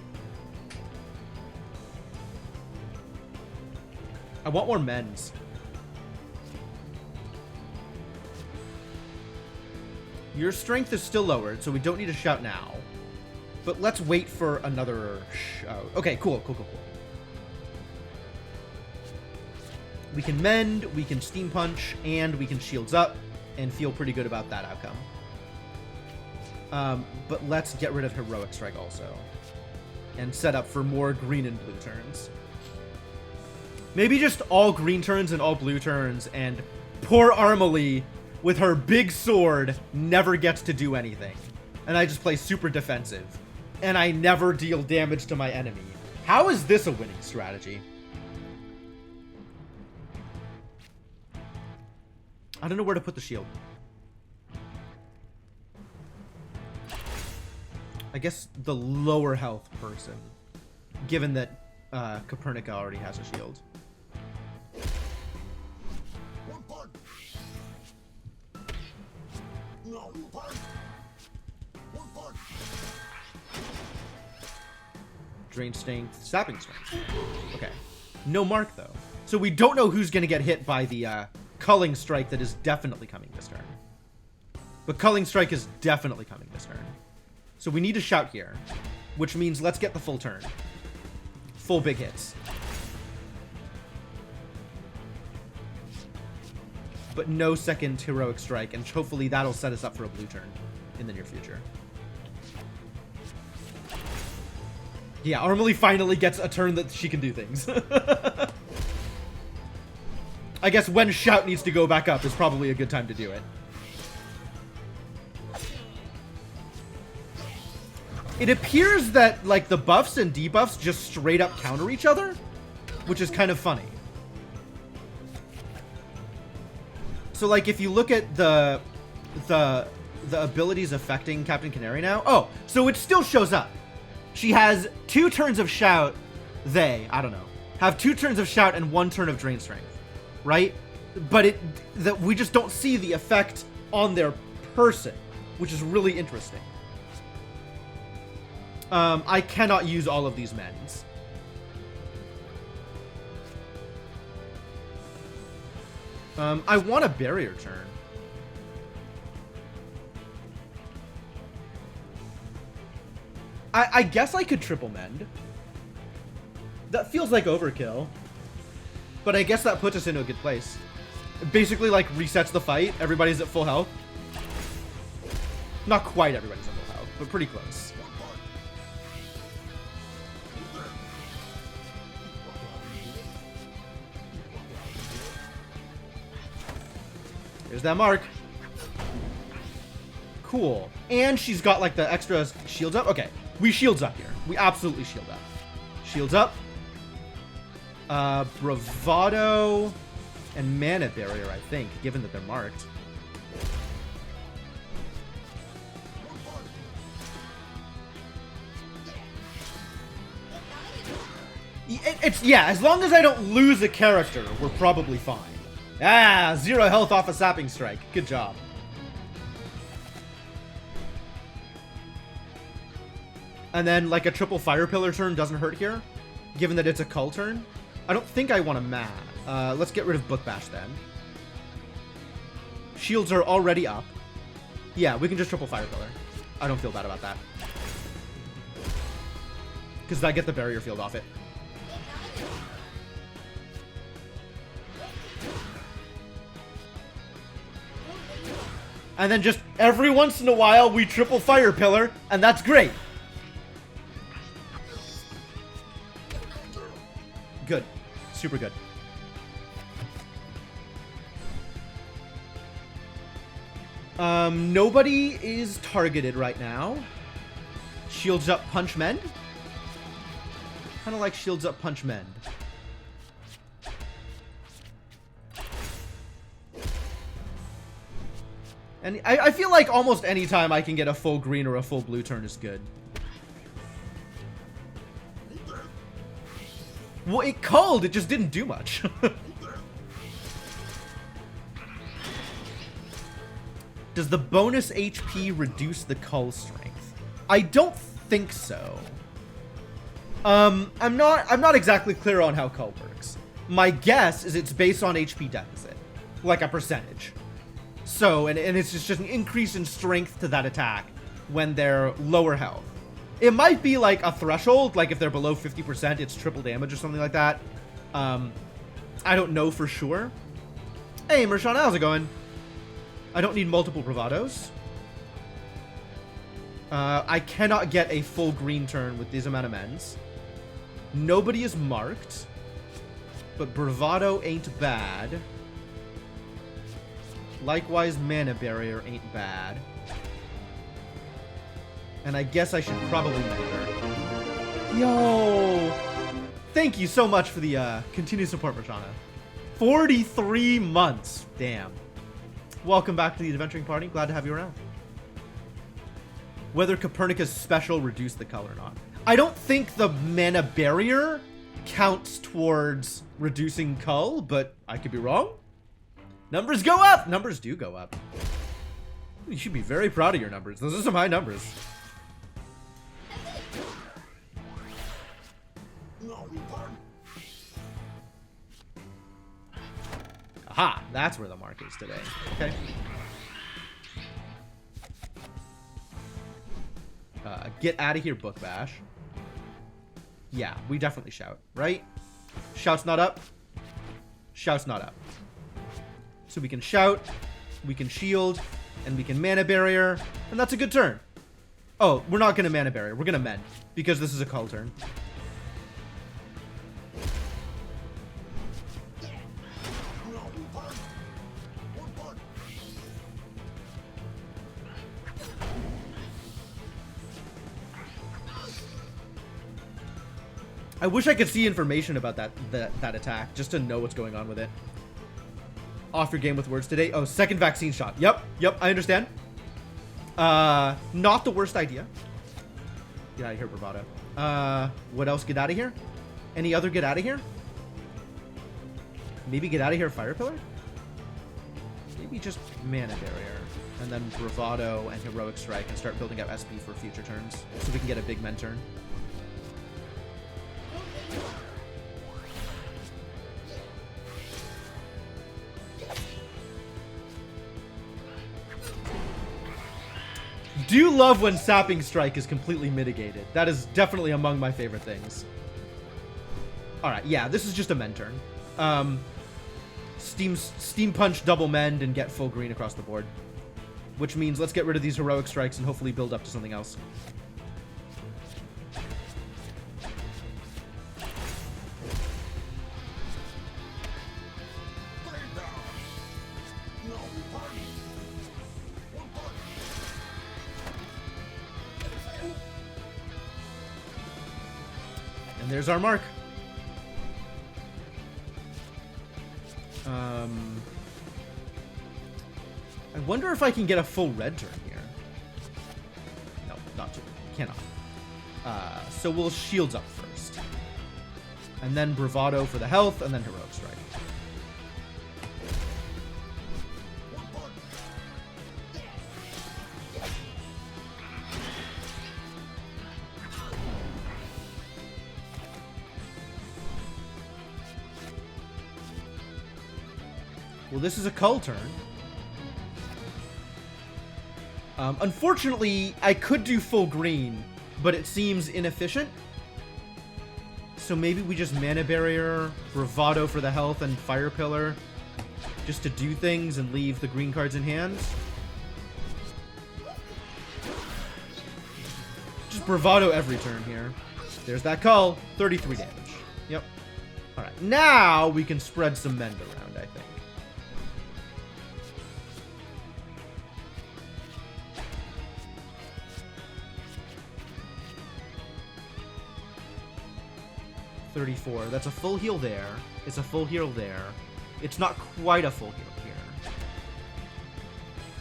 want more mends. Your strength is still lowered, so we don't need a shout now. But let's wait for another shout. Okay, cool. We can mend, we can steam punch, and we can shields up. and feel pretty good about that outcome. But let's get rid of Heroic Strike also, and set up for more green and blue turns. Maybe just all green turns and all blue turns, and poor Armalie, with her big sword, never gets to do anything. And I just play super defensive. And I never deal damage to my enemy. How is this a winning strategy? I don't know where to put the shield. I guess the lower health person, given that Copernica already has a shield. Drain strength, sapping strength. Okay. No mark, though. So we don't know who's going to get hit by the culling strike that is definitely coming this turn. But culling strike is definitely coming this turn. So we need to shout here, which means let's get the full turn. Full big hits. But no second heroic strike, and hopefully that'll set us up for a blue turn in the near future. Yeah, Armalie finally gets a turn that she can do things. I guess when shout needs to go back up is probably a good time to do it. It appears that, like, the buffs and debuffs just straight up counter each other, which is kind of funny. So, like, if you look at the abilities affecting Captain Canary now... Oh, so it still shows up. She has 2 turns of shout. I don't know, have 2 turns of shout and 1 turn of drain strength, right? But we just don't see the effect on their person, which is really interesting. I cannot use all of these mends. I want a barrier turn. I guess I could triple mend. That feels like overkill. But I guess that puts us in a good place. It basically, like, resets the fight. Everybody's at full health. Not quite everybody's at full health, but pretty close. Here's that mark. Cool. And she's got, like, the extra shields up. Okay. We shields up here. We absolutely shield up. Shields up. Bravado and mana barrier, I think, given that they're marked. Yeah, as long as I don't lose a character, we're probably fine. Ah, 0 health off a sapping strike. Good job. And then, like, a triple fire pillar turn doesn't hurt here, given that it's a cull turn. I don't think I want a mana. Let's get rid of Book Bash then. Shields are already up. Yeah, we can just triple fire pillar. I don't feel bad about that. Because I get the barrier field off it. And then just every once in a while, we triple fire pillar, and that's great. Good. Super good. Nobody is targeted right now. Shields up, punch, mend. Kind of like shields up, punch, mend. And I feel like almost any time I can get a full green or a full blue turn is good. Well, it called, it just didn't do much. Does the bonus HP reduce the cull strength? I don't think so. I'm not exactly clear on how cull works. My guess is it's based on HP deficit, like a percentage. So, and it's just an increase in strength to that attack when they're lower health. It might be like a threshold, like if they're below 50%, it's triple damage or something like that. I don't know for sure. Hey, Mershawn, how's it going? I don't need multiple bravados. I cannot get a full green turn with these amount of mens. Nobody is marked. But bravado ain't bad. Likewise, mana barrier ain't bad. And I guess I should probably mentor. Yo! Thank you so much for the continued support, Marchana. 43 months. Damn. Welcome back to the adventuring party. Glad to have you around. Whether Copernicus special reduced the color or not. I don't think the mana barrier counts towards reducing cull, but I could be wrong. Numbers go up! Numbers do go up. You should be very proud of your numbers. Those are some high numbers. Aha! That's where the mark is today. Okay. Get out of here, Book Bash. Yeah, we definitely shout, right? Shout's not up. Shout's not up. So we can shout, we can shield, and we can mana barrier, and that's a good turn. Oh, we're not gonna mana barrier. We're gonna mend, because this is a cull turn. I wish I could see information about that attack, just to know what's going on with it. Off your game with words today. Oh, second vaccine shot. Yep, I understand. Not the worst idea. Get out of here, bravado. What else? Get out of here? Any other get out of here? Maybe get out of here, fire pillar? Maybe just mana barrier. And then bravado and heroic strike and start building up SP for future turns. So we can get a big men turn. Do love when Sapping Strike is completely mitigated. That is definitely among my favorite things. Alright, yeah, this is just a mend turn. Steam Punch, double mend, and get full green across the board. Which means let's get rid of these heroic strikes and hopefully build up to something else. And there's our mark. I wonder if I can get a full red turn here. No, not to. Cannot. So we'll shields up first. And then bravado for the health, and then heroic strike. Well, this is a cull turn. Unfortunately, I could do full green, but it seems inefficient. So maybe we just mana barrier, bravado for the health, and fire pillar, just to do things and leave the green cards in hand. Just bravado every turn here. There's that cull, 33 damage. Yep. All right, now we can spread some mend around, I think. That's a full heal there. It's a full heal there. It's not quite a full heal here.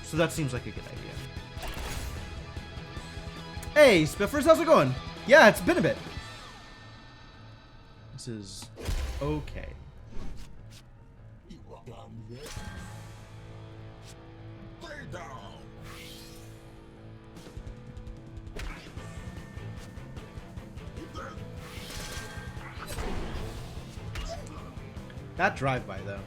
So that seems like a good idea. Hey, Spiffers, how's it going? Yeah, it's been a bit. This is okay. That drive-by, though.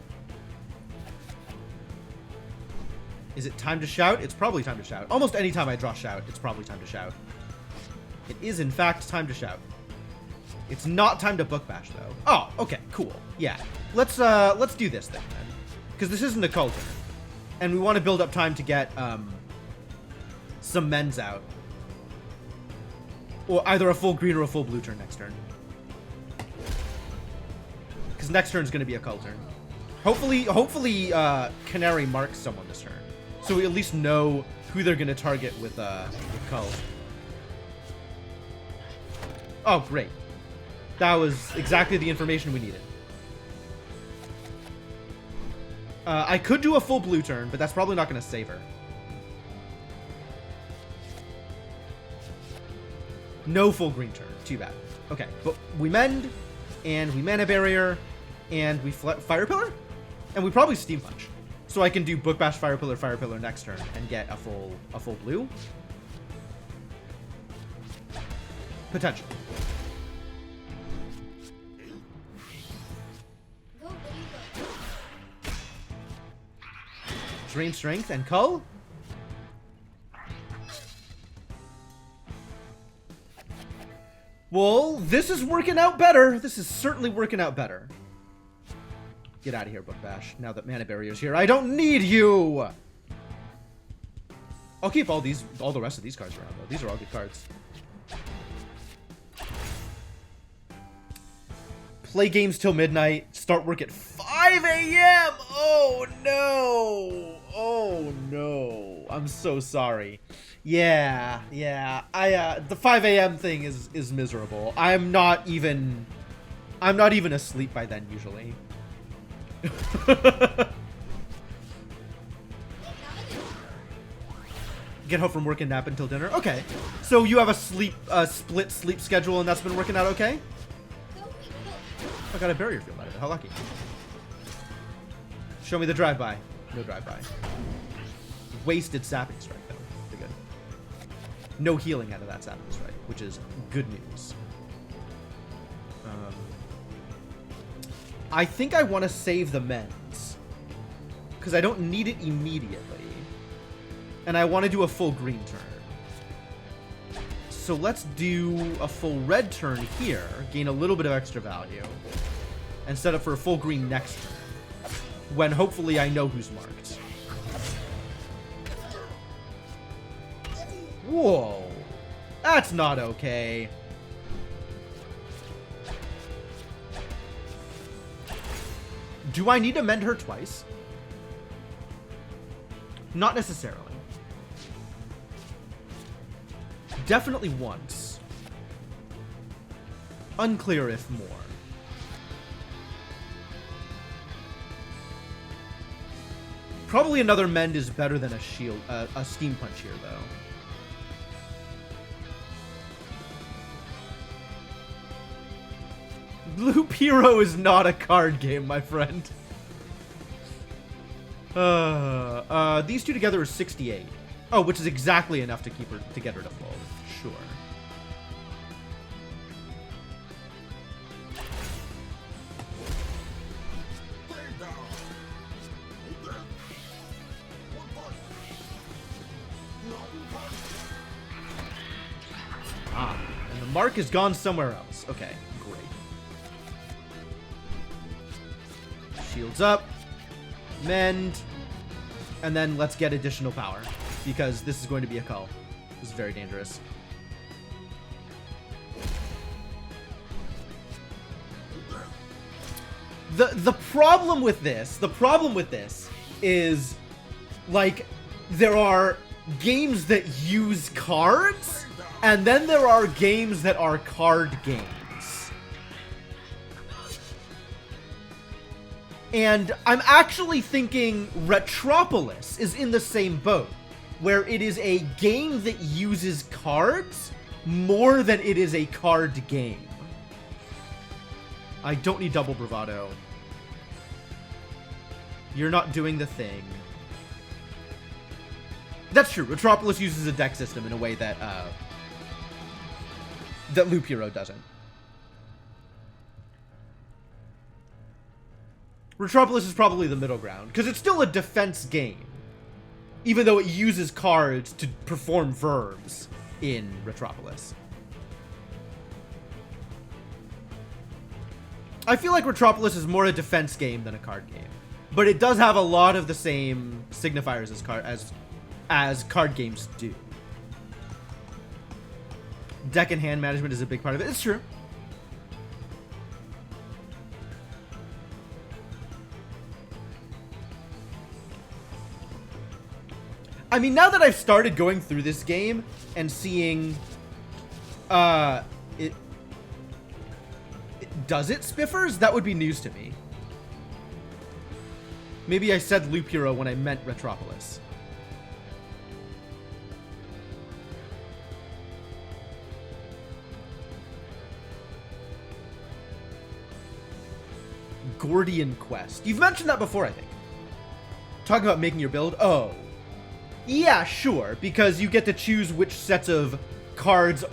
Is it time to shout? It's probably time to shout. Almost any time I draw shout, it's probably time to shout. It is, in fact, time to shout. It's not time to book bash, though. Oh, okay, cool. Yeah. Let's do this thing, then. Because this isn't a cull turn. And we want to build up time to get some men's out. Or either a full green or a full blue turn next turn. Because next turn is going to be a cull turn. Hopefully, Canary marks someone this turn. So we at least know who they're going to target with cull. Oh, great. That was exactly the information we needed. I could do a full blue turn, but that's probably not going to save her. No full green turn. Too bad. Okay, but we mend, and we mana barrier, and we fire pillar, and we probably steam punch. So I can do book bash fire pillar next turn and get a full blue. Potential. Drain strength and cull. Well, this is working out better. This is certainly working out better. Get out of here, Book Bash. Now that Mana Barrier's here, I don't need you! I'll keep all the rest of these cards around, though. These are all good cards. Play games till midnight. Start work at 5 a.m. Oh, no. Oh, no. I'm so sorry. Yeah. The 5 a.m. thing is miserable. I'm not even asleep by then, usually. Get home from work and nap until dinner. Okay. So you have a split sleep schedule and that's been working out okay? I got a barrier field out of it. How lucky. Show me the drive-by. No drive-by. Wasted sapping strike, though. Pretty good. No healing out of that sapping strike, which is good news. I think I want to save the men's. Because I don't need it immediately. And I want to do a full green turn. So let's do a full red turn here. Gain a little bit of extra value. And set up for a full green next turn. When hopefully I know who's marked. Whoa. That's not okay. Do I need to mend her twice? Not necessarily. Definitely once. Unclear if more. Probably another mend is better than a shield, a steam punch here, though. Loop Hero is not a card game, my friend. These two together are 68. Oh, which is exactly enough to get her to full. Sure. And the mark is gone somewhere else. Okay, great. Shields up. Mend. And then let's get additional power. Because this is going to be a cull. This is very dangerous. The problem with this is, like, there are games that use cards, and then there are games that are card games. And I'm actually thinking Retropolis is in the same boat, where it is a game that uses cards more than it is a card game. I don't need double bravado. You're not doing the thing. That's true. Retropolis uses a deck system in a way that that Loop Hero doesn't. Retropolis is probably the middle ground, because it's still a defense game, even though it uses cards to perform verbs in Retropolis. I feel like Retropolis is more a defense game than a card game. but it does have a lot of the same signifiers as card games do. Deck and hand management is a big part of it. It's true. I mean, now that I've started going through this game and seeing, does it spiffers? That would be news to me. Maybe I said Loop Hero when I meant Retropolis. Gordian Quest. You've mentioned that before, I think. Talking about making your build. Oh. Yeah, sure, because you get to choose which sets of cards,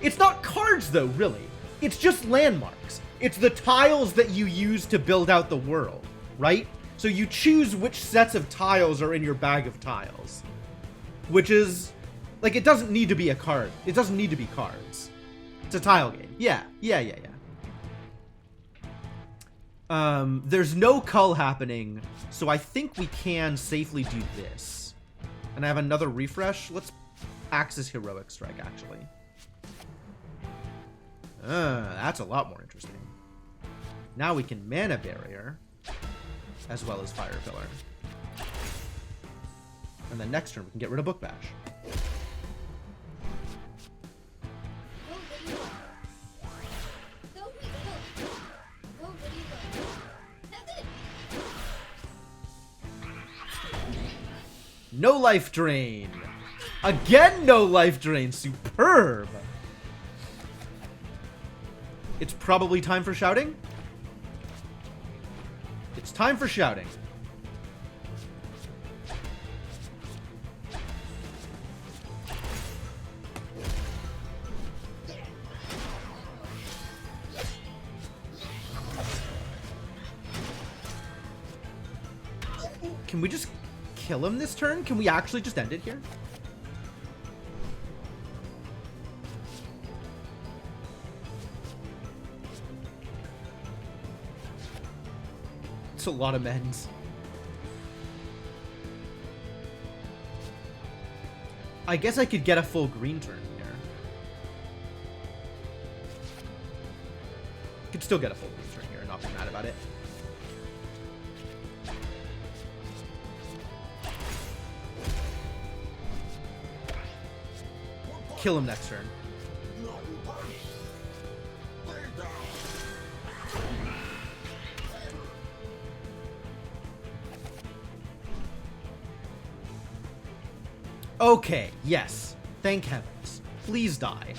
it's not cards though, really. It's just landmarks. It's the tiles that you use to build out the world, right? So you choose which sets of tiles are in your bag of tiles. Which is, like, it doesn't need to be a card. It doesn't need to be cards. It's a tile game. Yeah. There's no cull happening, so I think we can safely do this. And I have another refresh. Let's Axis Heroic Strike, actually. That's a lot more interesting. Now we can Mana Barrier, as well as Fire Pillar. And then next turn we can get rid of Book Bash. No life drain. Again, no life drain. Superb. It's probably time for shouting. It's time for shouting. Can we just kill him this turn? Can we actually just end it here? It's a lot of mens. I guess I could get a full green turn here. Could still get a full green turn here and not be mad about it. Kill him next turn. Okay, yes. Thank heavens. Please die.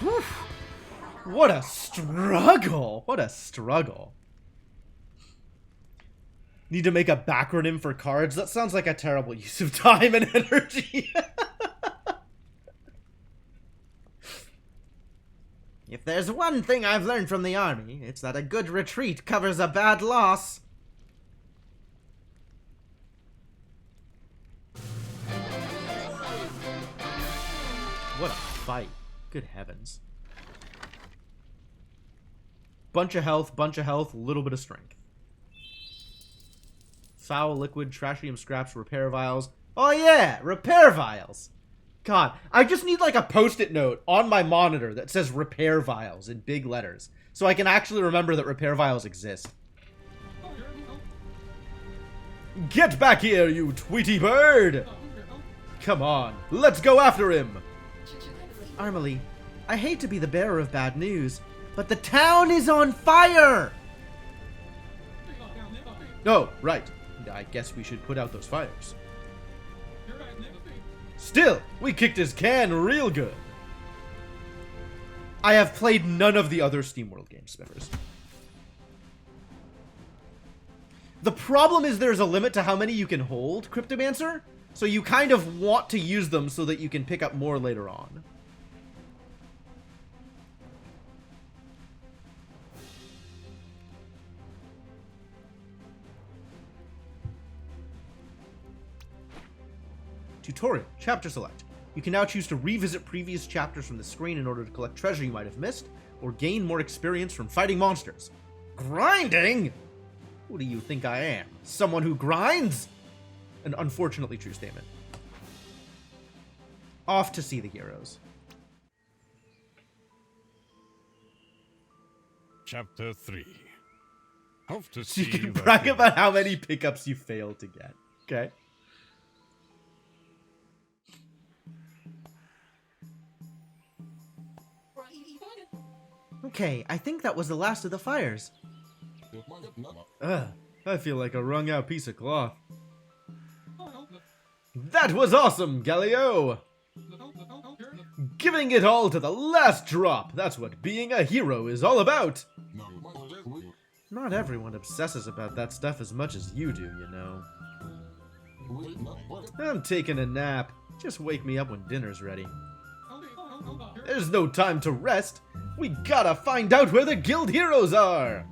Whew. What a struggle. What a struggle. Need to make a backronym for cards? That sounds like a terrible use of time and energy. If there's one thing I've learned from the army, it's that a good retreat covers a bad loss. What a fight. Good heavens. Bunch of health, little bit of strength. Foul liquid, trashium scraps, repair vials. Oh yeah, repair vials. God, I just need like a post-it note on my monitor that says repair vials in big letters, so I can actually remember that repair vials exist. Get back here, you Tweety bird! Come on, let's go after him! Armely, I hate to be the bearer of bad news, but the town is on fire! Oh, right. I guess we should put out those fires. Still, we kicked his can real good. I have played none of the other SteamWorld games, Spiffers. The problem is there's a limit to how many you can hold, Cryptomancer, so you kind of want to use them so that you can pick up more later on. Tutorial. Chapter select. You can now choose to revisit previous chapters from the screen in order to collect treasure you might have missed, or gain more experience from fighting monsters. Grinding? Who do you think I am? Someone who grinds? An unfortunately true statement. Off to see the heroes. Chapter 3. Hope to So see you can the brag hero- about how many pickups you failed to get. Okay. Okay, I think that was the last of the fires. Ugh, I feel like a wrung out piece of cloth. That was awesome, Galileo! Giving it all to the last drop! That's what being a hero is all about! Not everyone obsesses about that stuff as much as you do, you know. I'm taking a nap. Just wake me up when dinner's ready. There's no time to rest. We gotta find out where the guild heroes are!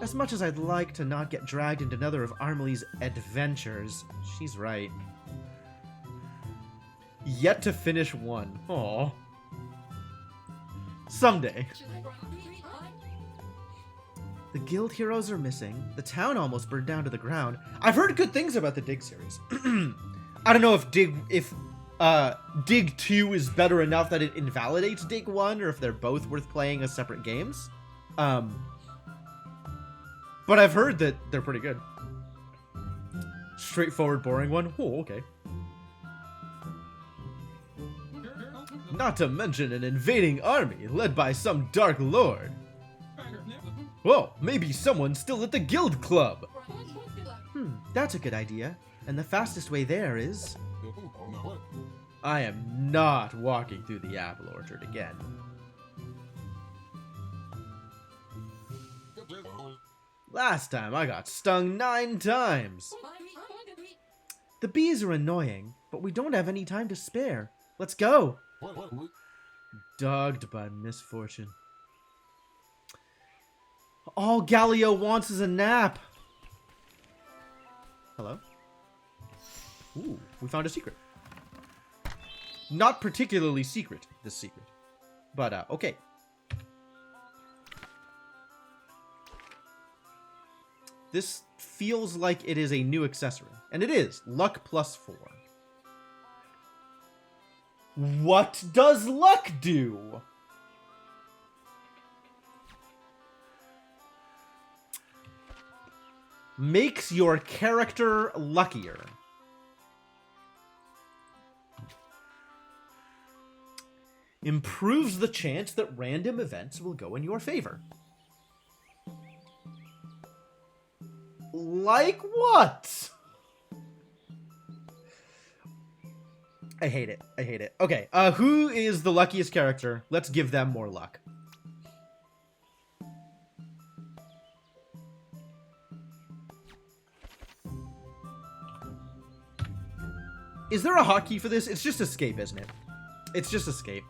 As much as I'd like to not get dragged into another of Armley's adventures, she's right. Yet to finish one. Aw. Someday. The guild heroes are missing. The town almost burned down to the ground. I've heard good things about the Dig series. I don't know if Dig 2 is better enough that it invalidates Dig 1, or if they're both worth playing as separate games. But I've heard that they're pretty good. Straightforward, boring one? Oh, okay. Not to mention an invading army led by some dark lord. Whoa, maybe someone's still at the guild club. That's a good idea. And the fastest way there is... I am not walking through the apple orchard again. Last time I got stung 9 times. The bees are annoying, but we don't have any time to spare. Let's go. Dogged by misfortune. All Galileo wants is a nap. Hello? Ooh, we found a secret. Not particularly secret, this secret. But, okay. This feels like it is a new accessory. And it is. Luck plus 4. What does luck do? Makes your character luckier. Improves the chance that random events will go in your favor. Like what? I hate it. I hate it. Okay, who is the luckiest character? Let's give them more luck. Is there a hotkey for this? It's just escape, isn't it? It's just escape.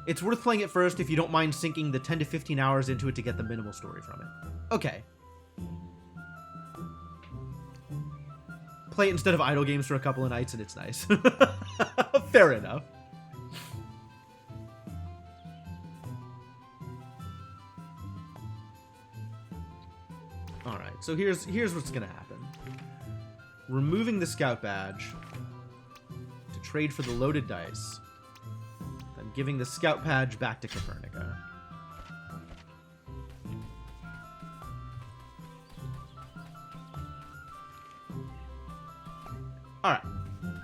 It's worth playing it first if you don't mind sinking the 10 to 15 hours into it to get the minimal story from it. Okay. Play it instead of idle games for a couple of nights and it's nice. Fair enough. Alright, so here's what's gonna happen. Removing the scout badge to trade for the loaded dice. Then giving the scout badge back to Copernica. Alright.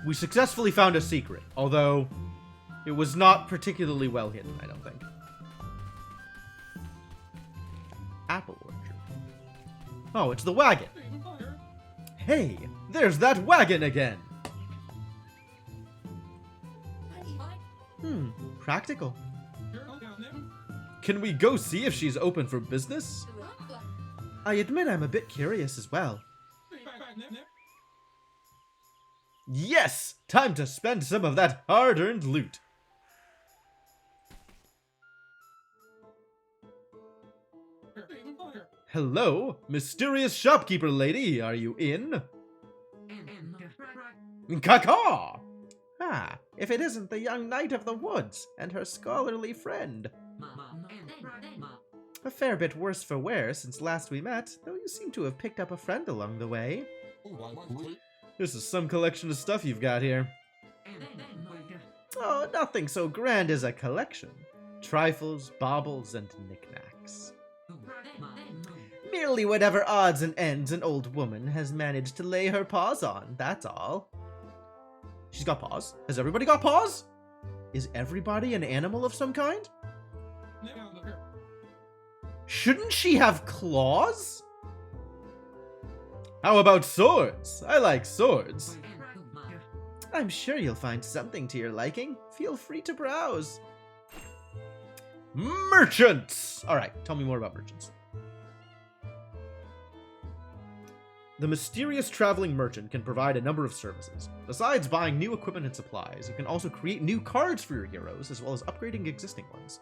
We successfully found a secret, although it was not particularly well hidden, I don't think. Apple orchard. Oh, it's the wagon. Hey, there's that wagon again. Practical. Can we go see if she's open for business? I admit I'm a bit curious as well. Yes! Time to spend some of that hard-earned loot. Hello, mysterious shopkeeper lady, are you in? Caw-caw! Ah, if it isn't the young knight of the woods and her scholarly friend. A fair bit worse for wear since last we met, though you seem to have picked up a friend along the way. This is some collection of stuff you've got here. Oh, nothing so grand as a collection. Trifles, baubles, and knickknacks. Merely whatever odds and ends an old woman has managed to lay her paws on, that's all. She's got paws? Has everybody got paws? Is everybody an animal of some kind? Shouldn't she have claws? How about swords? I like swords. I'm sure you'll find something to your liking. Feel free to browse. Merchants! Alright, tell me more about merchants. The mysterious traveling merchant can provide a number of services. Besides buying new equipment and supplies, you can also create new cards for your heroes, as well as upgrading existing ones.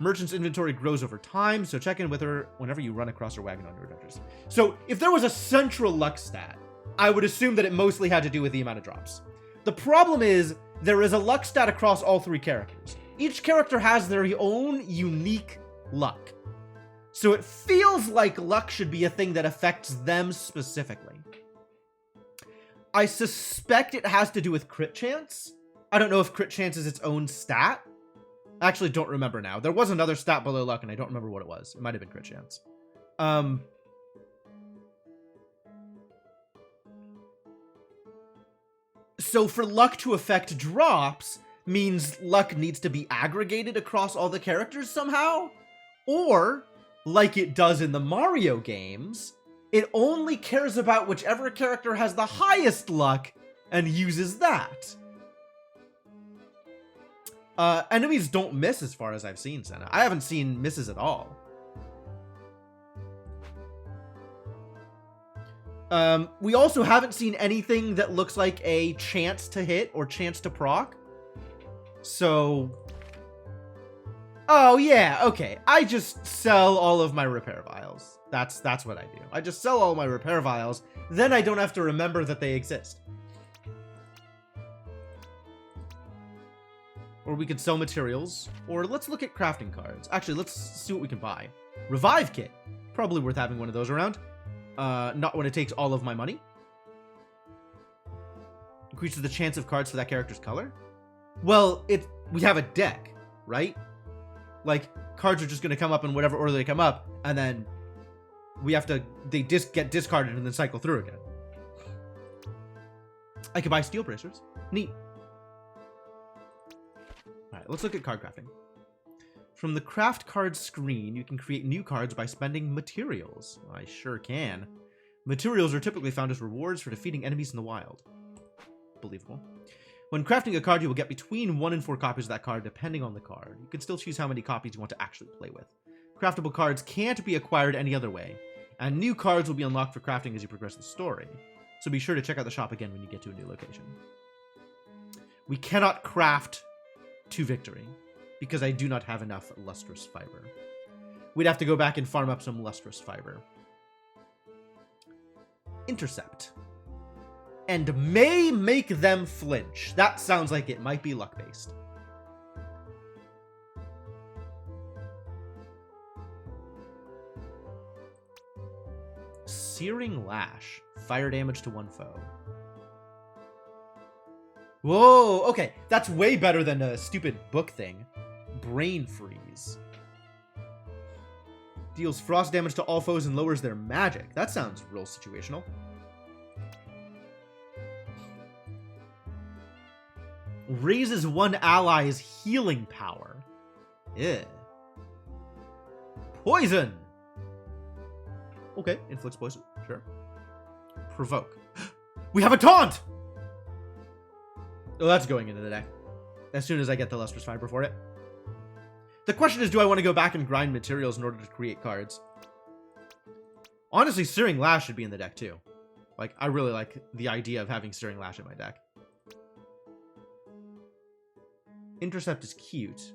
Merchant's inventory grows over time, so check in with her whenever you run across her wagon on your adventures. So, if there was a central luck stat, I would assume that it mostly had to do with the amount of drops. The problem is, there is a luck stat across all three characters. Each character has their own unique luck. So it feels like luck should be a thing that affects them specifically. I suspect it has to do with crit chance. I don't know if crit chance is its own stat. I actually don't remember now. There was another stat below luck, and I don't remember what it was. It might have been crit chance. So for luck to affect drops means luck needs to be aggregated across all the characters somehow? Or, like it does in the Mario games, it only cares about whichever character has the highest luck and uses that. Enemies don't miss as far as I've seen, Senna. I haven't seen misses at all. We also haven't seen anything that looks like a chance to hit or chance to proc. So... Oh, yeah, okay. I just sell all of my repair vials. That's what I do. I just sell all my repair vials, then I don't have to remember that they exist. Or we could sell materials, or let's look at crafting cards. Actually, let's see what we can buy. Revive kit. Probably worth having one of those around. Not when it takes all of my money. Increases the chance of cards for that character's color. Well, we have a deck, right? Like, cards are just going to come up in whatever order they come up, and then they get discarded and then cycle through again. I could buy steel bracers. Neat. Alright, let's look at card crafting. From the craft card screen, you can create new cards by spending materials. I sure can. Materials are typically found as rewards for defeating enemies in the wild. Believable. When crafting a card, you will get between 1 and 4 copies of that card, depending on the card. You can still choose how many copies you want to actually play with. Craftable cards can't be acquired any other way, and new cards will be unlocked for crafting as you progress the story. So be sure to check out the shop again when you get to a new location. We cannot craft to victory, because I do not have enough lustrous fiber. We'd have to go back and farm up some lustrous fiber. Intercept. And may make them flinch. That sounds like it might be luck-based. Searing Lash. Fire damage to one foe. Whoa, okay. That's way better than a stupid book thing. Brain Freeze. Deals frost damage to all foes and lowers their magic. That sounds real situational. Raises one ally's healing power. Yeah. Poison! Okay, inflicts poison. Sure. Provoke. We have a taunt! Oh, that's going into the deck. As soon as I get the lustrous fiber for it. The question is, do I want to go back and grind materials in order to create cards? Honestly, Searing Lash should be in the deck too. Like, I really like the idea of having Searing Lash in my deck. Intercept is cute.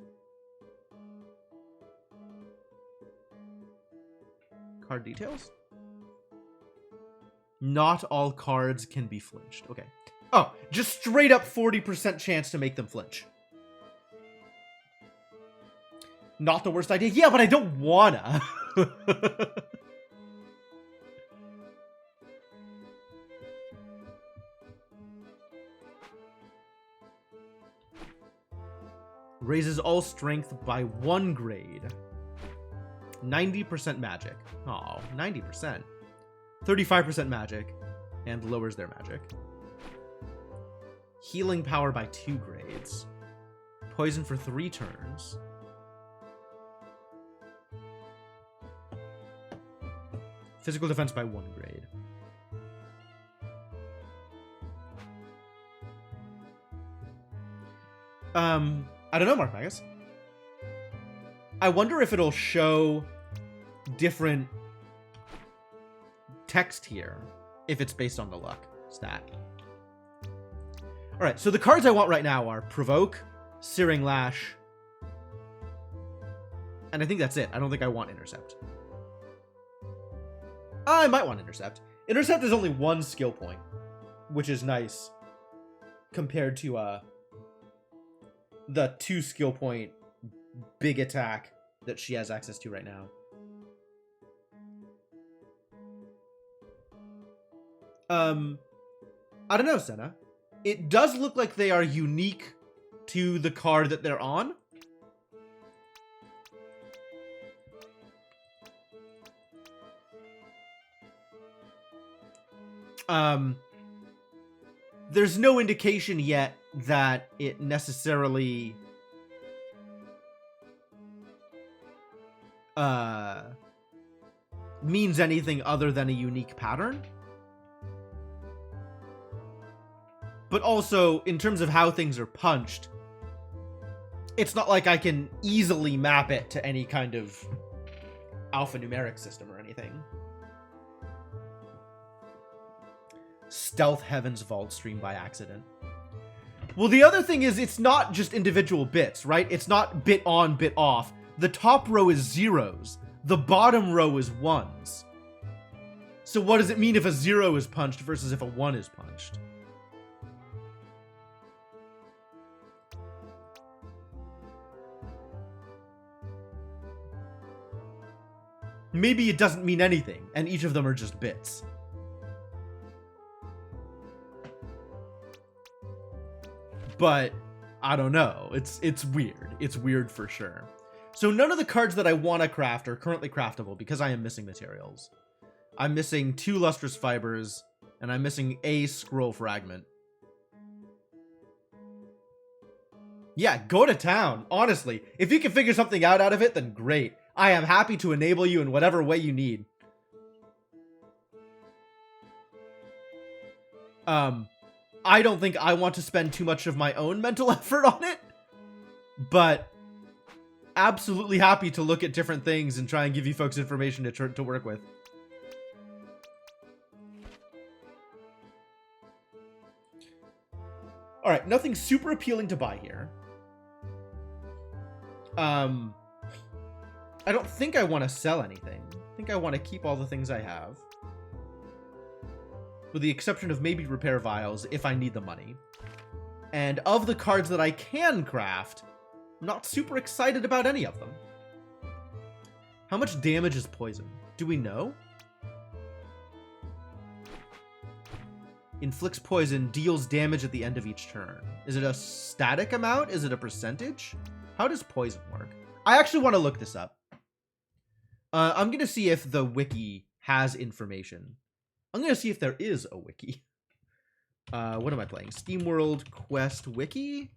Card details? Not all cards can be flinched. Okay. Oh, just straight up 40% chance to make them flinch. Not the worst idea. Yeah, but I don't wanna. Raises all strength by 1 grade. 90% magic. Oh, 90%. 35% magic. And lowers their magic. Healing power by 2 grades. Poison for 3 turns. Physical defense by 1 grade. I don't know, Mark Magus. I wonder if it'll show different text here if it's based on the luck stat. Alright, so the cards I want right now are Provoke, Searing Lash, and I think that's it. I don't think I want Intercept. I might want Intercept. Intercept is only 1 skill point, which is nice compared to the 2 skill point big attack that she has access to right now. I don't know, Senna. It does look like they are unique to the card that they're on. There's no indication yet that it necessarily means anything other than a unique pattern. But also, in terms of how things are punched, it's not like I can easily map it to any kind of alphanumeric system or anything. Stealth Heaven's Vault Stream by accident. Well, the other thing is it's not just individual bits, right? It's not bit on, bit off. The top row is zeros. The bottom row is ones. So what does it mean if a 0 is punched versus if a 1 is punched? Maybe it doesn't mean anything, and each of them are just bits. But I don't know. It's weird. It's weird for sure. So none of the cards that I want to craft are currently craftable because I am missing materials. I'm missing 2 lustrous fibers, and I'm missing a scroll fragment. Yeah, go to town. Honestly, if you can figure something out of it, then great. I am happy to enable you in whatever way you need. I don't think I want to spend too much of my own mental effort on it, but absolutely happy to look at different things and try and give you folks information to work with. All right, nothing super appealing to buy here. I don't think I want to sell anything. I think I want to keep all the things I have. With the exception of maybe repair vials if I need the money. And of the cards that I can craft, I'm not super excited about any of them. How much damage is poison? Do we know? Inflicts poison, deals damage at the end of each turn. Is it a static amount? Is it a percentage? How does poison work? I actually want to look this up. I'm going to see if the wiki has information. I'm going to see if there is a wiki. What am I playing? SteamWorld Quest wiki?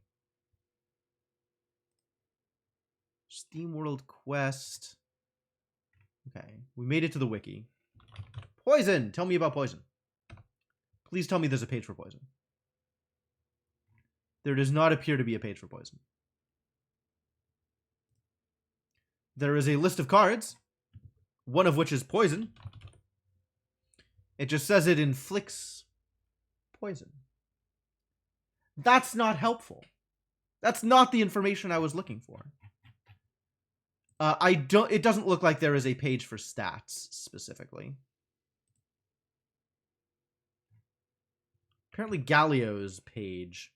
SteamWorld Quest. Okay, we made it to the wiki. Poison! Tell me about poison. Please tell me there's a page for poison. There does not appear to be a page for poison. There is a list of cards, one of which is poison. It just says it inflicts poison. That's not helpful. That's not the information I was looking for. It doesn't look like there is a page for stats specifically. Apparently Galio's page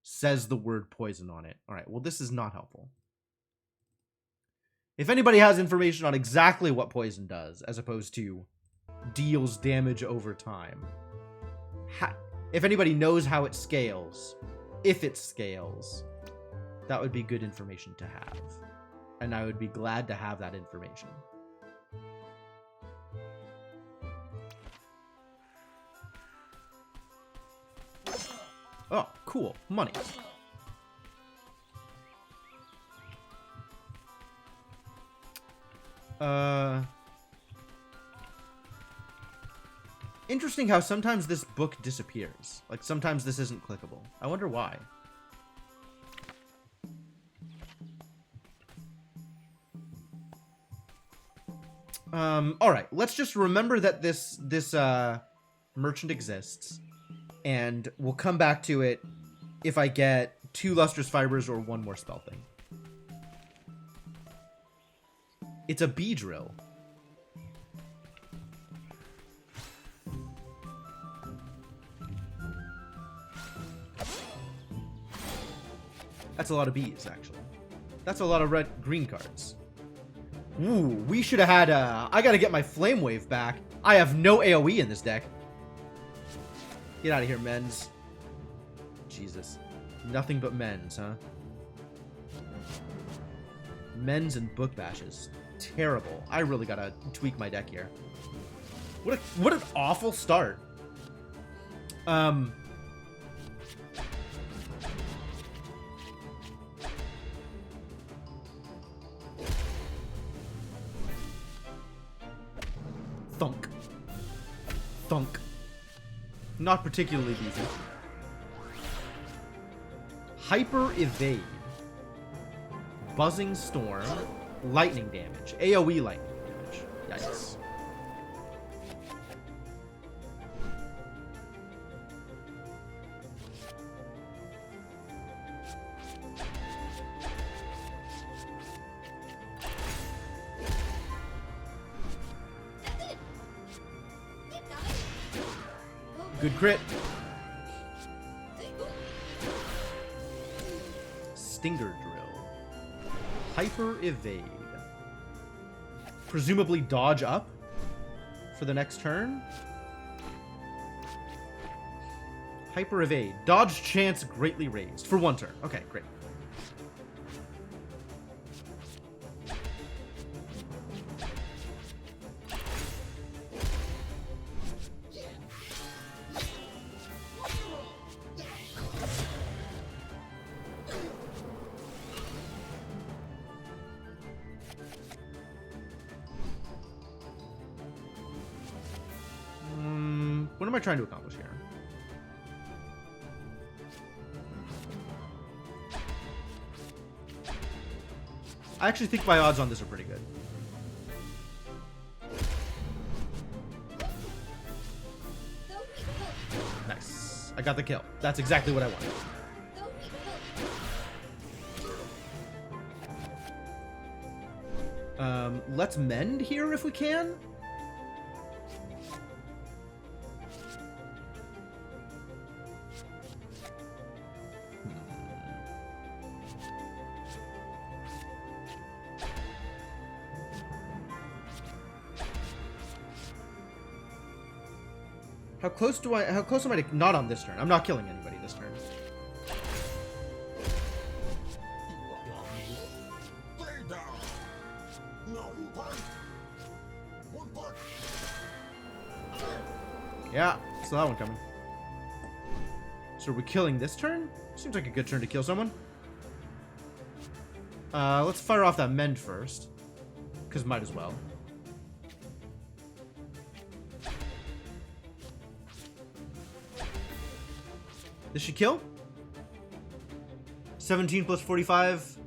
says the word poison on it. All right, well, this is not helpful. If anybody has information on exactly what poison does, as opposed to deals damage over time, if anybody knows how it scales, if it scales, that would be good information to have. And I would be glad to have that information. Oh, cool. Money. Interesting how sometimes this book disappears. Like, sometimes this isn't clickable. I wonder why. Alright, let's just remember that this merchant exists, and we'll come back to it if I get 2 lustrous fibers or 1 more spell thing. It's a bee drill. That's a lot of bees, actually. That's a lot of green cards. Ooh, we should have had I gotta get my Flame Wave back. I have no AoE in this deck. Get out of here, men's. Jesus. Nothing but men's, huh? Men's and book bashes. Terrible. I really gotta tweak my deck here. What an awful start. Thunk. Thunk. Not particularly beefy. Hyper Evade. Buzzing Storm. Lightning damage. AoE lightning damage. Yikes. Good crit. Stinger Drill. Hyper Evade. Presumably dodge up for the next turn. Hyper Evade. Dodge chance greatly raised for 1 turn. Okay, great. What am I trying to accomplish here? I actually think my odds on this are pretty good. Nice. I got the kill. That's exactly what I wanted. Let's mend here if we can. How close am I to, not on this turn. I'm not killing anybody this turn. Yeah, saw that one coming. So are we killing this turn? Seems like a good turn to kill someone. Let's fire off that mend first. Because might as well. This should kill. 17 plus 45.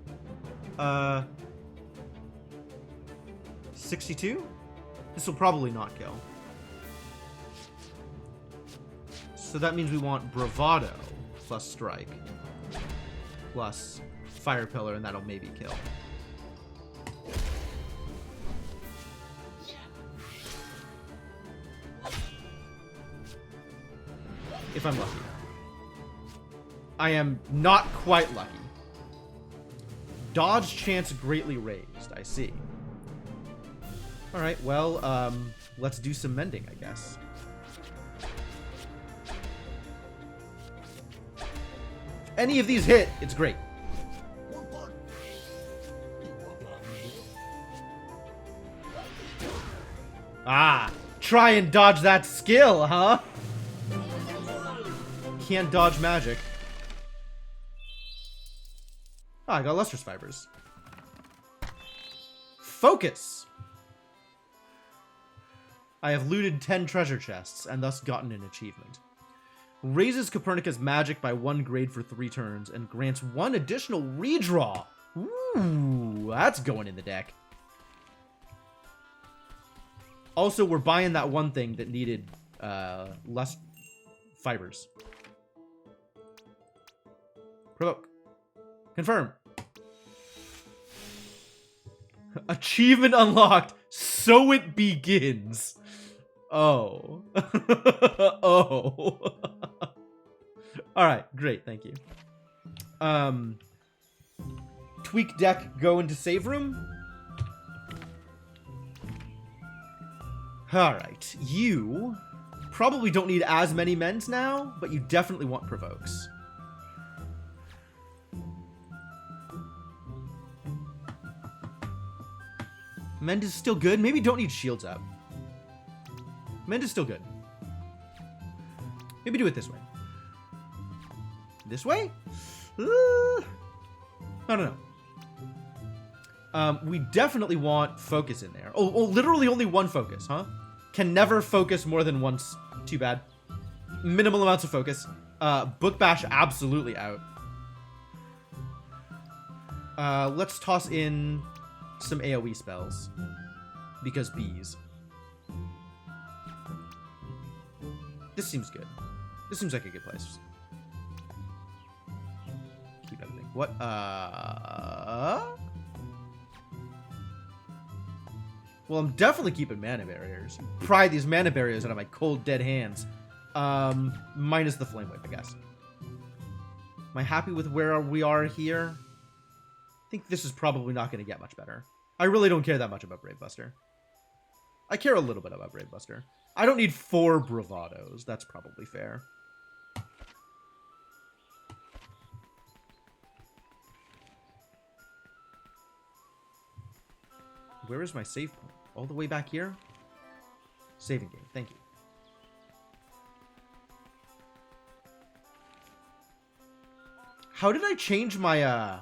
62? This will probably not kill. So that means we want Bravado plus Strike plus Fire Pillar, and that'll maybe kill. if I'm lucky. I am not quite lucky. Dodge chance greatly raised. I see. Alright, well, let's do some mending, I guess. If any of these hit, it's great. Ah, try and dodge that skill, huh? Can't dodge magic. Ah, I got lustrous fibers. Focus! I have looted 10 treasure chests and thus gotten an achievement. Raises Copernicus' magic by 1 grade for 3 turns and grants 1 additional redraw. Ooh, that's going in the deck. Also, we're buying that one thing that needed less fibers. Provoke. Confirm. Achievement unlocked. So it begins. Oh. Oh. Alright, great, thank you. Tweak deck, go into save room. Alright, you probably don't need as many mends now, but you definitely want provokes. Mend is still good. Maybe don't need shields up. Mend is still good. Maybe do it this way. This way? I don't know. We definitely want focus in there. Oh, literally only 1 focus, huh? Can never focus more than once. Too bad. Minimal amounts of focus. Book Bash absolutely out. Let's toss in some AoE spells. Because bees. This seems good. This seems like a good place. Keep everything. What? Well, I'm definitely keeping mana barriers. Pry these mana barriers out of my cold, dead hands. Minus the flame whip, I guess. Am I happy with where we are here? I think this is probably not going to get much better. I really don't care that much about Bravebuster. I care a little bit about Bravebuster. I don't need 4 bravados. That's probably fair. Where is my save point? All the way back here? Saving game. Thank you. How did I change my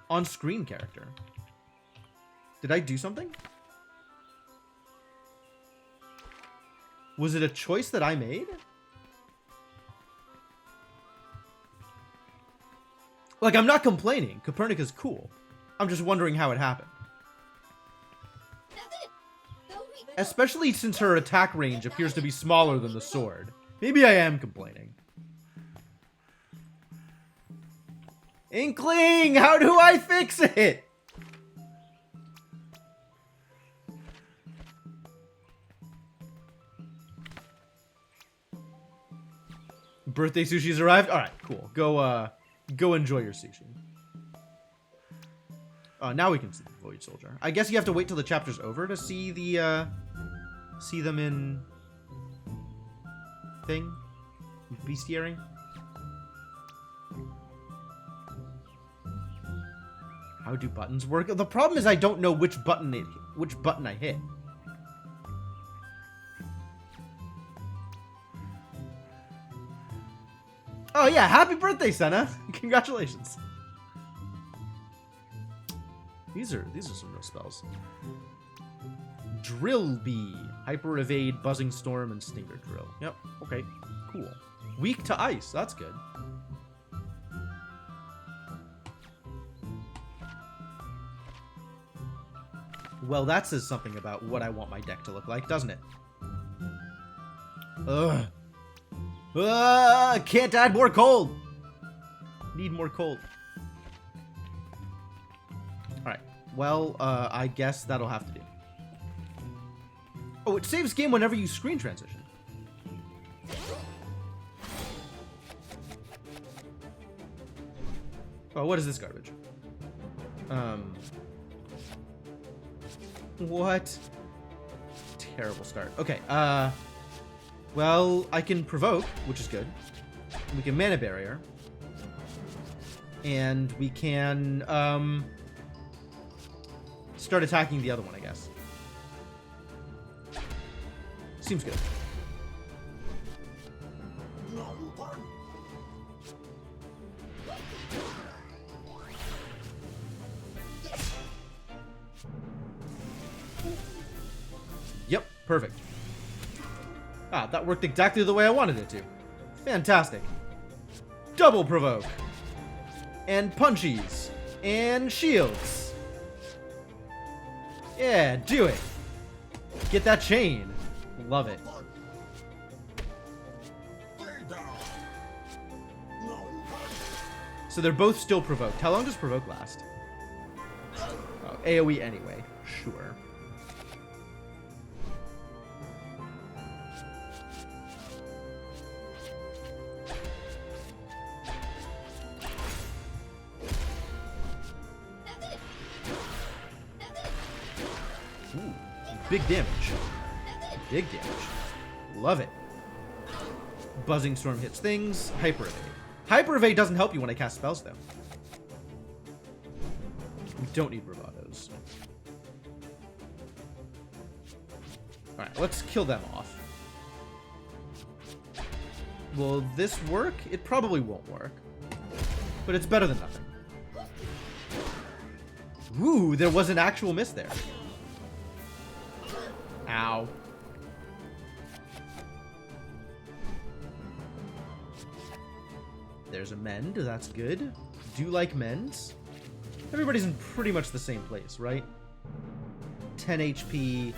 on-screen character? Did I do something? Was it a choice that I made? Like, I'm not complaining. Copernicus is cool. I'm just wondering how it happened. Especially since her attack range appears to be smaller than the sword. Maybe I am complaining. Inkling! How do I fix it? Birthday sushi's arrived? Alright, cool. Go enjoy your sushi. Now we can see the Void Soldier. I guess you have to wait till the chapter's over to see the, see them in... thing? Bestiary? How do buttons work? The problem is I don't know which button I hit. Oh yeah, happy birthday, Senna! Congratulations. These are some real spells. Drill Bee, Hyper Evade, Buzzing Storm, and Stinger Drill. Yep, okay, cool. Weak to ice, that's good. Well, that says something about what I want my deck to look like, doesn't it? Ugh. Can't add more cold. Need more cold. Alright. Well, I guess that'll have to do. Oh, it saves game whenever you screen transition. Oh, what is this garbage? What? Terrible start. Okay, well, I can provoke, which is good. We can mana barrier. And we can, start attacking the other one, I guess. Seems good. Yep, perfect. Ah, that worked exactly the way I wanted it to. Fantastic. Double provoke. And punchies. And shields. Yeah, do it. Get that chain. Love it. So they're both still provoked. How long does provoke last? Oh, AoE anyway. Sure. Ooh, big damage. Big damage. Love it. Buzzing Storm hits things. Hyper Evade. Hyper Evade doesn't help you when I cast spells, though. We don't need bravados. Alright, let's kill them off. Will this work? It probably won't work. But it's better than nothing. Ooh, there was an actual miss there. Ow. There's a mend, that's good. Do like mends. Everybody's in pretty much the same place, right? 10 HP,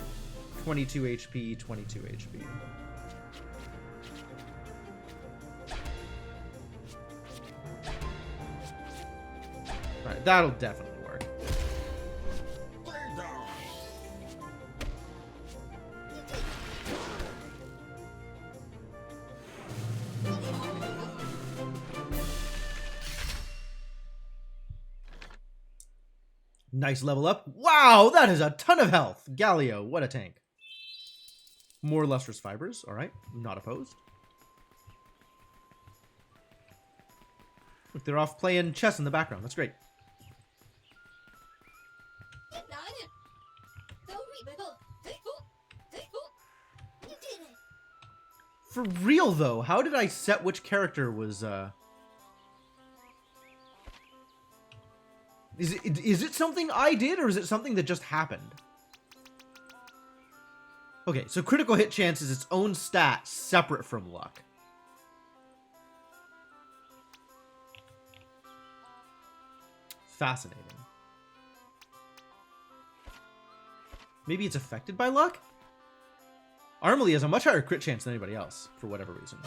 22 HP, 22 HP. Alright, that'll definitely work. Nice level up. Wow, that is a ton of health. Galio, what a tank. More lustrous fibers. All right, not opposed. Look, they're off playing chess in the background. That's great. For real, though, how did I set which character was, Is it something I did, or is it something that just happened? Okay, so critical hit chance is its own stat separate from luck. Fascinating. Maybe it's affected by luck? Armely has a much higher crit chance than anybody else, for whatever reason.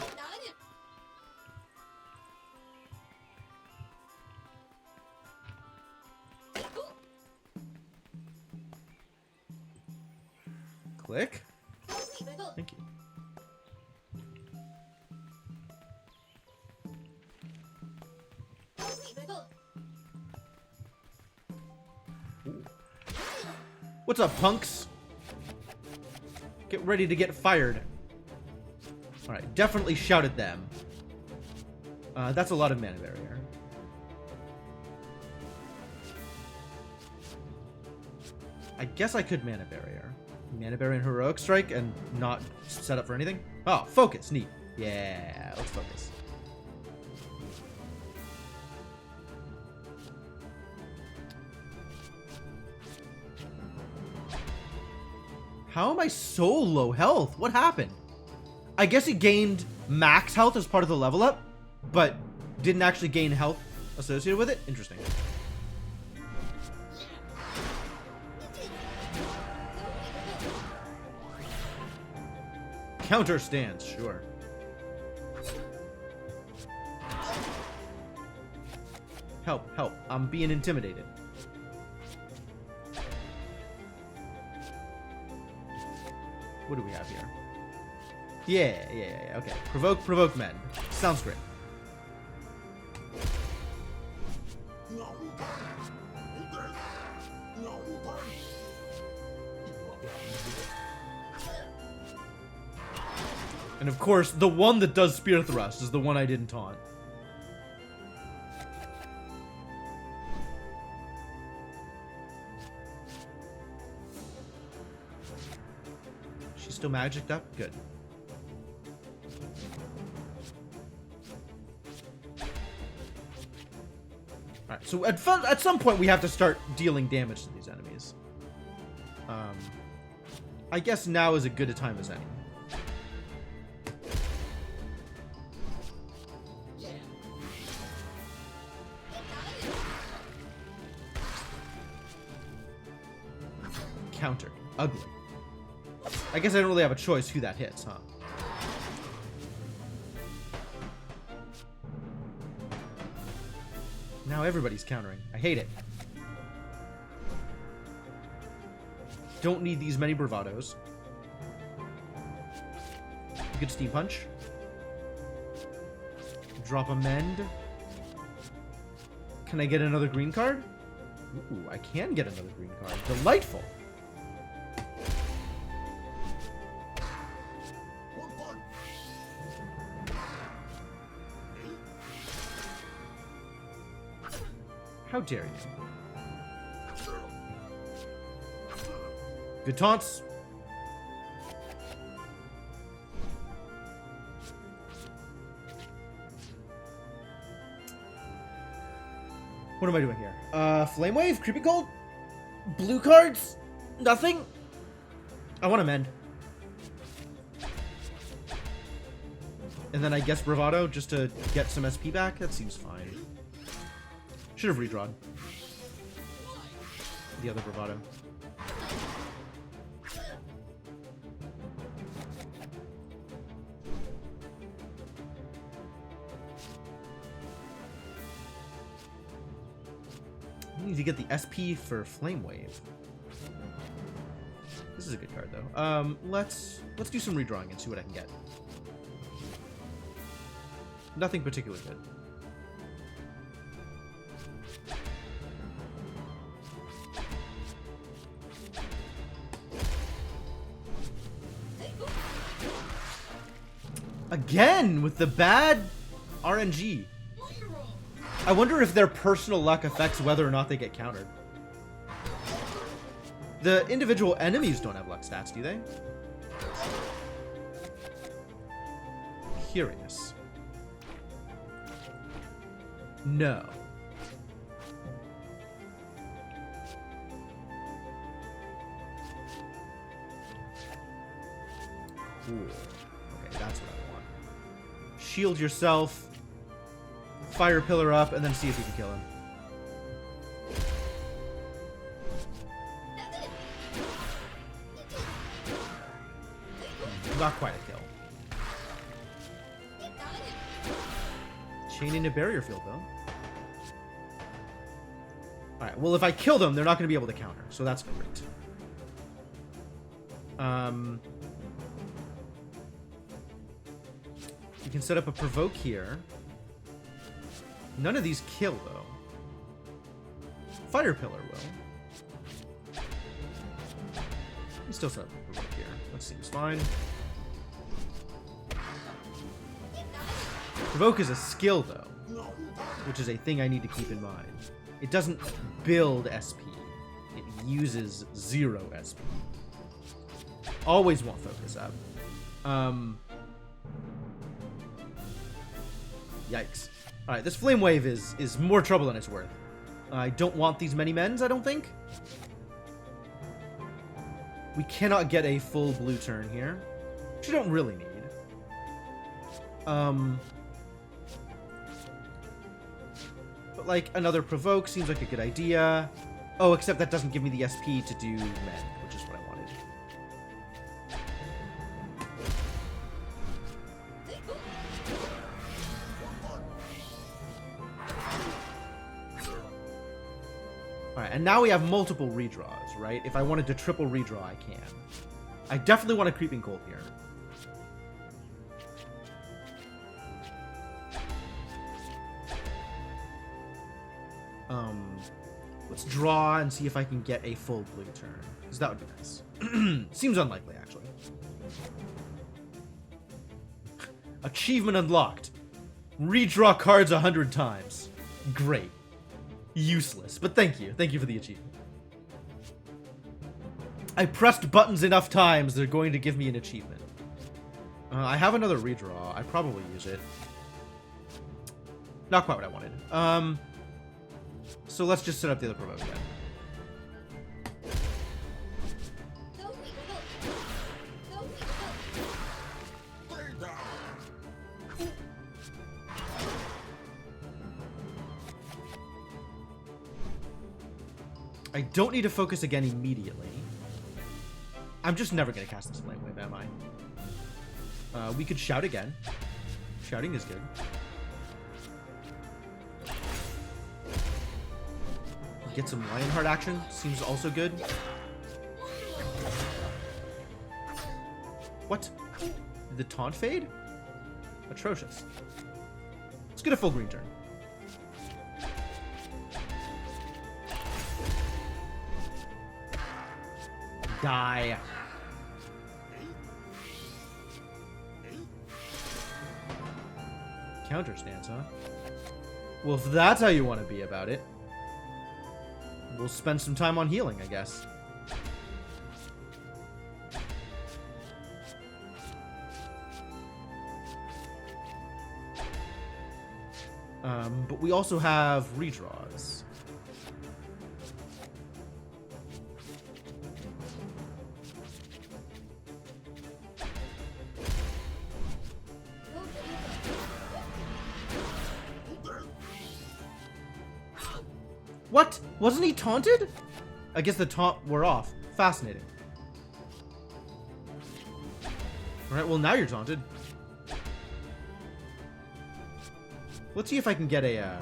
Click. Thank you. Ooh. What's up, punks? Get ready to get fired. Alright, definitely shout at them. That's a lot of mana barrier. I guess I could mana barrier. Mana barrier and heroic strike and not set up for anything. Oh, focus. Neat. Yeah, let's focus. How am I so low health? What happened? I guess it gained max health as part of the level up, but didn't actually gain health associated with it? Interesting. Counter stance, sure. Help, help. I'm being intimidated. What do we have here? Yeah, okay. Provoke men. Sounds great. And of course, the one that does Spear Thrust is the one I didn't taunt. She's still magicked up? Good. Alright, so at some point we have to start dealing damage to these enemies. I guess now is as good a time as any. Counter. Ugly. I guess I don't really have a choice who that hits, huh? Now everybody's countering. I hate it. Don't need these many bravados. Good Steam Punch. Drop a Mend. Can I get another green card? Ooh, I can get another green card. Delightful. How dare you? Good taunts. What am I doing here? Flame Wave? Creepy Cold? Blue cards? Nothing? I want to mend. And then I guess Bravado just to get some SP back? That seems fine. Should have redrawn. The other Bravado. I need to get the SP for Flame Wave. This is a good card though. Let's do some redrawing and see what I can get. Nothing particularly good. Again with the bad RNG. I wonder if their personal luck affects whether or not they get countered. The individual enemies don't have luck stats, do they? Curious. No. Ooh. Okay, that's what I want. Shield yourself, fire pillar up, and then see if you can kill him. Not quite a kill. Chain into barrier field, though. Alright, well, if I kill them, they're not going to be able to counter, so that's great. You can set up a provoke here. None of these kill, though. Fire pillar will. You can still set up a provoke here. That seems fine. Provoke is a skill, though, which is a thing I need to keep in mind. It doesn't build SP. It uses 0 SP. Always want focus up. Yikes. Alright, this Flame Wave is more trouble than it's worth. I don't want these many mends, I don't think. We cannot get a full blue turn here, which you don't really need. But, like, another provoke seems like a good idea. Oh, except that doesn't give me the SP to do mend, which is what I wanted. Alright, and now we have multiple redraws, right? If I wanted to triple redraw, I can. I definitely want a Creeping Cold here. Let's draw and see if I can get a full blue turn, because that would be nice. Seems unlikely, actually. Achievement unlocked. Redraw cards 100 times. Great. Useless, but thank you. Thank you for the achievement. I pressed buttons enough times, they're going to give me an achievement. I have another redraw. I probably use it. Not quite what I wanted. So let's just set up the other promote again. I don't need to focus again immediately. I'm just never going to cast this Flame Wave, am I? We could shout again. Shouting is good. Get some Lionheart action. Seems also good. What? Did the taunt fade? Atrocious. Let's get a full green turn. Die. Counter stance, huh? Well, if that's how you want to be about it, we'll spend some time on healing, I guess. But we also have redraws. What? Wasn't he taunted? I guess the taunt wore off. Fascinating. Alright, well now you're taunted. Let's see if I can get a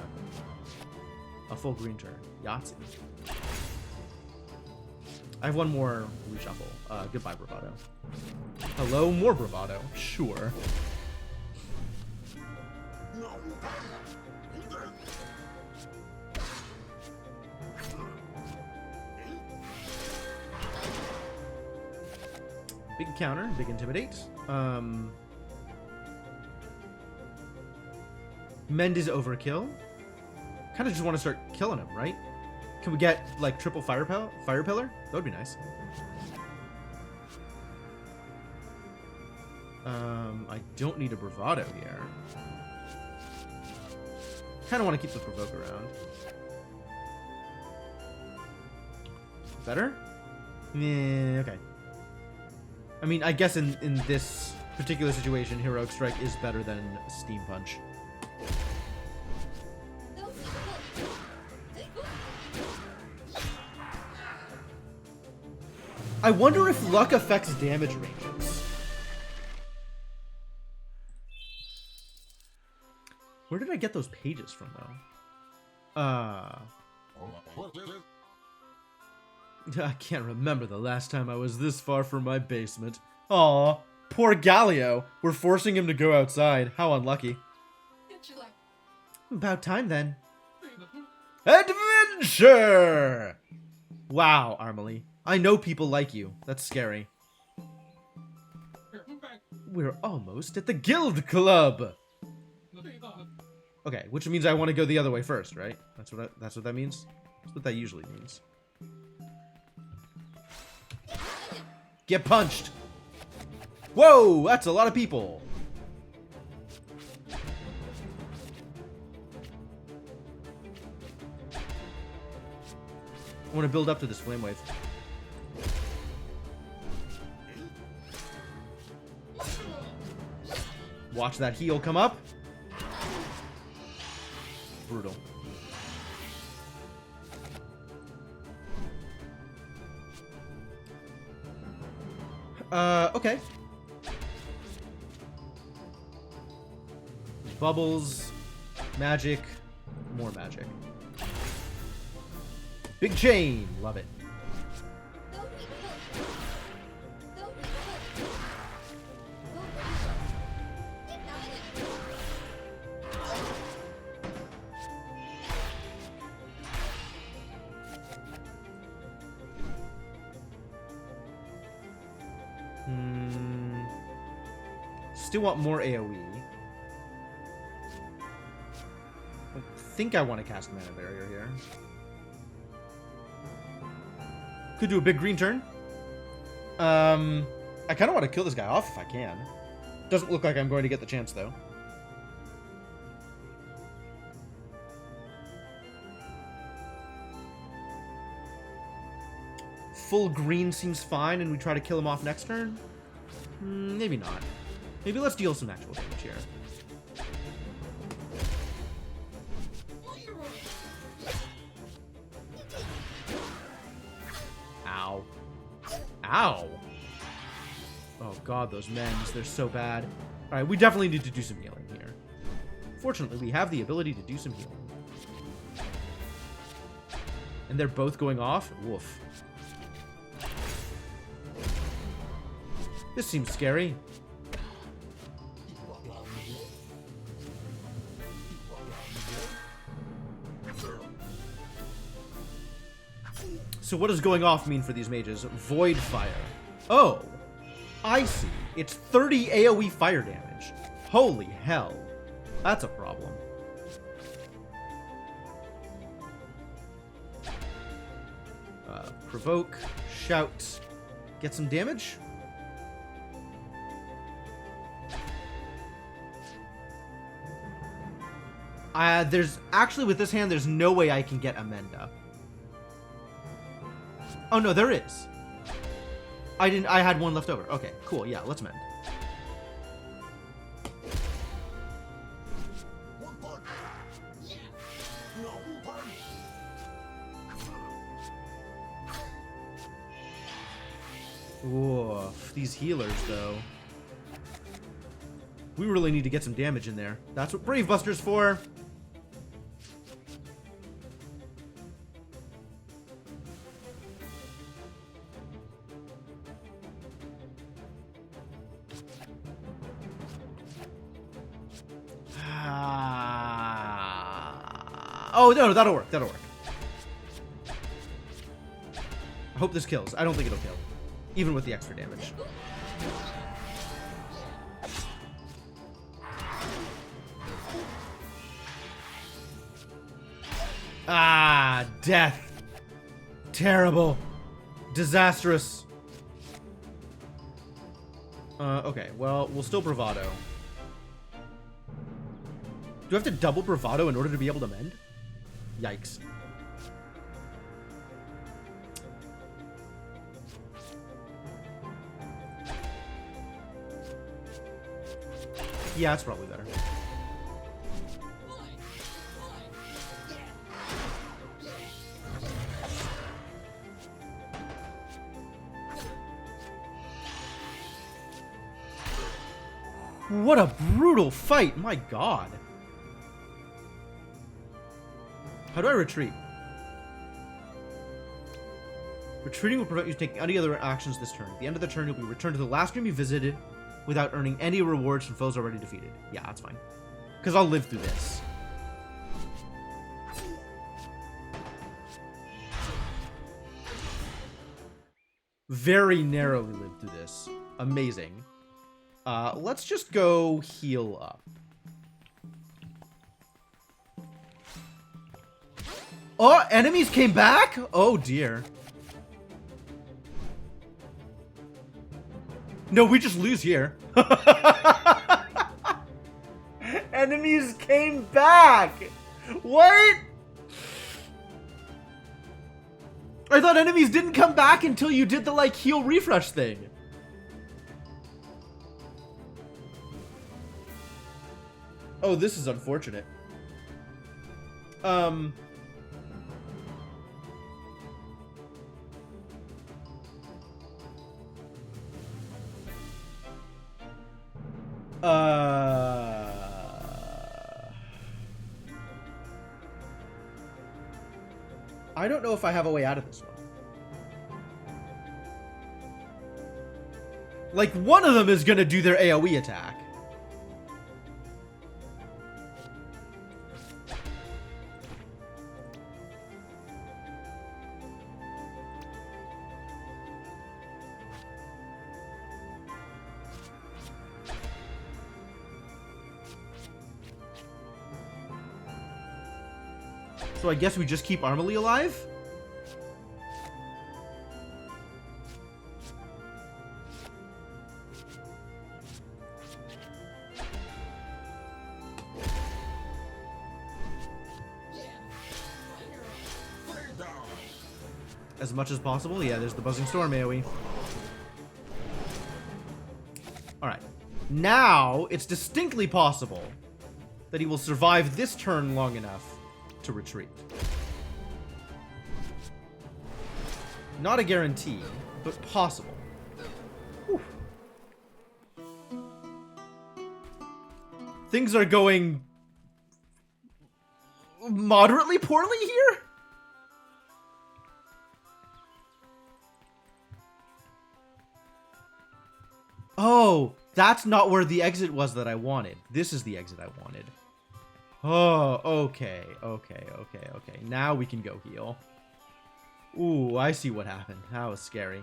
full green turn. Yahtzee. I have one more reshuffle. Goodbye, Bravado. Hello, more Bravado. Sure. Big counter, big intimidate. Mend is overkill. Kind of just want to start killing him, right? Can we get like triple fire pillar? That would be nice. I don't need a bravado here. Kind of want to keep the provoke around. Better? Yeah, okay. I mean, I guess in this particular situation, Heroic Strike is better than Steam Punch. I wonder if luck affects damage ranges. Where did I get those pages from, though? I can't remember the last time I was this far from my basement. Aw, poor Galio. We're forcing him to go outside. How unlucky. About time, then. Adventure! Wow, Armely. I know people like you. That's scary. We're almost at the Guild Club! Okay, which means I want to go the other way first, right? That's what that means? That's what that usually means. Get punched! Whoa! That's a lot of people! I want to build up to this flame wave. Watch that heal come up. Brutal. Okay. Bubbles, magic, more magic. Big chain, love it. Still want more AoE. I think I want to cast Mana Barrier here. Could do a big green turn. I kind of want to kill this guy off if I can. Doesn't look like I'm going to get the chance, though. Full green seems fine, and we try to kill him off next turn? Maybe not. Maybe let's deal some actual damage here. Ow. Ow! Oh god, those mends, they're so bad. Alright, we definitely need to do some healing here. Fortunately, we have the ability to do some healing. And they're both going off? Woof. This seems scary. So what does going off mean for these mages? Void fire. Oh, I see. It's 30 AoE fire damage. Holy hell. That's a problem. Provoke, shout, get some damage. There's actually, with this hand, there's no way I can get Amenda. Oh no, there is. I had one left over. Okay, cool. Yeah, let's mend. Oof, these healers, though. We really need to get some damage in there. That's what Brave Buster's for. Oh, no, that'll work. That'll work. I hope this kills. I don't think it'll kill. Even with the extra damage. Ah, death. Terrible. Disastrous. Okay, well, we'll still bravado. Do I have to double bravado in order to be able to mend? Yikes. Yeah, that's probably better. What a brutal fight, my god. How do I retreat? Retreating will prevent you from taking any other actions this turn. At the end of the turn, you'll be returned to the last room you visited without earning any rewards from foes already defeated. Yeah, that's fine. Because I'll live through this. Very narrowly lived through this. Amazing. Let's just go heal up. Oh, enemies came back? Oh, dear. No, we just lose here. Enemies came back! What? I thought enemies didn't come back until you did the, like, heal refresh thing. Oh, this is unfortunate. I don't know if I have a way out of this one. Like, one of them is gonna do their AoE attack. So I guess we just keep Armely alive? As much as possible? Yeah, there's the Buzzing Storm AoE. Alright. Now, it's distinctly possible that he will survive this turn long enough to retreat. Not a guarantee, but possible. Whew. Things are going moderately poorly here? Oh, that's not where the exit was that I wanted. This is the exit I wanted. Oh, okay. Now we can go heal. Ooh, I see what happened. That was scary.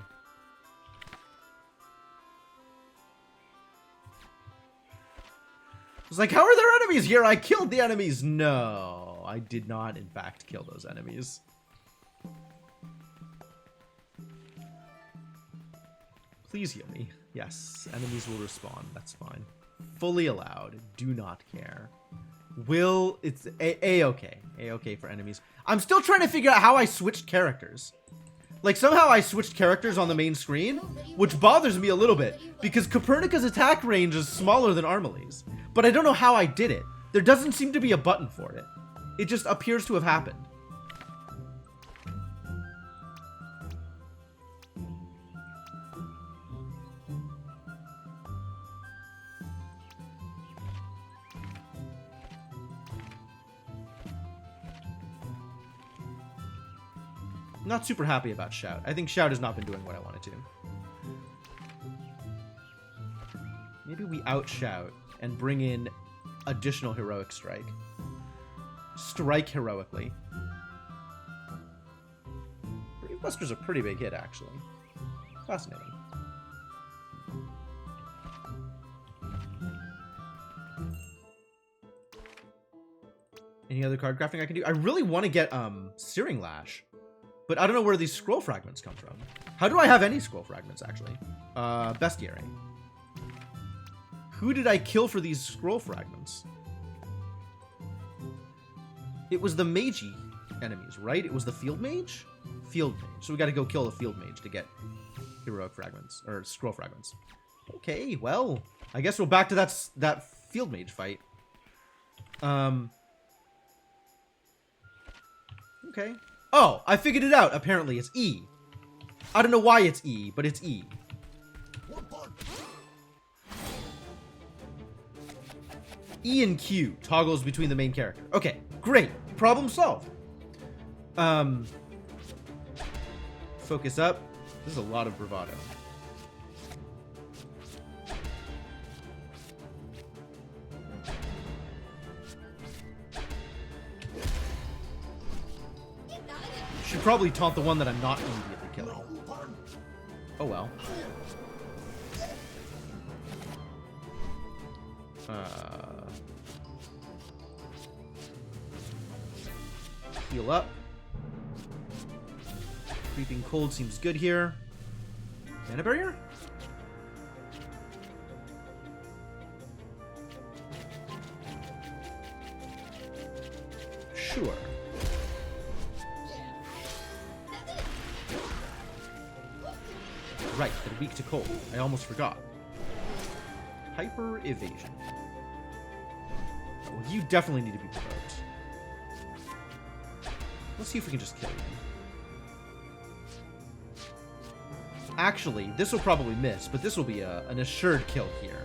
It's like, how are there enemies here? I killed the enemies. No, I did not, in fact, kill those enemies. Please heal me. Yes, enemies will respawn. That's fine. Fully allowed. Do not care. It's A-okay. A-okay for enemies. I'm still trying to figure out how I switched characters. Like, somehow I switched characters on the main screen, which bothers me a little bit, because Copernica's attack range is smaller than Armely's. But I don't know how I did it. There doesn't seem to be a button for it. It just appears to have happened. Not super happy about Shout. I think Shout has not been doing what I wanted to. Maybe we out-Shout and bring in additional heroic strike. Strike heroically. Bravebuster's a pretty big hit, actually. Fascinating. Any other card crafting I can do? I really want to get Searing Lash. But I don't know where these scroll fragments come from. How do I have any scroll fragments, actually? Bestiary. Who did I kill for these scroll fragments? It was the Magey enemies, right? It was the Field Mage? Field Mage. So we gotta go kill the Field Mage to get heroic fragments, or scroll fragments. Okay, well, I guess we're back to that Field Mage fight. Okay. Oh, I figured it out. Apparently, it's E. I don't know why it's E, but it's E. E and Q toggles between the main character. Okay, great. Problem solved. Focus up. This is a lot of bravado. Should probably taunt the one that I'm not immediately killing. Oh well. Heal up. Creeping Cold seems good here. Mana Barrier? Sure. Right, they're weak to cold. I almost forgot. Hyper Evasion. Well, you definitely need to be provoked. Let's see if we can just kill you. Actually, this will probably miss, but this will be an assured kill here.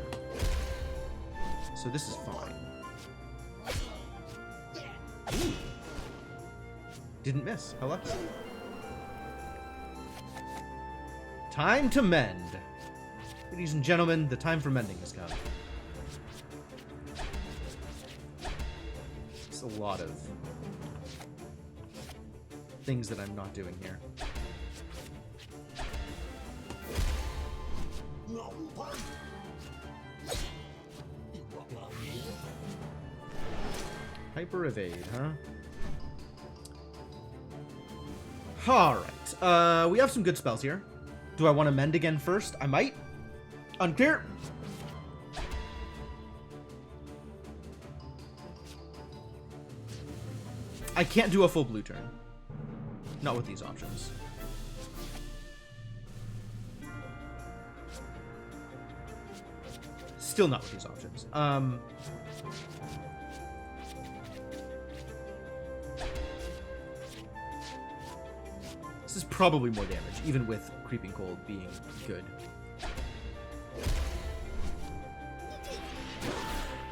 So this is fine. Ooh. Didn't miss. How lucky. Time to mend. Ladies and gentlemen, the time for mending has come. It's a lot of things that I'm not doing here. Hyper evade, huh? Alright, we have some good spells here. Do I want to mend again first? I might. Unclear. I can't do a full blue turn. Not with these options. Still not with these options. This is probably more damage, even with Creeping Cold being good.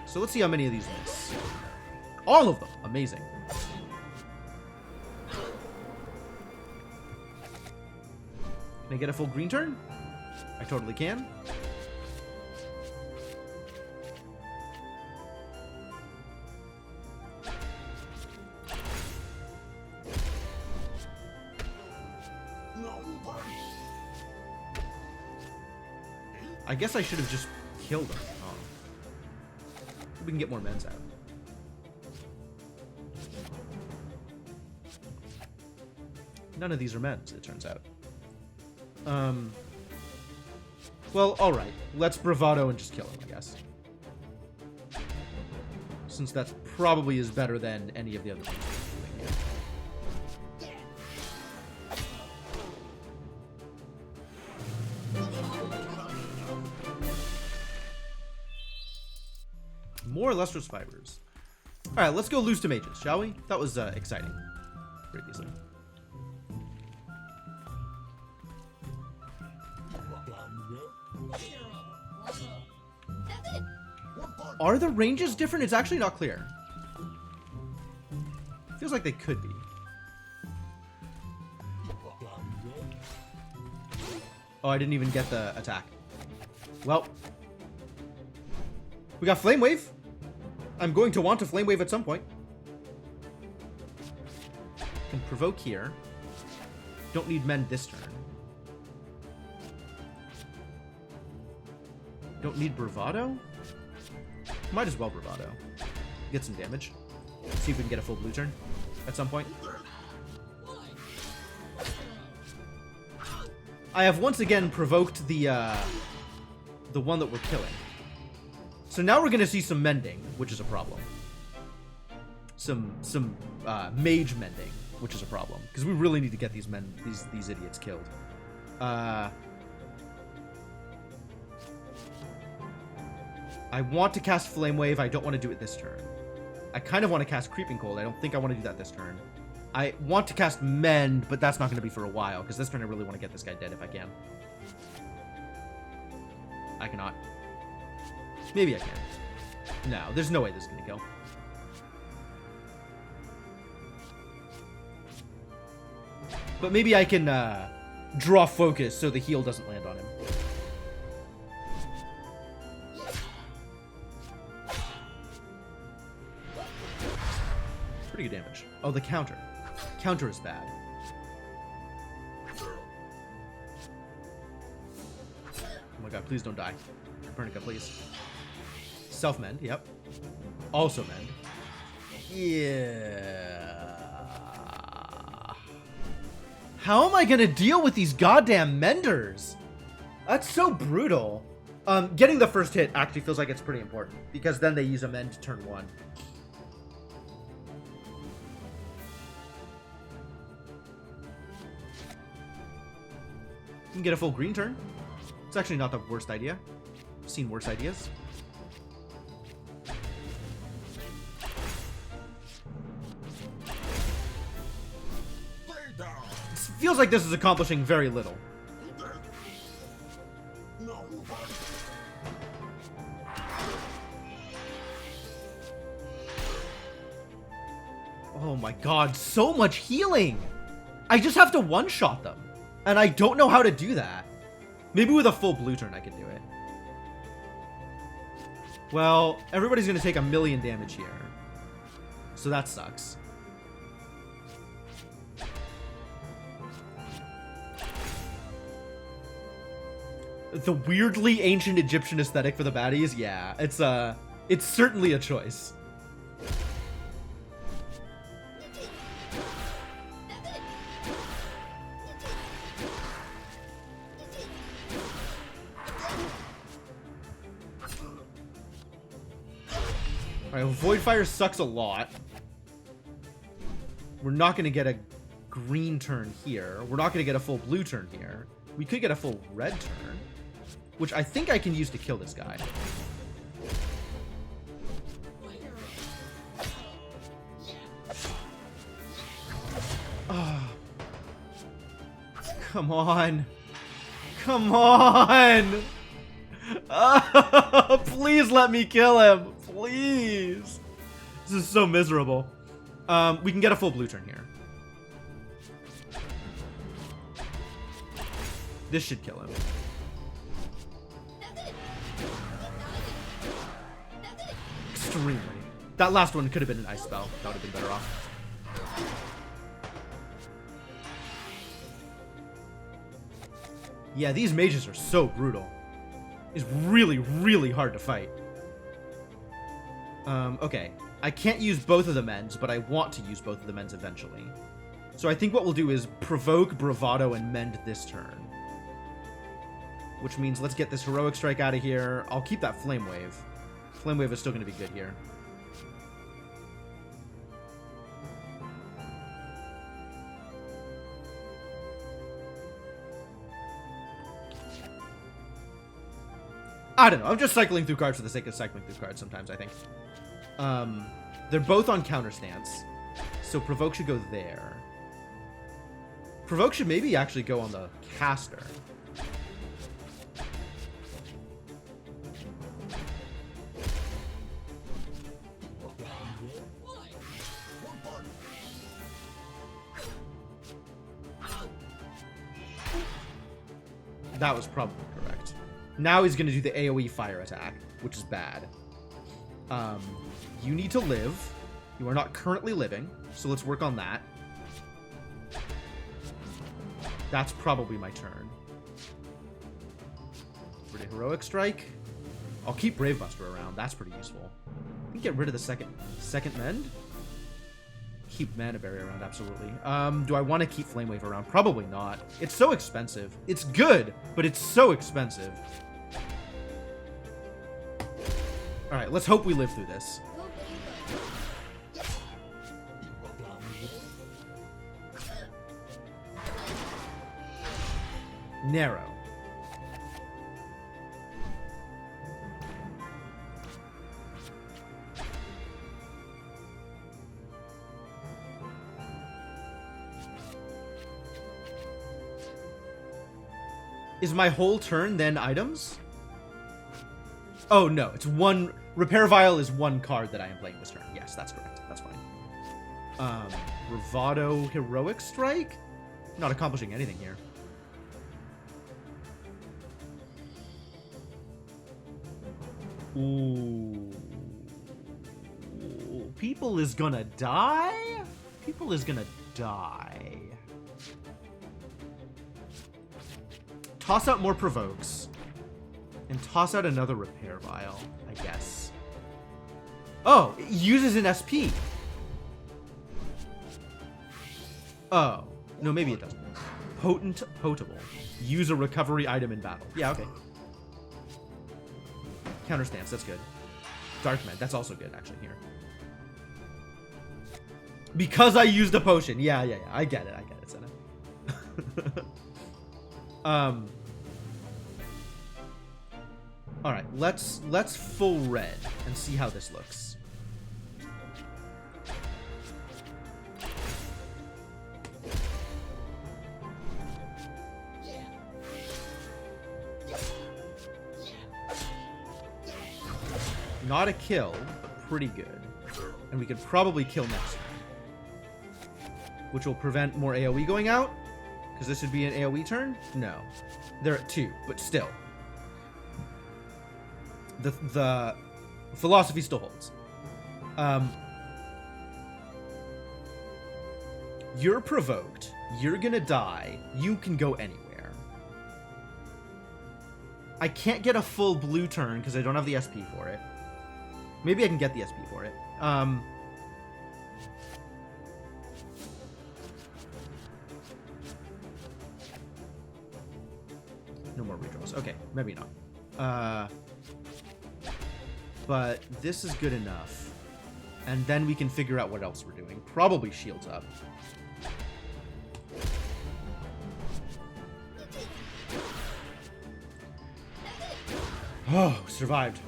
So let's see how many of these miss. All of them! Amazing. Can I get a full green turn? I totally can. I guess I should have just killed her. Oh. We can get more mens out. None of these are mens, it turns out. Well, alright. Let's bravado and just kill him, I guess. Since that probably is better than any of the other things we're doing here. More lustrous fibers. Alright, let's go lose to mages, shall we? That was exciting previously. Are the ranges different? It's actually not clear. Feels like they could be. Oh, I didn't even get the attack. Well, we got Flame Wave. I'm going to want a Flame Wave at some point. Can provoke here. Don't need mend this turn. Don't need bravado? Might as well bravado. Get some damage. See if we can get a full blue turn at some point. I have once again provoked the one that we're killing. So now we're gonna see some mending, which is a problem. Some mage mending, which is a problem because we really need to get these these idiots killed. I want to cast Flame Wave. I don't want to do it this turn. I kind of want to cast Creeping Cold. I don't think I want to do that this turn. I want to cast Mend, but that's not going to be for a while, because this turn I really want to get this guy dead if I can. I cannot. Maybe I can. No, there's no way this is going to kill. But maybe I can draw focus so the heal doesn't land on him. Pretty good damage. Oh, the counter. Counter is bad. Oh my god, please don't die. Copernica, please. Self-mend, yep. Also mend. Yeah. How am I gonna deal with these goddamn menders? That's so brutal. Getting the first hit actually feels like it's pretty important, because then they use a mend turn 1. You can get a full green turn. It's actually not the worst idea. I've seen worse ideas. It feels like this is accomplishing very little. Oh my god, so much healing! I just have to one-shot them. And I don't know how to do that. Maybe with a full blue turn I can do it. Well, everybody's going to take 1,000,000 damage here. So that sucks. The weirdly ancient Egyptian aesthetic for the baddies? Yeah, it's certainly a choice. Alright, Void Fire sucks a lot. We're not going to get a green turn here. We're not going to get a full blue turn here. We could get a full red turn, which I think I can use to kill this guy. Oh. Come on. Come on. Oh, please let me kill him. Please. This is so miserable. We can get a full blue turn here. This should kill him. Extremely. That last one could have been an ice spell. That would have been better off. Yeah, these mages are so brutal. It's really, really hard to fight. Okay. I can't use both of the mends, but I want to use both of the mends eventually. So I think what we'll do is provoke, bravado, and mend this turn. Which means let's get this heroic strike out of here. I'll keep that flame wave. Flame wave is still going to be good here. I don't know. I'm just cycling through cards for the sake of cycling through cards sometimes, I think. They're both on counter stance. So Provoke should go there. Provoke should maybe actually go on the caster. That was probably correct. Now he's going to do the AoE fire attack, which is bad. You need to live. You are not currently living, so let's work on that. That's probably my turn. For the heroic strike, I'll keep Bravebuster around. That's pretty useful. I can get rid of the second mend. Keep Mana Barrier around, absolutely. Do I want to keep Flame Wave around? Probably not. It's so expensive. It's good, but it's so expensive. Alright, let's hope we live through this. Narrow. Is my whole turn then items? Oh, no. It's one... Repair Vial is one card that I am playing this turn. Yes, that's correct. That's fine. Bravado Heroic Strike? Not accomplishing anything here. Ooh. People is gonna die? People is gonna die. Toss out more Provokes. And toss out another Repair Vial, I guess. Oh, it uses an SP. Oh. No, maybe it doesn't. Potable. Use a recovery item in battle. Yeah, okay. Counter stance, that's good. Dark Med, that's also good, actually, here. Because I used a potion. Yeah. I get it, Senna. Alright, let's full red and see how this looks. Not a kill, but pretty good. And we could probably kill next turn. Which will prevent more AoE going out. Because this would be an AoE turn? No. They're at 2, but still. The philosophy still holds. You're provoked. You're gonna die. You can go anywhere. I can't get a full blue turn because I don't have the SP for it. Maybe I can get the SP for it. No more redraws. Okay, maybe not. But this is good enough. And then we can figure out what else we're doing. Probably shields up. Oh, survived.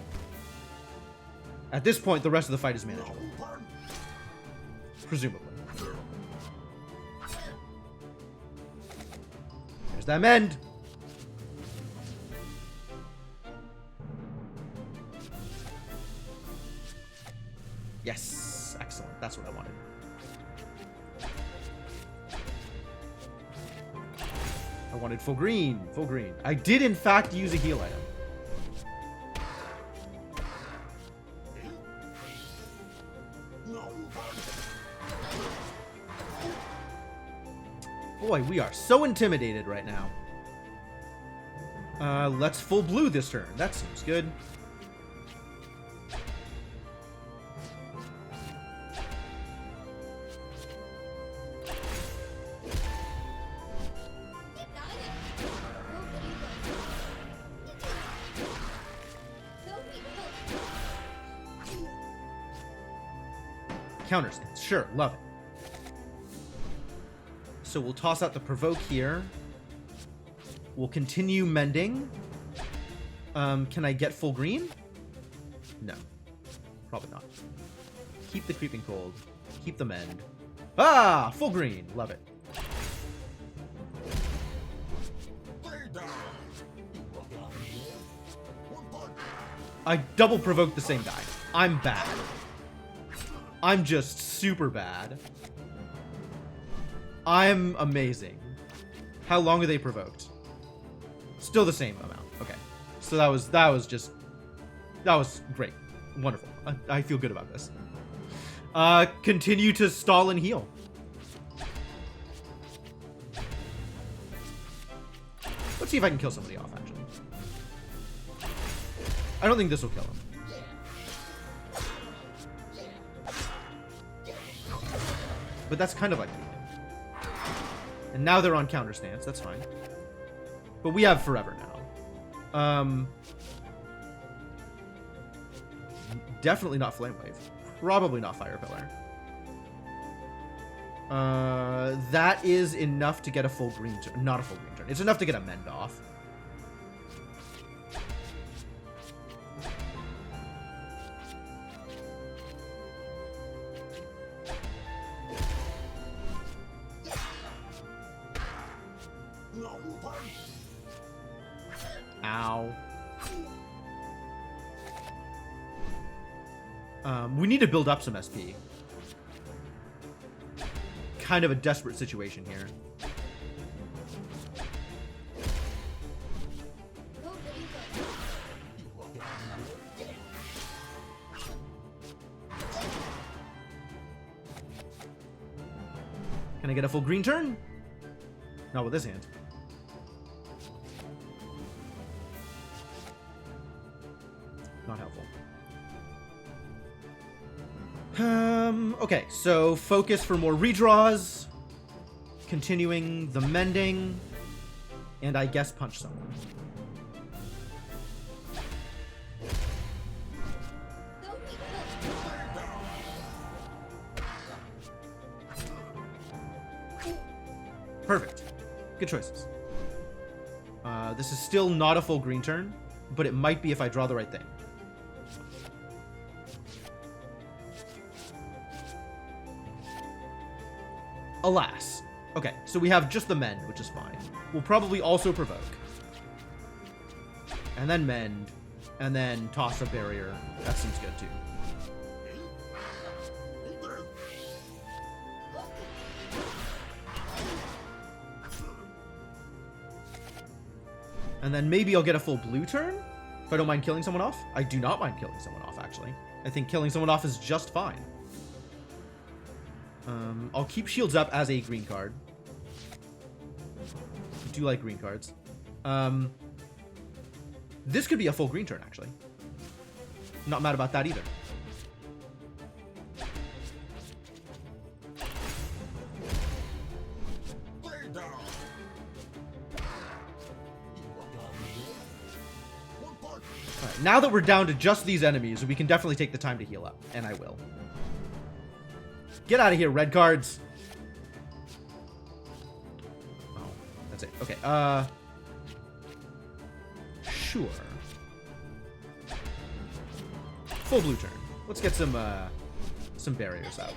At this point, the rest of the fight is manageable. Presumably. There's that mend. Yes, excellent. That's what I wanted. I wanted full green. Full green. I did, in fact, use a heal item. Boy, we are so intimidated right now. Let's full blue this turn. That seems good. Counter stance. Sure, love it. So we'll toss out the provoke here. We'll continue mending. Can I get full green? No. Probably not. Keep the creeping cold. Keep the mend. Ah! Full green. Love it. I double provoked the same guy. I'm bad. I'm just super bad. I'm amazing. How long are they provoked? Still the same amount. Okay. So that was great. Wonderful. I feel good about this. Continue to stall and heal. Let's see if I can kill somebody off, actually. I don't think this will kill him. But that's kind of like... And now they're on counter stance. That's fine. But we have forever now. Definitely not Flame Wave. Probably not Fire Pillar. That is enough to get a full green turn. Not a full green turn. It's enough to get a mend off. Ow. We need to build up some SP. Kind of a desperate situation here. Can I get a full green turn? Not with this hand. Not helpful. Okay, so focus for more redraws. Continuing the mending. And I guess punch someone. Perfect. Good choices. This is still not a full green turn, but it might be if I draw the right thing. Alas. Okay, so we have just the mend, which is fine. We'll probably also provoke. And then mend. And then toss a barrier. That seems good, too. And then maybe I'll get a full blue turn, if I don't mind killing someone off. I do not mind killing someone off, actually. I think killing someone off is just fine. I'll keep shields up as a green card. I do like green cards. This could be a full green turn, actually. Not mad about that either. Alright, now that we're down to just these enemies, we can definitely take the time to heal up, and I will. Get out of here, red cards. Oh, that's it. Okay, sure. Full blue turn. Let's get some barriers out.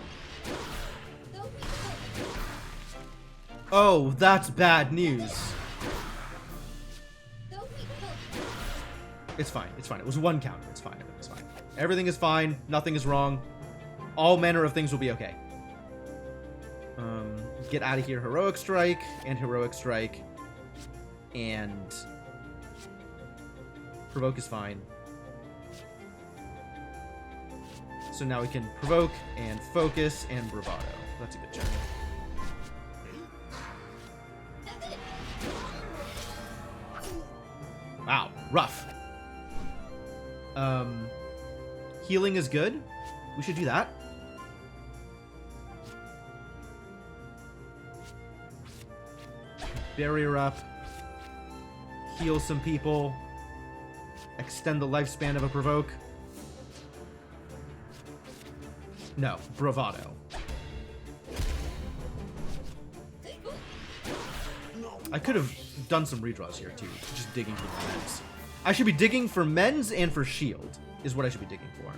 Oh, that's bad news. It's fine. It's fine. It was one counter. It's fine. It's fine. Everything is fine. Nothing is wrong. All manner of things will be okay. Get out of here. Heroic Strike and Heroic Strike. And Provoke is fine. So now we can Provoke and Focus and Bravado. That's a good turn. Wow, rough. Healing is good. We should do that. Barrier up. Heal some people. Extend the lifespan of a Provoke. No, Bravado. I could have done some redraws here too, just digging for the men's. I should be digging for men's and for shield, is what I should be digging for.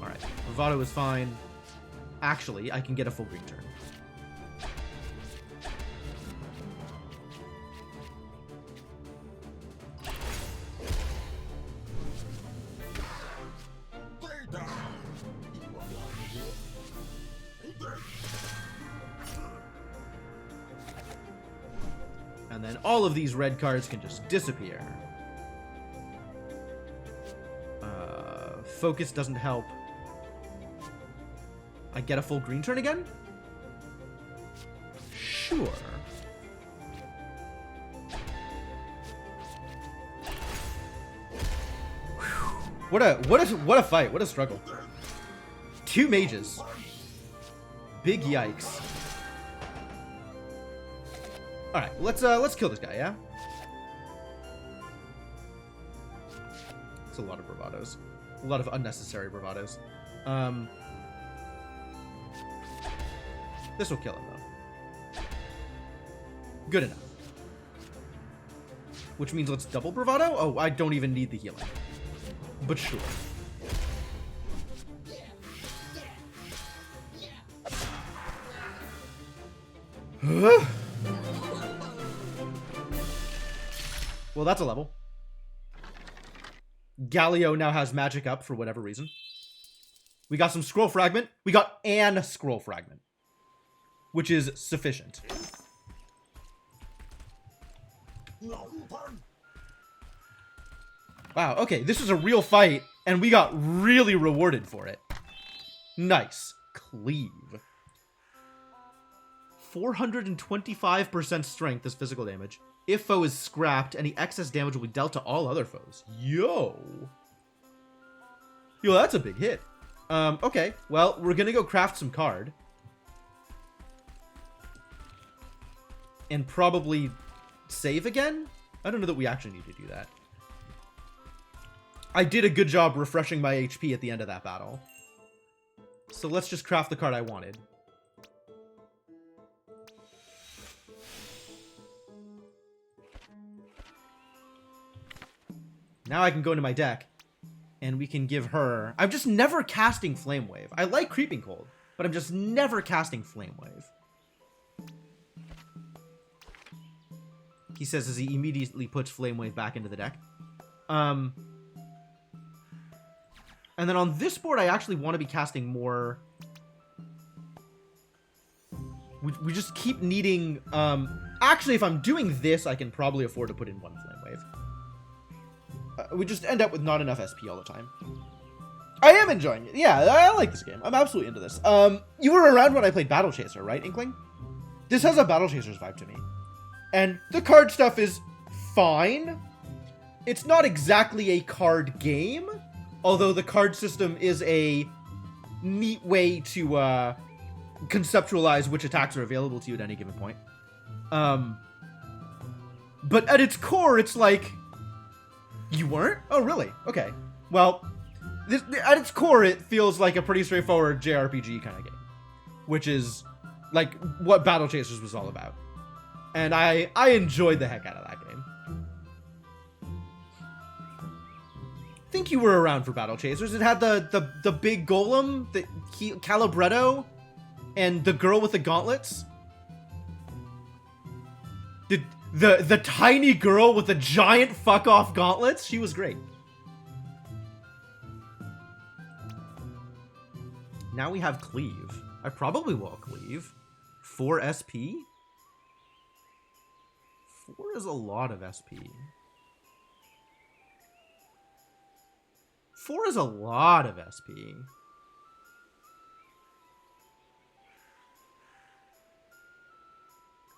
Alright, Bravado is fine. Actually, I can get a full green turn. And then all of these red cards can just disappear. Focus doesn't help. I get a full green turn again? Sure. What a fight. What a struggle. 2 mages. Big yikes. Alright, let's kill this guy, yeah? It's a lot of bravados. A lot of unnecessary bravados. This will kill him, though. Good enough. Which means let's double bravado? Oh, I don't even need the healing. But sure. Well, that's a level. Galio now has magic up for whatever reason. We got some scroll fragment. We got an scroll fragment, which is sufficient. Wow, okay, this is a real fight, and we got really rewarded for it. Nice. Cleave. 425% strength is physical damage. If foe is scrapped, any excess damage will be dealt to all other foes. Yo, that's a big hit. Okay, well, we're gonna go craft some card. And probably save again? I don't know that we actually need to do that. I did a good job refreshing my HP at the end of that battle. So let's just craft the card I wanted. Now I can go into my deck, and we can give her... I'm just never casting Flame Wave. I like Creeping Cold, but I'm just never casting Flame Wave. He says as he immediately puts Flame Wave back into the deck. And then on this board, I actually want to be casting more... We just keep needing... Actually, if I'm doing this, I can probably afford to put in 1 Flame Wave. We just end up with not enough SP all the time. I am enjoying it. Yeah, I like this game. I'm absolutely into this. You were around when I played Battle Chaser, right, Inkling? This has a Battle Chaser's vibe to me. And the card stuff is fine. It's not exactly a card game, although the card system is a neat way to conceptualize which attacks are available to you at any given point. But at its core, it's like... You weren't? Oh, really? Okay. Well, at its core, it feels like a pretty straightforward JRPG kind of game, which is like what Battle Chasers was all about. And I enjoyed the heck out of that game. I think you were around for Battle Chasers. It had the big golem, the Calibretto, and the girl with the gauntlets. The tiny girl with the giant fuck off gauntlets. She was great. Now we have Cleave. I probably will Cleave. 4 SP? 4 is a lot of SP. 4 is a lot of SP.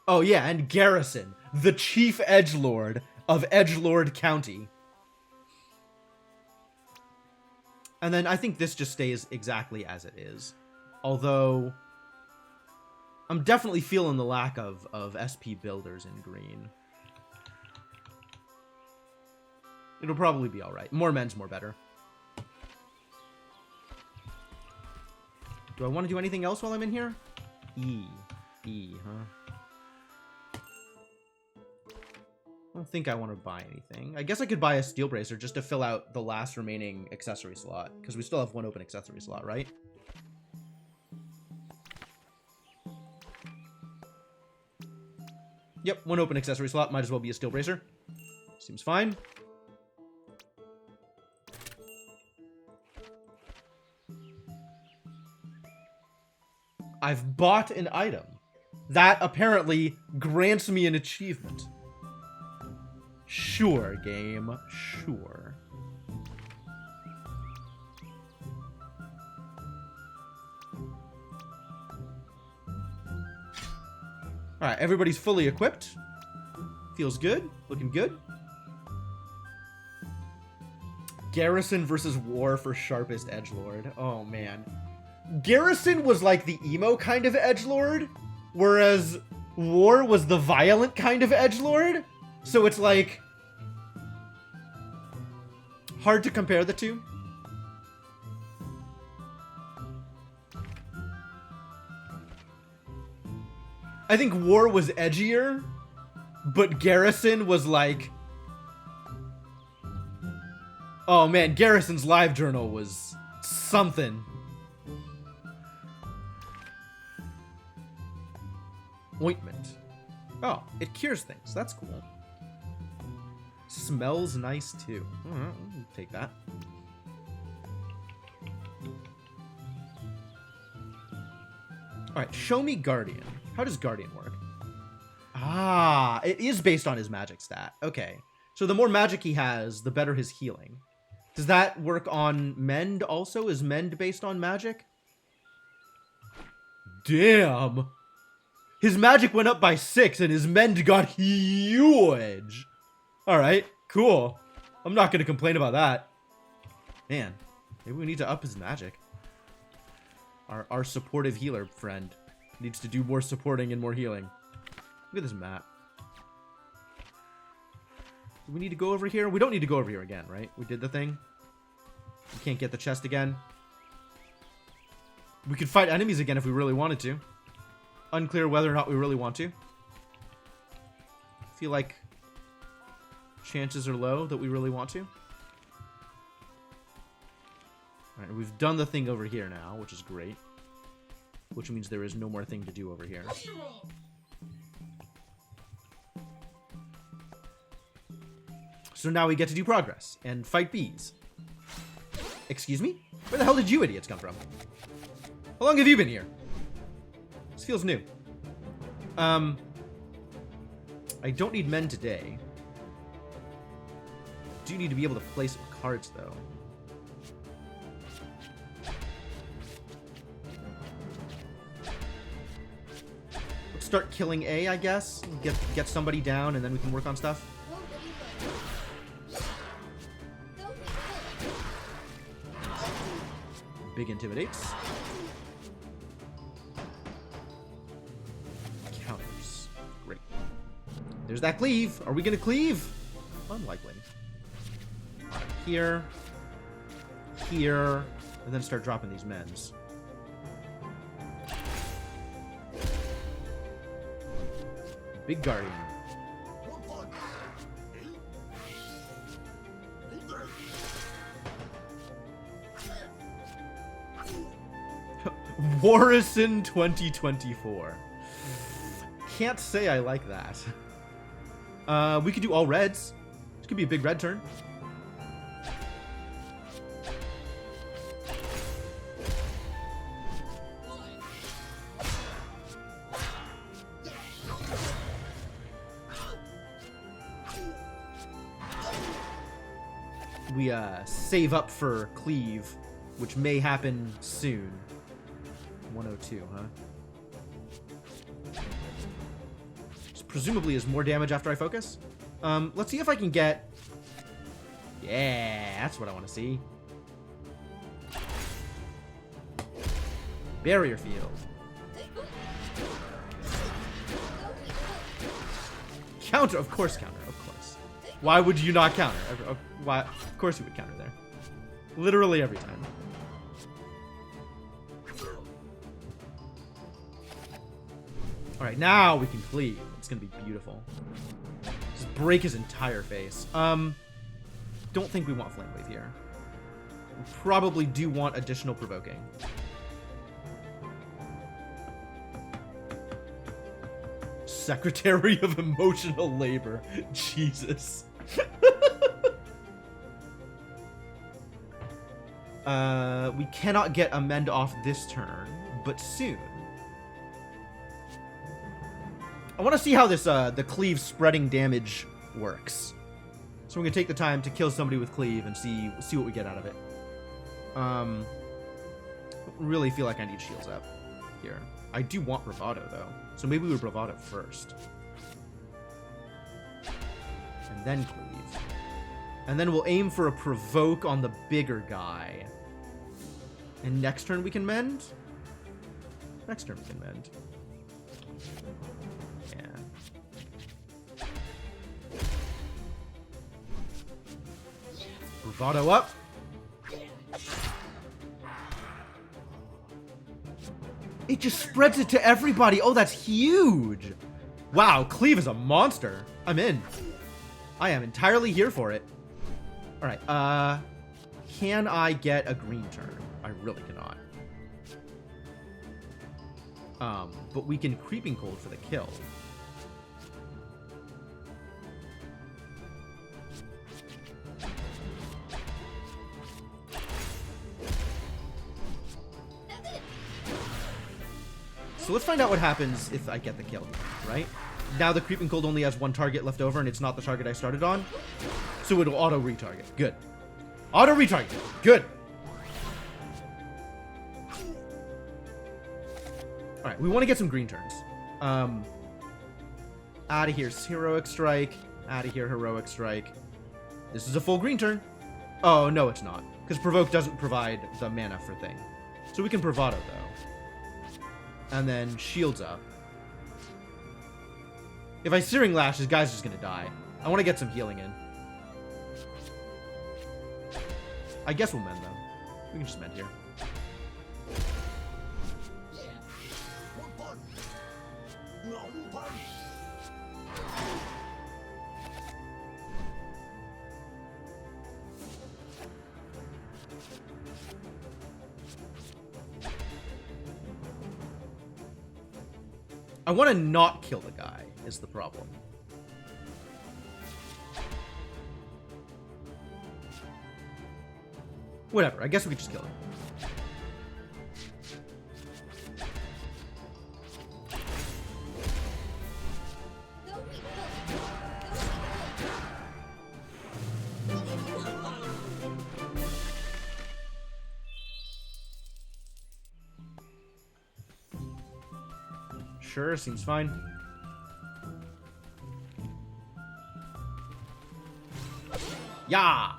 Oh yeah, and Garrison, the chief edgelord of Edgelord County. And then I think this just stays exactly as it is. Although, I'm definitely feeling the lack of SP builders in green. It'll probably be alright. More men's, more better. Do I want to do anything else while I'm in here? E, huh? I don't think I want to buy anything. I guess I could buy a steel bracer just to fill out the last remaining accessory slot, because we still have one open accessory slot, right? Yep, one open accessory slot. Might as well be a steel bracer. Seems fine. I've bought an item. That apparently grants me an achievement. Sure, game. Sure. Alright, everybody's fully equipped. Feels good. Looking good. Garrison versus War for sharpest edgelord. Oh, man. Garrison was like the emo kind of edgelord, whereas War was the violent kind of edgelord. So it's like hard to compare the two. I think War was edgier, but Garrison was like, oh man, Garrison's live journal was something. Ointment. Oh, it cures things. That's cool. Smells nice too. Alright, we'll take that. Alright, show me Guardian. How does Guardian work? Ah, it is based on his magic stat. Okay. So the more magic he has, the better his healing. Does that work on Mend also? Is Mend based on magic? Damn! His magic went up by 6 and his Mend got huge! Alright, cool. I'm not gonna complain about that. Man, maybe we need to up his magic. Our supportive healer friend needs to do more supporting and more healing. Look at this map. Do we need to go over here? We don't need to go over here again, right? We did the thing. We can't get the chest again. We could fight enemies again if we really wanted to. Unclear whether or not we really want to. Feel like chances are low that we really want to. Alright, we've done the thing over here now, which is great. Which means there is no more thing to do over here. So now we get to do progress and fight bees. Excuse me? Where the hell did you idiots come from? How long have you been here? This feels new. I don't need men today. Do need to be able to play some cards though. Let's start killing A, I guess. Get somebody down and then we can work on stuff. Big intimidates. Counters. Great. There's that cleave. Are we gonna cleave? Unlikely. here, here, and then start dropping these mens. Big Guardian. Warrison 2024. Can't say I like that. We could do all reds. This could be a big red turn. We save up for cleave, which may happen soon. 102, huh? This presumably is more damage after I focus. Let's see if I can get... Yeah, that's what I want to see. Barrier field. Counter, of course counter, of course. Why would you not counter? Why? Of course you would counter there. Literally every time. Alright, now we can cleave. It's gonna be beautiful. Just break his entire face. Don't think we want Flame Wave here. We probably do want additional provoking. Secretary of Emotional Labor. Jesus. We cannot get Amend off this turn, but soon. I want to see how this the cleave spreading damage works. So we're gonna take the time to kill somebody with cleave and see what we get out of it. Don't really feel like I need shields up here. I do want bravado though, so maybe we bravado first, and then cleave, and then we'll aim for a provoke on the bigger guy. And next turn we can mend. Next turn we can mend. Bravado up. It just spreads it to everybody. Oh, that's huge. Wow, Cleave is a monster. I'm in. I am entirely here for it. All right, can I get a green turn? I really cannot. But we can Creeping Cold for the kill. So let's find out what happens if I get the kill, right? Now the Creeping Cold only has one target left over, and it's not the target I started on. So it'll auto-retarget. Good. Auto-retarget. Good. Alright, we want to get some green turns. Out of here, Heroic Strike. Out of here, Heroic Strike. This is a full green turn. Oh, no, it's not. Because Provoke doesn't provide the mana for thing. So we can Bravado, though. And then shields up. If I Searing Lash, this guy's just gonna die. I want to get some healing in. I guess we'll mend, though. We can just mend here. I want to not kill the guy, is the problem. Whatever, I guess we could just kill him. Sure, seems fine. Yeah!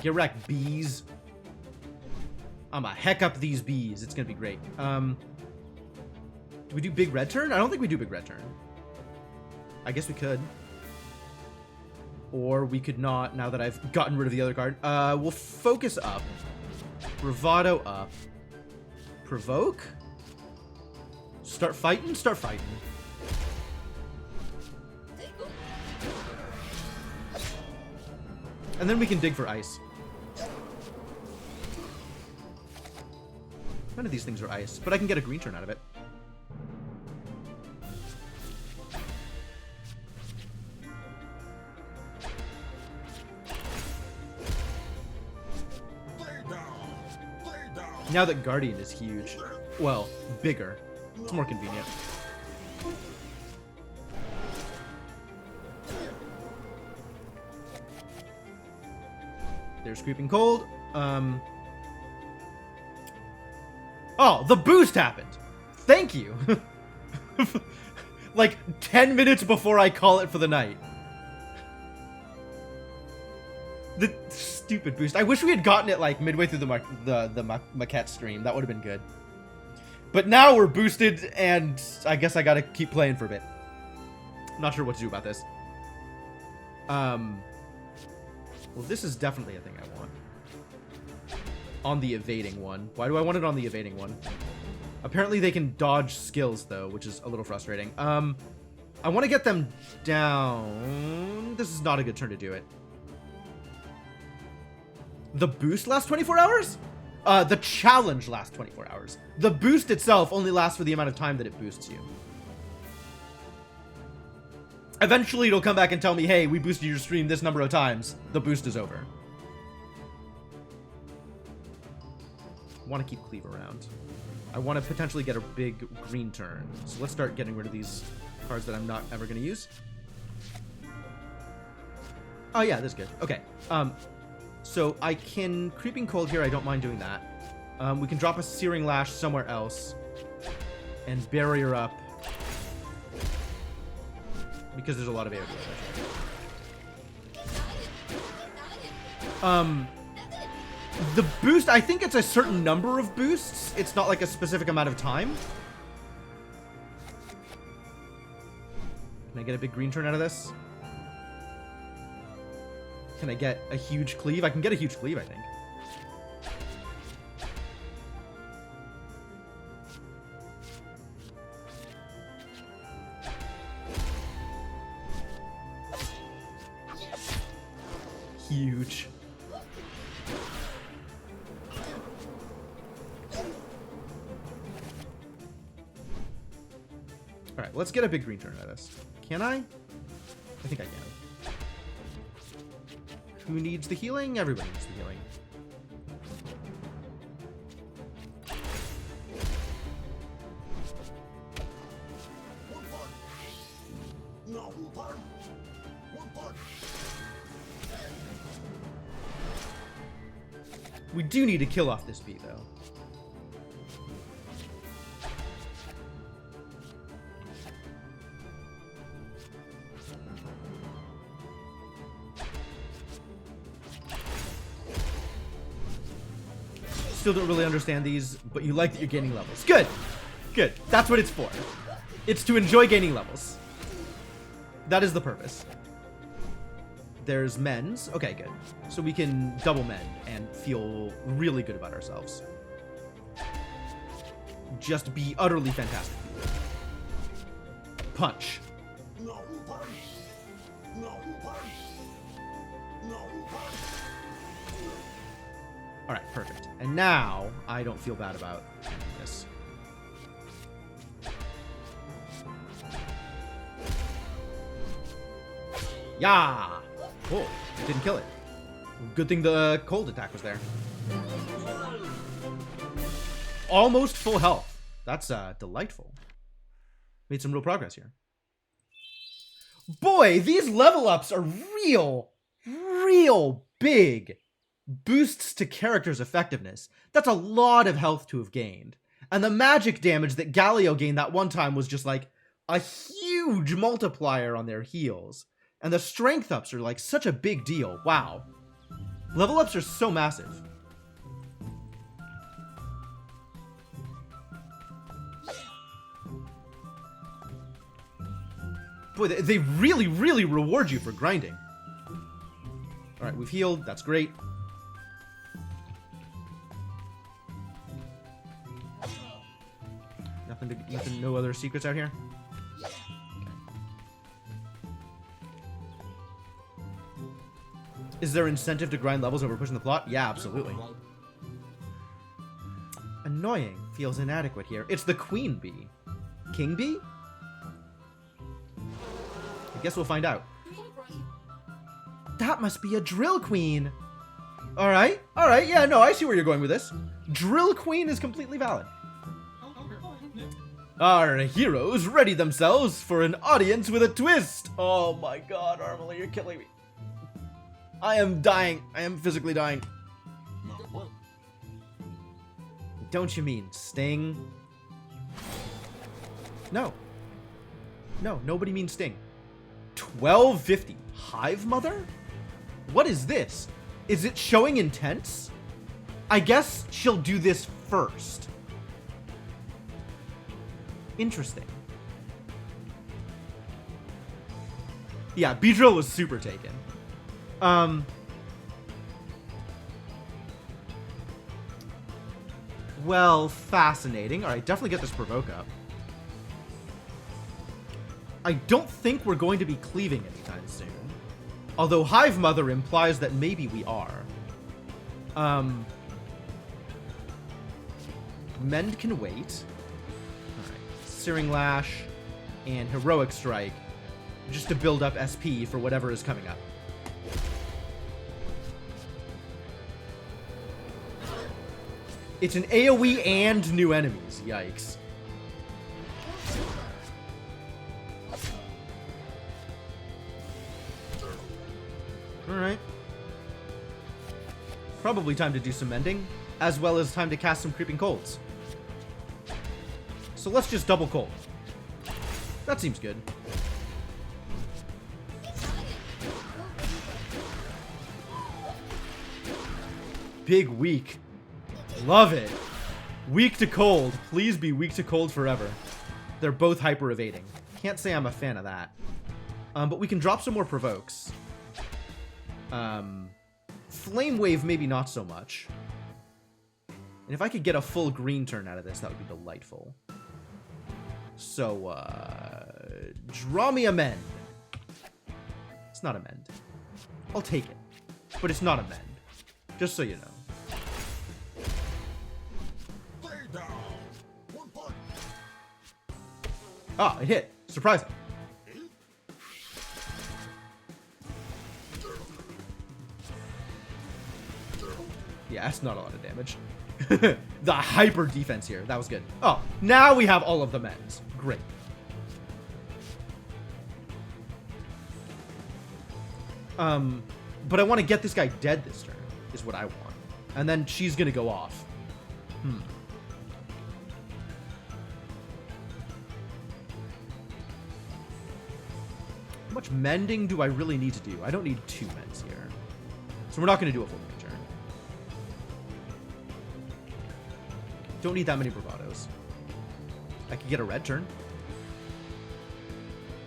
Get wrecked, bees. I'ma heck up these bees. It's gonna be great. Do we do big red turn? I don't think we do big red turn. I guess we could. Or we could not, now that I've gotten rid of the other card. We'll focus up. Bravado up. Provoke? Start fighting? Start fighting. And then we can dig for ice. None of these things are ice, but I can get a green turn out of it. Now that Guardian is huge, well, bigger, it's more convenient. There's Creeping Cold. Oh, the boost happened! Thank you! Like 10 minutes before I call it for the night. The stupid boost. I wish we had gotten it like midway through the maquette stream. That would have been good. But now we're boosted, and I guess I gotta keep playing for a bit. Not sure what to do about this. Well, this is definitely a thing I want. On the evading one. Why do I want it on the evading one? Apparently they can dodge skills, though, which is a little frustrating. I want to get them down. This is not a good turn to do it. The boost lasts 24 hours? The challenge lasts 24 hours. The boost itself only lasts for the amount of time that it boosts you. Eventually, it'll come back and tell me, hey, we boosted your stream this number of times. The boost is over. I want to keep Cleave around. I want to potentially get a big green turn. So let's start getting rid of these cards that I'm not ever going to use. Oh, yeah, this is good. Okay. So I can Creeping Cold here. I don't mind doing that. We can drop a Searing Lash somewhere else and Barrier up because there's a lot of AoE. The boost, I think it's a certain number of boosts. It's not like a specific amount of time. Can I get a big green turn out of this? Can I get a huge cleave? I can get a huge cleave, I think. Huge. Alright, let's get a big green turn out of this. Can I? I think I can. Who needs the healing? Everybody needs the healing. We do need to kill off this bee, though. Still don't really understand these, but you like that you're gaining levels. Good! Good. That's what it's for. It's to enjoy gaining levels. That is the purpose. There's men's. Okay, good. So we can double mend and feel really good about ourselves. Just be utterly fantastic. Punch. Alright, perfect. And now, I don't feel bad about this. Yeah! Oh, didn't kill it. Good thing the cold attack was there. Almost full health. That's delightful. Made some real progress here. Boy, these level ups are real big boosts to characters' effectiveness. That's a lot of health to have gained. And the magic damage that Galio gained that one time was just like a huge multiplier on their heals. And the strength ups are like such a big deal. Wow. Level ups are so massive. Boy, they really reward you for grinding. Alright, we've healed. That's great. Nothing, no other secrets out here? Okay. Is there incentive to grind levels over pushing the plot? Yeah, absolutely. Annoying. Feels inadequate here. It's the queen bee. King bee? I guess we'll find out. That must be a drill queen. Alright, yeah, no, I see where you're going with this. Drill queen is completely valid. Our heroes ready themselves for an audience with a twist. Oh my god, Armely, you're killing me. I am dying. I am physically dying. Don't you mean Sting? No. No, nobody means Sting. 1250. Hive Mother? What is this? Is it showing intense? I guess she'll do this first. Interesting. Yeah, Beedrill was super taken. Well, fascinating. Alright, definitely get this provoke up. I don't think we're going to be cleaving anytime soon. Although Hive Mother implies that maybe we are. Mend can wait. Alright. Searing Lash and Heroic Strike. Just to build up SP for whatever is coming up. It's an AoE and new enemies. Yikes. Alright. Probably time to do some mending, as well as time to cast some Creeping Colds. So let's just double cold. That seems good. Big weak. Love it. Weak to cold. Please be weak to cold forever. They're both hyper evading. Can't say I'm a fan of that. But we can drop some more provokes. Flame Wave, maybe not so much. And if I could get a full green turn out of this, that would be delightful. So, draw me a mend. It's not a mend. I'll take it. But it's not a mend. Just so you know. Ah, it hit. Surprising. Yeah, that's not a lot of damage. The hyper defense here. That was good. Oh, now we have all of the mends. Great. But I want to get this guy dead this turn, is what I want. And then she's gonna go off. How much mending do I really need to do? I don't need 2 mends here. So we're not going to do a full turn. Don't need that many bravados. I could get a red turn.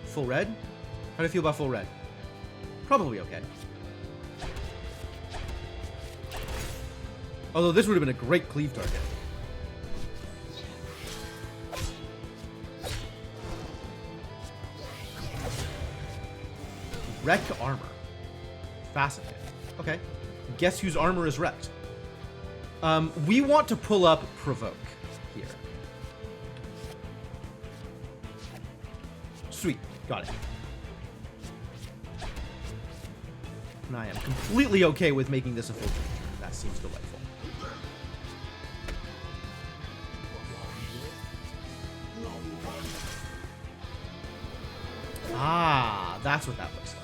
Full red? How do I feel about full red? Probably okay. Although this would have been a great cleave target. Wreck armor. Fascinating. Okay. Guess whose armor is wrecked? We want to pull up Provoke here. Sweet. Got it. And I am completely okay with making this a full turn. That seems delightful. Ah, that's what that looks like.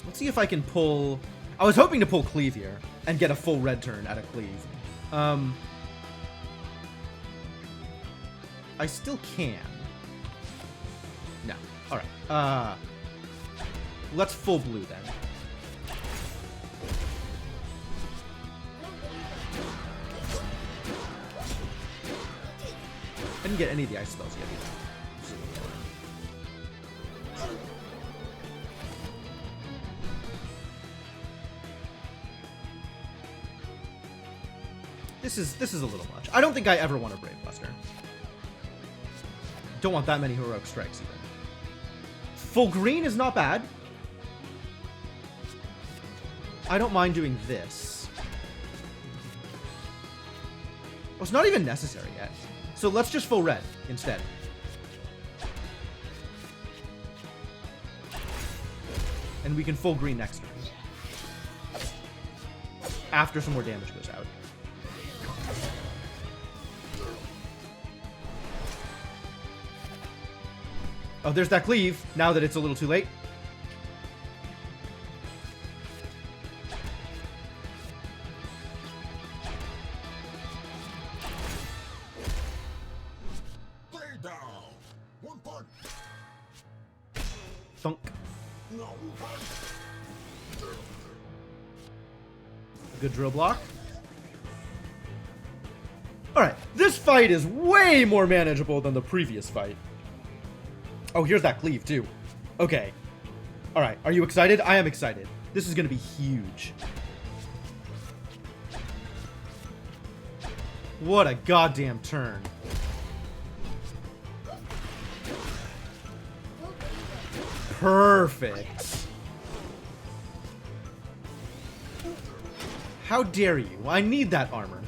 Let's see if I can pull... I was hoping to pull Cleave here and get a full red turn out of Cleave. I still can. No. Alright. Let's full blue then. I didn't get any of the ice spells yet either. This is a little much. I don't think I ever want a Brave Buster. Don't want that many heroic strikes even. Full green is not bad. I don't mind doing this. Oh, it's not even necessary yet. So let's just full red instead. And we can full green next turn. After some more damage goes out. Oh, there's that cleave, now that it's a little too late. Thunk. Good drill block. Alright, this fight is way more manageable than the previous fight. Oh, here's that cleave, too. Okay. Alright, are you excited? I am excited. This is going to be huge. What a goddamn turn. Perfect. How dare you? I need that armor.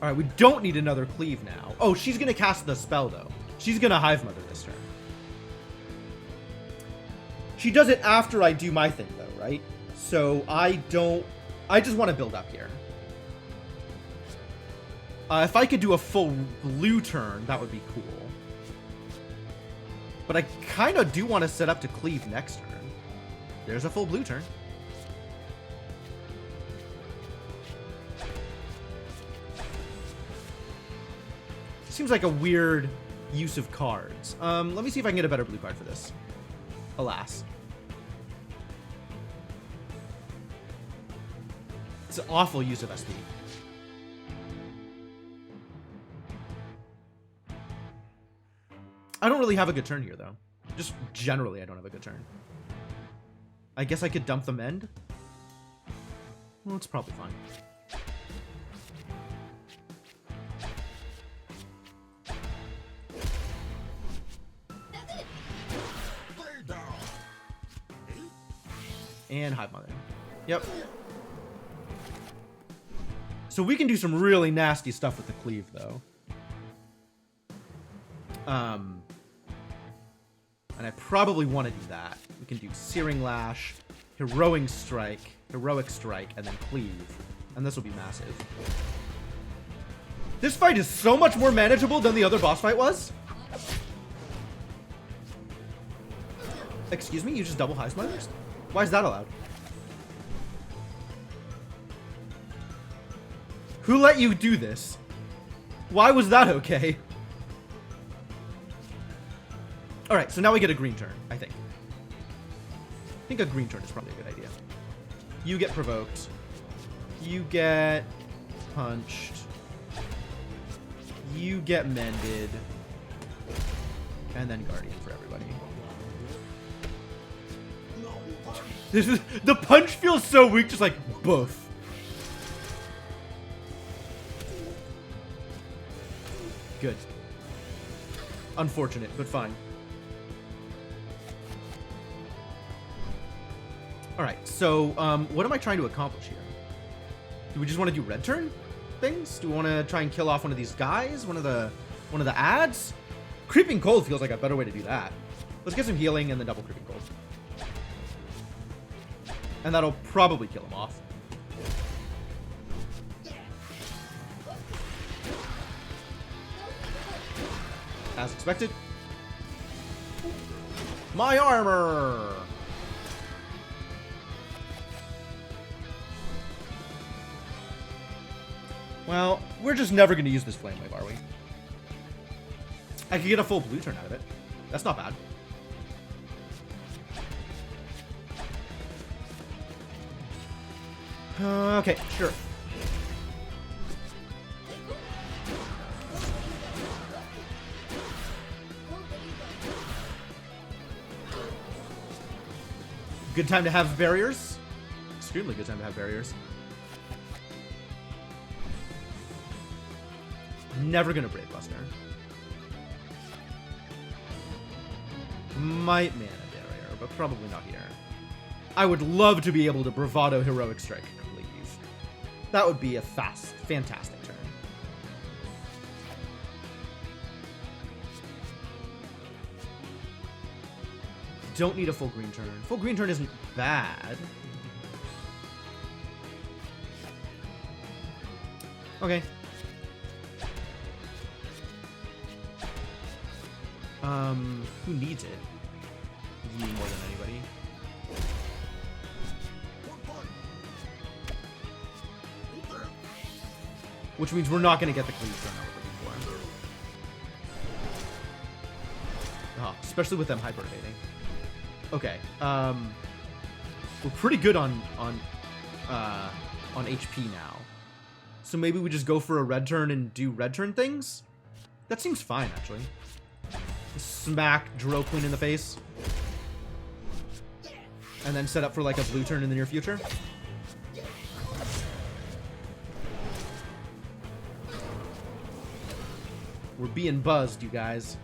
Alright, we don't need another cleave now. Oh, she's gonna cast the spell, though. She's gonna Hive Mother this turn. She does it after I do my thing, though, right? So I just want to build up here. If I could do a full blue turn, that would be cool. But I kind of do want to set up to cleave next turn. There's a full blue turn. Seems like a weird use of cards. Let me see if I can get a better blue card for this. Alas. It's an awful use of SP. I don't really have a good turn here, though. Just generally, I don't have a good turn. I guess I could dump the Mend? Well, it's probably fine. And Hive Mother. Yep. So we can do some really nasty stuff with the cleave, though. And I probably want to do that. We can do Searing Lash, Heroic Strike, and then Cleave. And this will be massive. This fight is so much more manageable than the other boss fight was. Excuse me, you just double Hive Mothers? Why is that allowed? Who let you do this? Why was that okay? Alright, so now we get a green turn, I think. I think a green turn is probably a good idea. You get provoked. You get punched. You get mended. And then Guardian for everybody. This is, the punch feels so weak, just like boof. Good. Unfortunate, but fine. Alright, so what am I trying to accomplish here? Do we just want to do red turn things? Do we want to try and kill off one of these guys? One of the ads? Creeping Cold feels like a better way to do that. Let's get some healing and then double Creeping Cold. And that'll probably kill him off. As expected. My armor! Well, we're just never going to use this Flame Wave, are we? I could get a full blue turn out of it. That's not bad. Okay, sure. Good time to have barriers. Extremely good time to have barriers. Never gonna Brave Buster. Might mana barrier, but probably not here. I would love to be able to Bravado Heroic Strike Cleave. That would be a fantastic turn. Don't need a full green turn. Full green turn isn't bad. Okay. Who needs it? You more than anybody. Which means we're not going to get the cleave turn that we're looking for. Oh, especially with them hyper evading. Okay. We're pretty good on HP now. So maybe we just go for a red turn and do red turn things? That seems fine, actually. Smack Drill Queen in the face. And then set up for like a blue turn in the near future. We're being buzzed, you guys.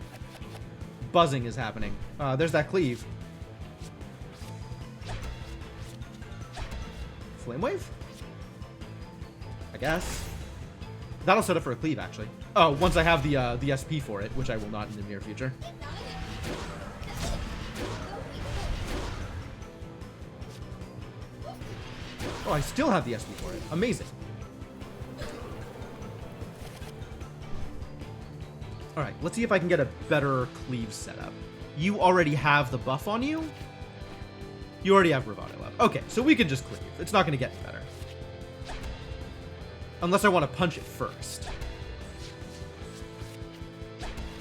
Buzzing is happening. There's that cleave. Flame Wave? I guess. That'll set up for a cleave, actually. Oh, once I have the SP for it, which I will not in the near future. Oh, I still have the SP for it. Amazing. Alright, let's see if I can get a better cleave setup. You already have the buff on you? You already have Bravado up. Okay, so we can just cleave. It's not going to get any better. Unless I want to punch it first.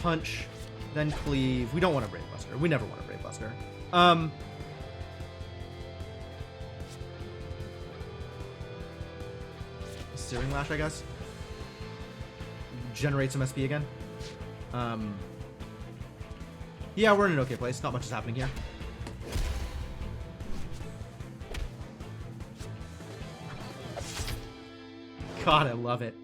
Punch, then cleave. We don't want a Brave Buster. We never want a Brave Buster. Searing Lash, I guess. Generate some SP again. Yeah, we're in an okay place. Not much is happening here. God, I love it.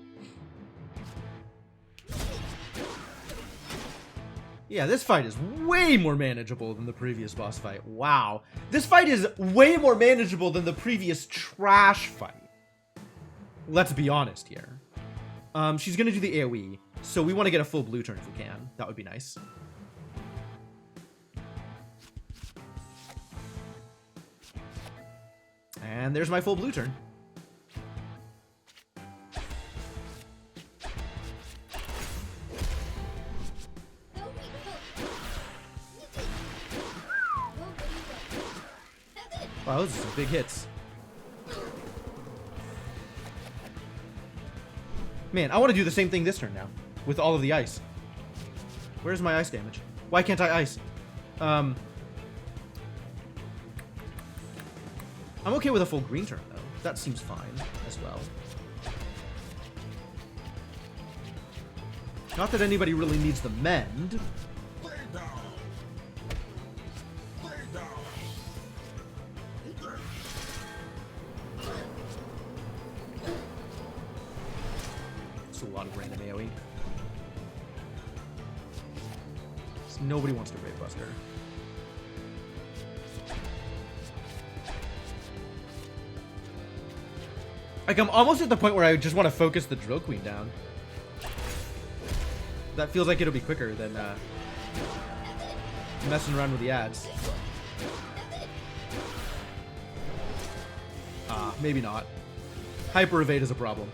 Yeah, this fight is way more manageable than the previous boss fight. Wow. This fight is way more manageable than the previous trash fight. Let's be honest here. She's gonna do the AoE, so we want to get a full blue turn if we can. That would be nice. And there's my full blue turn. Wow, those are some big hits. Man, I want to do the same thing this turn now, with all of the ice. Where's my ice damage? Why can't I ice? I'm okay with a full green turn, though. That seems fine, as well. Not that anybody really needs the mend. A lot of random AoE. So nobody wants to Brave Buster. Like, I'm almost at the point where I just want to focus the Drill Queen down. That feels like it'll be quicker than messing around with the ads. Maybe not. Hyper Evade is a problem.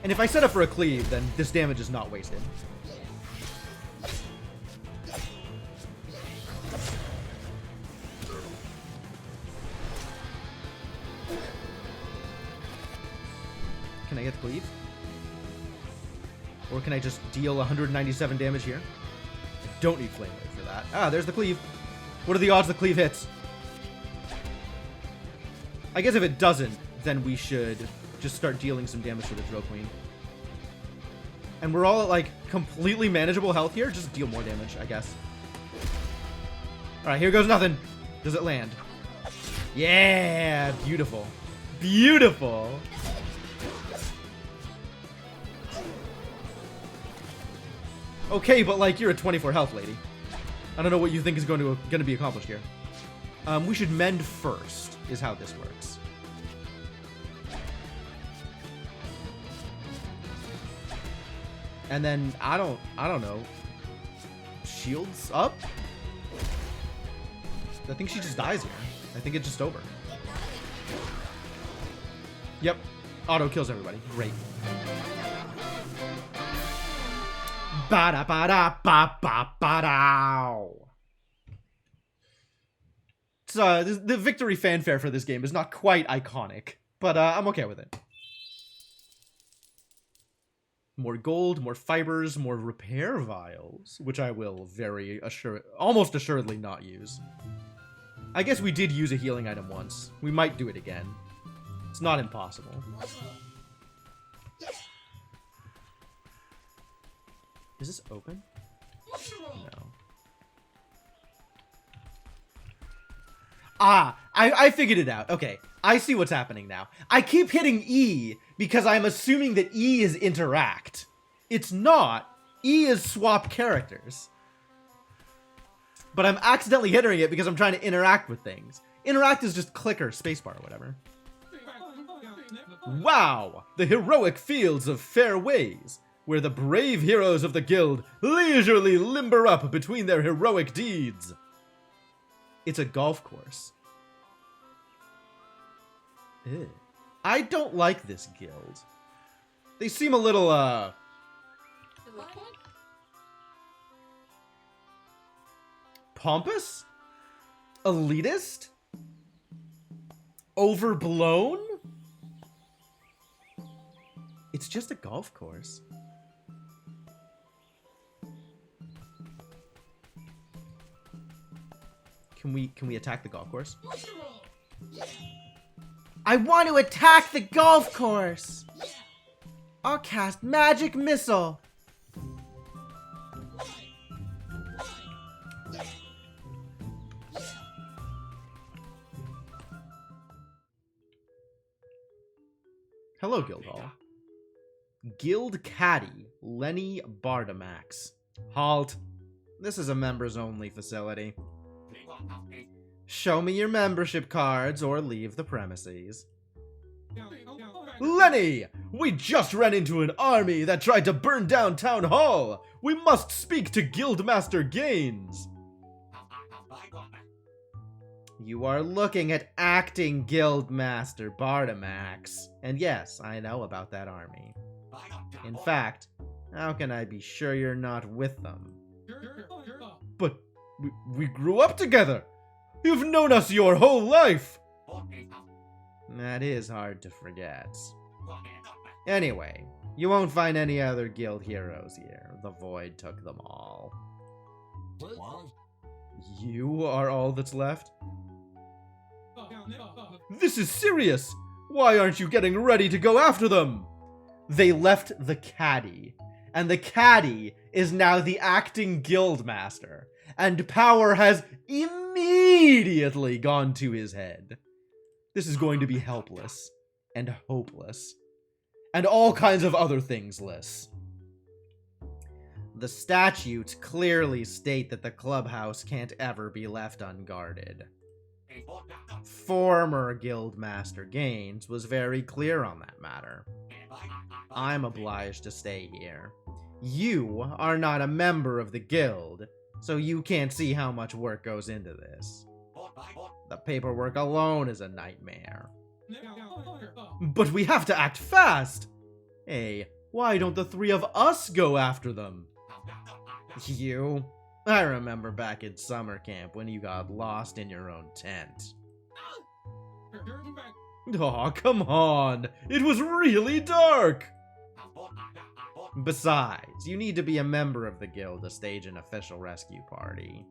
And if I set up for a cleave, then this damage is not wasted. Can I get the cleave? Or can I just deal 197 damage here? I don't need Flame Wave for that. Ah, there's the cleave. What are the odds the cleave hits? I guess if it doesn't, then we should just start dealing some damage to the Drill Queen. And we're all at, like, completely manageable health here. Just deal more damage, I guess. Alright, here goes nothing. Does it land? Yeah! Beautiful. Beautiful! Okay, but, like, you're at 24 health, lady. I don't know what you think is going to be accomplished here. We should mend first, is how this works. And then, I don't know. Shields up? I think she just dies here. I think it's just over. Yep. Auto kills everybody. Great. Ba-da-ba-da-ba-ba-ba-dow. The victory fanfare for this game is not quite iconic, but I'm okay with it. More gold, more fibers, more repair vials, which I will almost assuredly not use. I guess we did use a healing item once. We might do it again. It's not impossible. Is this open? No. Ah, I figured it out. Okay, I see what's happening now. I keep hitting E because I'm assuming that E is interact. It's not. E is swap characters. But I'm accidentally hitting it because I'm trying to interact with things. Interact is just click or spacebar or whatever. Wow! The heroic fields of fair ways, where the brave heroes of the guild leisurely limber up between their heroic deeds. It's a golf course. Ew. I don't like this guild. They seem a little, pompous? Elitist? Overblown? It's just a golf course. Can we attack the golf course? I want to attack the golf course! I'll cast Magic Missile! Hello, Guildhall. Guild Caddy, Lenny Bardamax. Halt. This is a members-only facility. Show me your membership cards or leave the premises. Lenny! We just ran into an army that tried to burn down Town Hall! We must speak to Guildmaster Gaines! You are looking at acting Guildmaster Bardamax. And yes, I know about that army. In fact, how can I be sure you're not with them? But we grew up together! You've known us your whole life! That is hard to forget. Anyway, you won't find any other guild heroes here. The Void took them all. You are all that's left? This is serious! Why aren't you getting ready to go after them? They left the caddy, and the caddy is now the acting guildmaster, and power has immediately gone to his head. This is going to be helpless, and hopeless, and all kinds of other things-less. The statutes clearly state that the clubhouse can't ever be left unguarded. Former Guildmaster Gaines was very clear on that matter. I'm obliged to stay here. You are not a member of the guild, so you can't see how much work goes into this. The paperwork alone is a nightmare. But we have to act fast! Hey, why don't the three of us go after them? You? I remember back in summer camp when you got lost in your own tent. Aw, come on! It was really dark! Besides, you need to be a member of the guild to stage an official rescue party.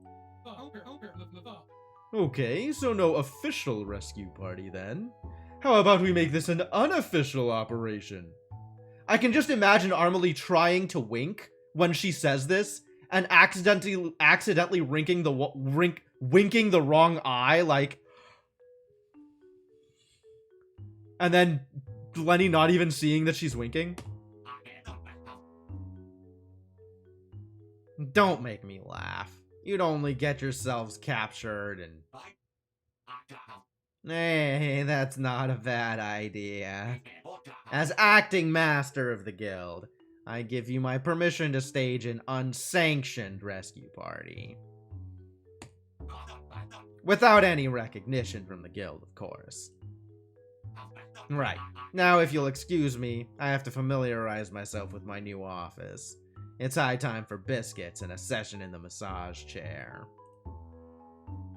Okay, so no official rescue party then. How about we make this an unofficial operation? I can just imagine Armely trying to wink when she says this and accidentally winking the wrong eye, like, and then Lenny not even seeing that she's winking. Don't make me laugh. You'd only get yourselves captured and... Hey, that's not a bad idea. As acting master of the guild, I give you my permission to stage an unsanctioned rescue party. Without any recognition from the guild, of course. Right. Now, if you'll excuse me, I have to familiarize myself with my new office. It's high time for biscuits and a session in the massage chair.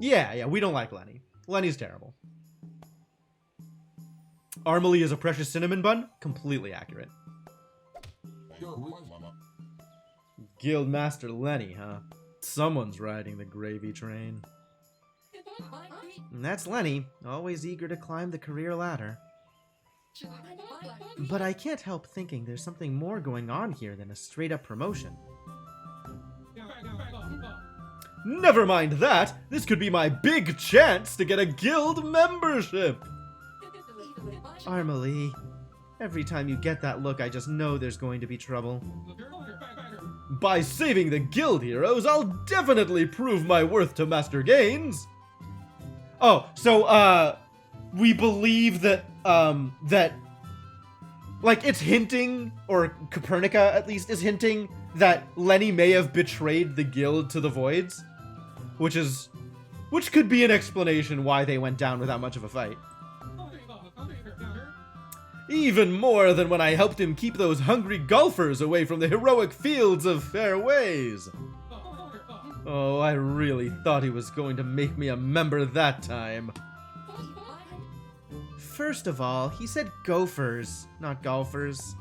Yeah, we don't like Lenny. Lenny's terrible. Armely is a precious cinnamon bun? Completely accurate. Guildmaster Lenny, huh? Someone's riding the gravy train. And that's Lenny, always eager to climb the career ladder. But I can't help thinking there's something more going on here than a straight-up promotion. Never mind that! This could be my big chance to get a guild membership! Armely, every time you get that look, I just know there's going to be trouble. By saving the guild heroes, I'll definitely prove my worth to Master Gaines! Oh, so, we believe that, like, it's hinting, or Copernica, at least, is hinting that Lenny may have betrayed the guild to the Voids. Which could be an explanation why they went down without much of a fight. Even more than when I helped him keep those hungry golfers away from the heroic fields of Fairways. Oh, I really thought he was going to make me a member that time. First of all, he said gophers, not golfers.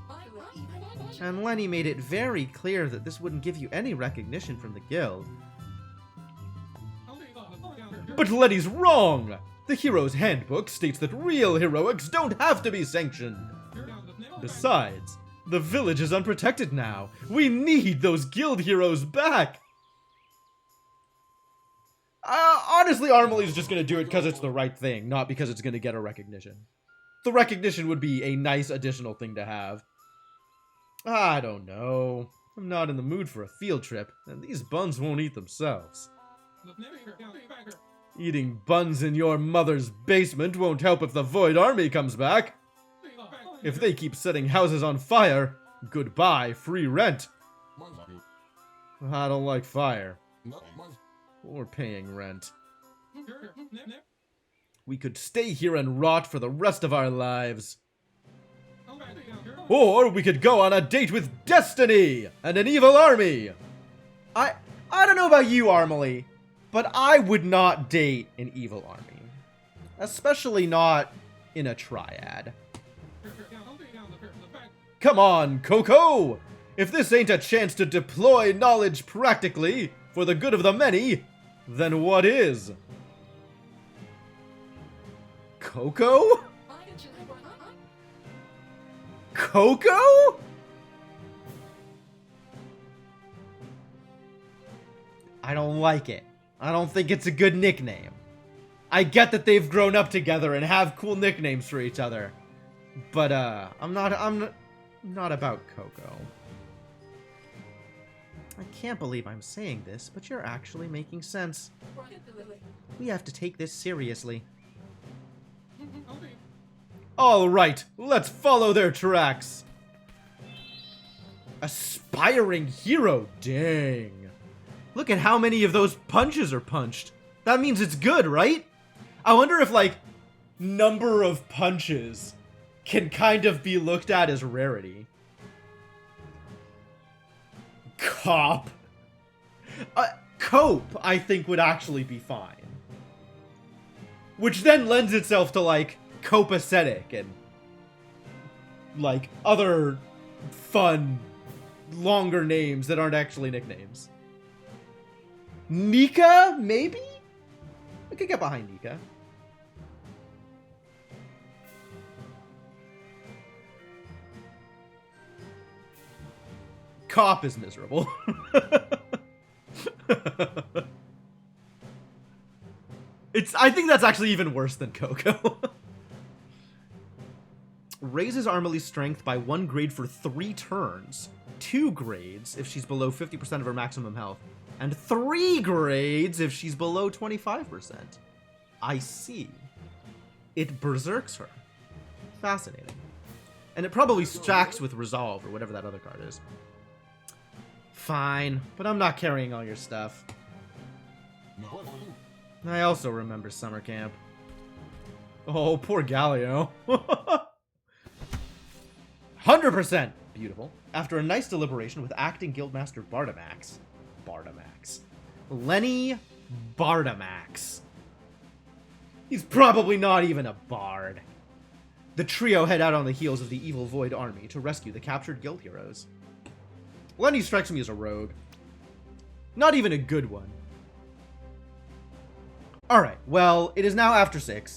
And Lenny made it very clear that this wouldn't give you any recognition from the guild. But Lenny's wrong! The Hero's Handbook states that real heroics don't have to be sanctioned. Besides, the village is unprotected now. We need those guild heroes back! Honestly, Armely's just gonna do it because it's the right thing, not because it's gonna get a recognition. The recognition would be a nice additional thing to have. I don't know. I'm not in the mood for a field trip, and these buns won't eat themselves. Eating buns in your mother's basement won't help if the Void Army comes back. If they keep setting houses on fire, goodbye free rent. I don't like fire. Or paying rent. We could stay here and rot for the rest of our lives. Or we could go on a date with Destiny and an evil army. I don't know about you, Armely, but I would not date an evil army. Especially not in a triad. Come on, Coco! If this ain't a chance to deploy knowledge practically for the good of the many, then what is? Coco? Coco? I don't like it. I don't think it's a good nickname. I get that they've grown up together and have cool nicknames for each other. But, I'm not about Coco. I can't believe I'm saying this, but you're actually making sense. We have to take this seriously. Alright, let's follow their tracks. Aspiring hero, dang. Look at how many of those punches are punched. That means it's good, right? I wonder if, like, number of punches can kind of be looked at as rarity. Cop. Cope, I think, would actually be fine. Which then lends itself to, like, copacetic and, like, other fun, longer names that aren't actually nicknames. Nika, maybe? I could get behind Nika. cop is miserable. I think that's actually even worse than Coco. Raises Armely's strength by 1 grade for 3 turns. 2 grades if she's below 50% of her maximum health. And 3 grades if she's below 25%. I see. It berserks her. Fascinating. And it probably stacks with Resolve or whatever that other card is. Fine, but I'm not carrying all your stuff. I also remember summer camp. Oh, poor Galio. 100%! Beautiful. After a nice deliberation with acting guildmaster Bardamax. Lenny Bardamax. He's probably not even a bard. The trio head out on the heels of the evil Void army to rescue the captured guild heroes. Lenny strikes me as a rogue. Not even a good one. Alright, well, it is now after 6.